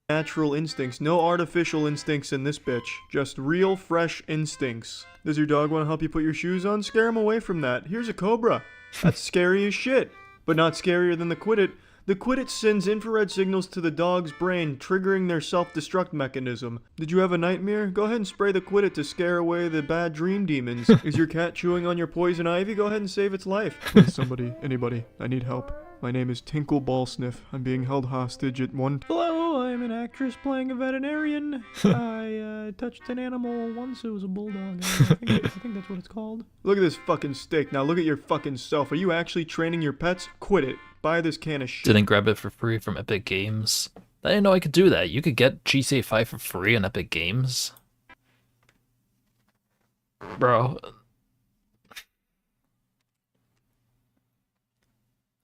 Natural instincts, no artificial instincts in this bitch. Just real, fresh instincts. Does your dog want to help you put your shoes on? Scare him away from that. Here's a cobra. That's scary as shit, but not scarier than the Quit It. The Quit It sends infrared signals to the dog's brain, triggering their self-destruct mechanism. Did you have a nightmare? Go ahead and spray the Quit It to scare away the bad dream demons. Is your cat chewing on your poison ivy? Go ahead and save its life. Please, somebody, anybody, I need help. My name is Tinkle Ballsniff. I'm being held hostage at one... Hello, I'm an actress playing a veterinarian. I touched an animal once. It was a bulldog. I think that's what it's called. Look at this fucking steak. Now look at your fucking self. Are you actually training your pets? Quit it. Buy this can of shit. Didn't grab it for free from Epic Games. I didn't know I could do that. You could get GTA 5 for free on Epic Games. Bro.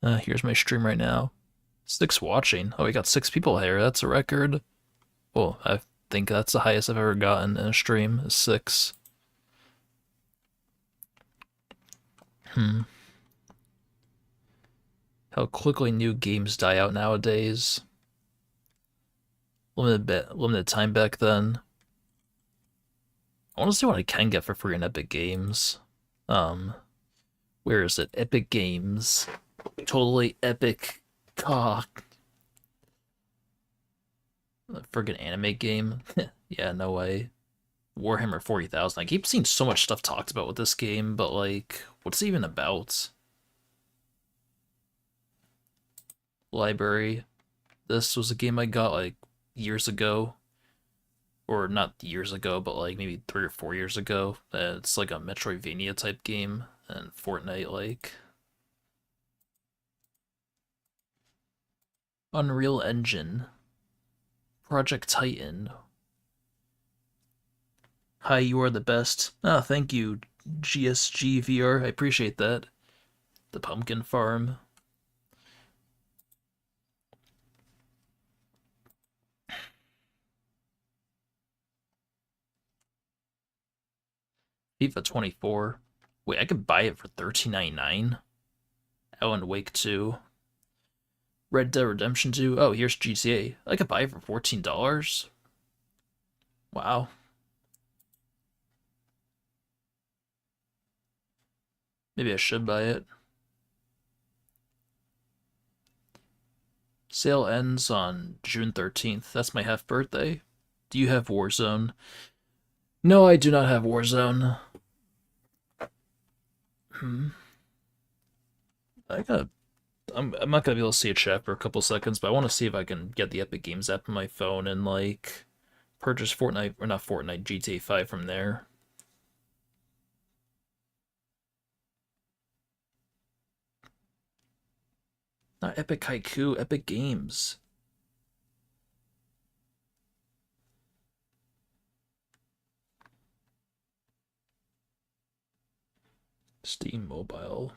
Here's my stream right now. 6 watching. Oh, we got 6 people here. That's a record. Well, I think that's the highest I've ever gotten in a stream, is 6. How quickly new games die out nowadays. Limited time back then. I want to see what I can get for free in Epic Games. Where is it? Epic Games. Totally epic cock. A friggin' anime game? Yeah, no way. Warhammer 40,000. I keep seeing so much stuff talked about with this game, but like, what's it even about? Library. This was a game I got like years ago. Or not years ago, but like maybe 3 or 4 years ago. It's like a Metroidvania type game, and Fortnite like. Unreal Engine. Project Titan. Hi, you are the best. Ah, thank you, GSG VR. I appreciate that. The Pumpkin Farm. FIFA 24. Wait, I could buy it for $13.99. Alan Wake 2. Red Dead Redemption 2. Oh, here's GTA. I could buy it for $14. Wow. Maybe I should buy it. Sale ends on June 13th. That's my half birthday. Do you have Warzone? No, I do not have Warzone. I'm not gonna be able to see a chat for a couple seconds, but I want to see if I can get the Epic Games app on my phone and like purchase Fortnite, or not Fortnite, GTA 5 from there. Not Epic Haiku, Epic Games. Steam Mobile.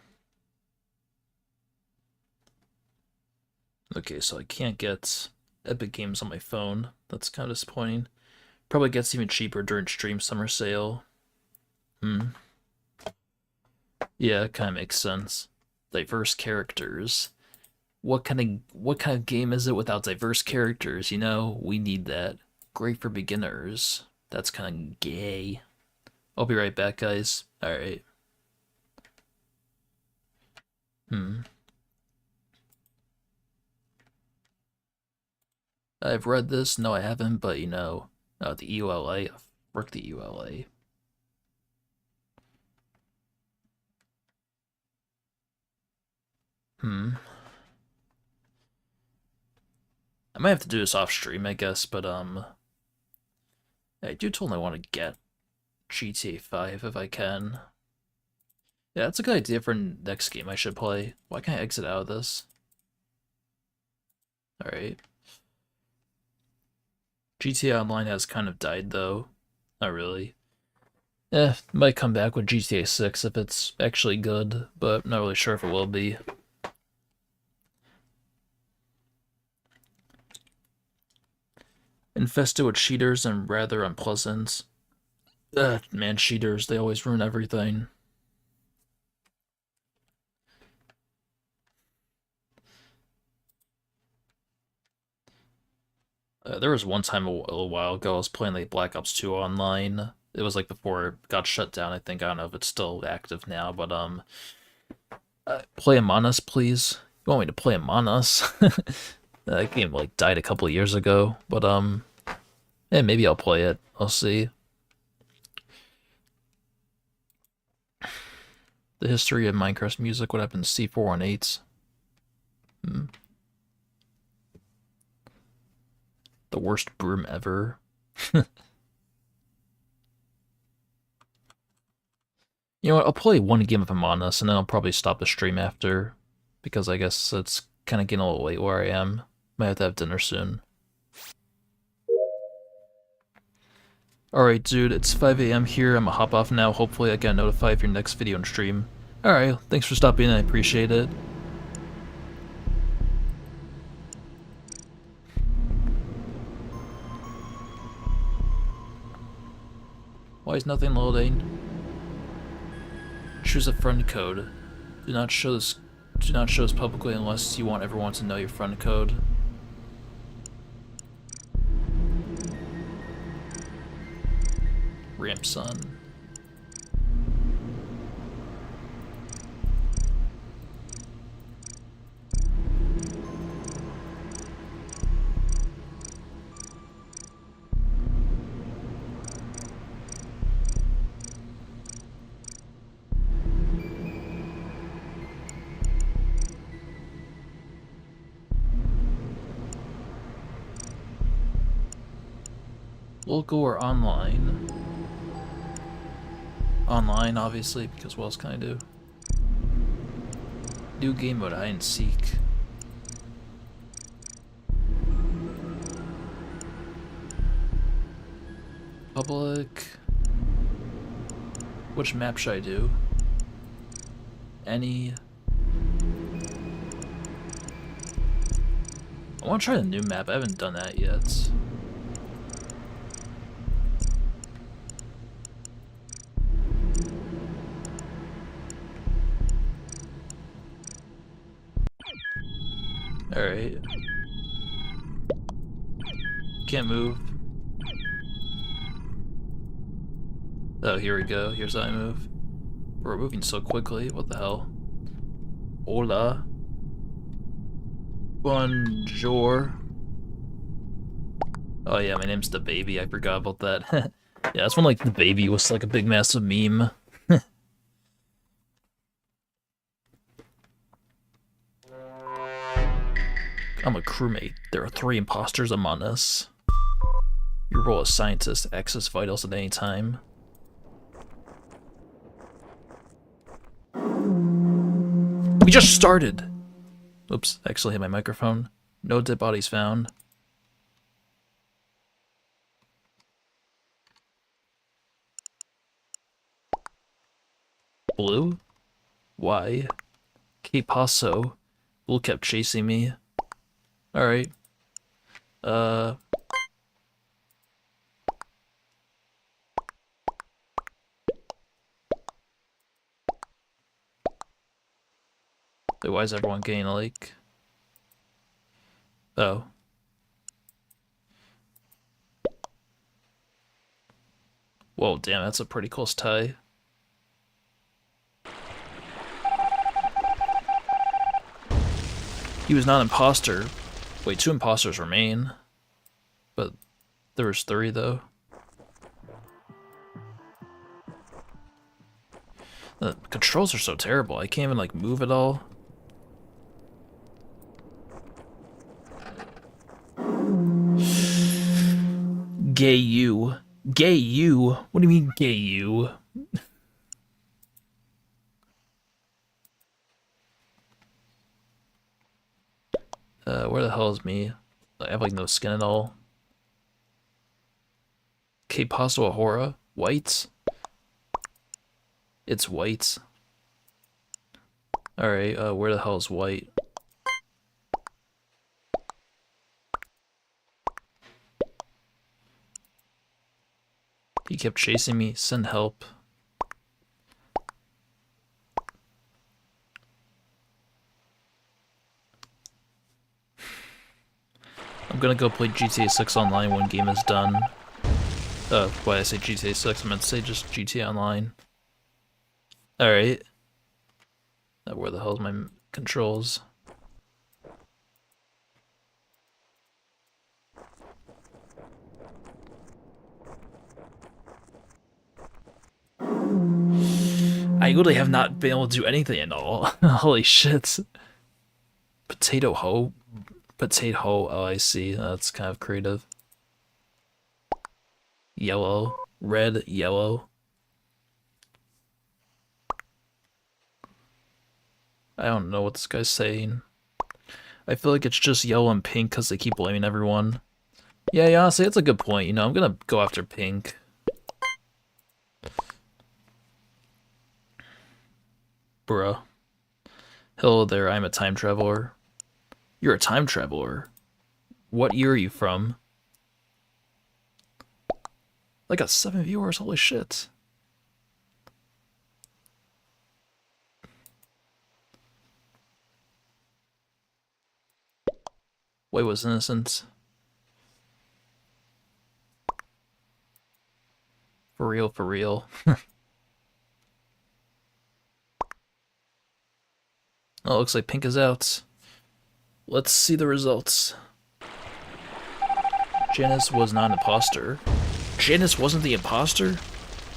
Okay, so I can't get Epic Games on my phone. That's kind of disappointing. Probably gets even cheaper during Stream Summer Sale. Yeah, it kind of makes sense. Diverse characters. What kind of game is it without diverse characters? You know, we need that. Great for beginners. That's kind of gay. I'll be right back, guys. All right. I've read this. No, I haven't, but you know, the EULA. I've worked the EULA. I might have to do this off stream, I guess, but I do totally want to get GTA 5 if I can. Yeah, that's a good idea for next game I should play. Why can't I exit out of this? Alright. GTA Online has kind of died, though. Not really. Might come back with GTA 6 if it's actually good, but I'm not really sure if it will be. Infested with cheaters and rather unpleasant. Man, cheaters, they always ruin everything. There was one time a while ago I was playing like Black Ops 2 online. It was like before it got shut down, I think. I don't know if it's still active now, but play Among Us, please. You want me to play Among Us? That game like died a couple of years ago, but yeah, maybe I'll play it. I'll see. The history of Minecraft music. What happened to C418s? The worst broom ever. You know what? I'll play one game of Among Us and then I'll probably stop the stream after, because I guess it's kind of getting a little late where I am. Might have to have dinner soon. Alright, dude, it's 5 AM here. I'm gonna hop off now. Hopefully I get notified of your next video and stream. Alright, thanks for stopping in. I appreciate it. Why is nothing loading? Choose a friend code. Do not show this publicly unless you want everyone to know your friend code. Ramp son. Local or online? Online, obviously, because what else can I do? New game mode, hide and seek. Public. Which map should I do? Any. I want to try the new map. I haven't done that yet. Alright. Can't move. Oh, here we go. Here's how I move. We're moving so quickly. What the hell? Hola. Bonjour. Oh yeah, my name's the baby. I forgot about that. Yeah, that's when like the baby was like a big massive meme. I'm a crewmate. There are 3 imposters among us. Your role as scientist, access vitals at any time. We just started! Oops, actually hit my microphone. No dead bodies found. Blue? Why? Que paso? Blue kept chasing me. Alright. Wait, why is everyone getting like... Oh. Whoa, damn, that's a pretty close tie. He was not an imposter. Wait, 2 imposters remain. But there was 3 though. The controls are so terrible. I can't even like move at all. Gay you. Gay you? What do you mean gay you? Where the hell is me? I have like no skin at all. Que paso ahora? White? It's white. Alright, where the hell is white? He kept chasing me. Send help. I'm gonna go play GTA 6 online when game is done. Why I say GTA 6, I meant to say just GTA Online. Alright. Now where the hell's my controls? I literally have not been able to do anything at all. Holy shit. Potato hoe? Potato hoe, oh I see, that's kind of creative. Yellow, red, yellow. I don't know what this guy's saying. I feel like it's just yellow and pink because they keep blaming everyone. Yeah, honestly, that's a good point, you know, I'm gonna go after pink. Bruh. Hello there, I'm a time traveler. You're a time traveler? What year are you from? I got 7 viewers, holy shit. Wait, was innocent. For real, for real. Oh, looks like pink is out. Let's see the results. Janice was not an imposter. Janice wasn't the imposter?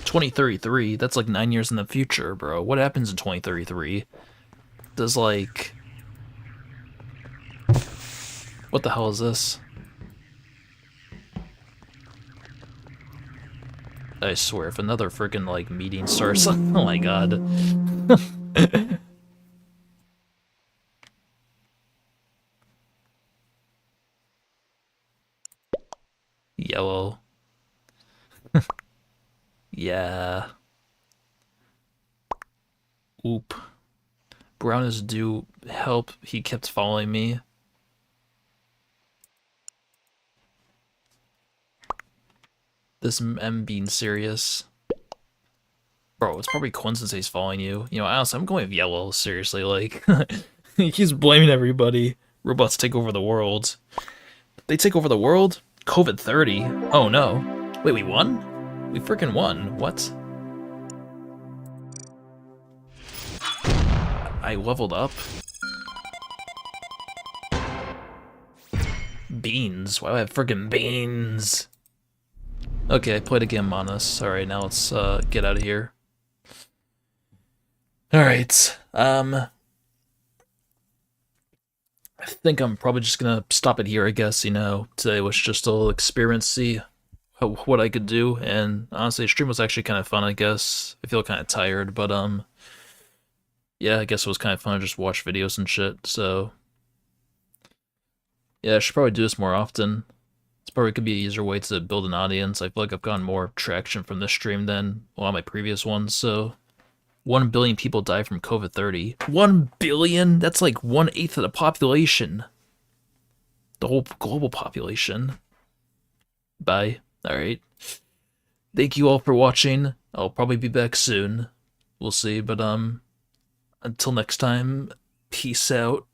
2033, that's like 9 years in the future, bro. What happens in 2033? Does like... What the hell is this? I swear, if another freaking like meeting starts, oh my god. Yellow. Yeah. Oop. Brown is due help. He kept following me. This M being serious. Bro, it's probably coincidence he's following you. You know, honestly, I'm going with yellow, seriously, like... He's blaming everybody. Robots take over the world. They take over the world? COVID 30? Oh no. Wait, we won? We freaking won. What? I leveled up? Beans. Why do I have freaking beans? Okay, I played a game on us. Alright, now let's get out of here. Alright, I think I'm probably just gonna stop it here, I guess, you know. Today was just a little experiment, see what I could do, and honestly, the stream was actually kind of fun, I guess. I feel kind of tired, but, yeah, I guess it was kind of fun to just watch videos and shit, so... Yeah, I should probably do this more often. It's probably could be an easier way to build an audience. I feel like I've gotten more traction from this stream than a lot of my previous ones, so... 1 billion people die from COVID 30. 1 billion? That's like 1/8 of the population. The whole global population. Bye. Alright. Thank you all for watching. I'll probably be back soon. We'll see, but until next time, peace out.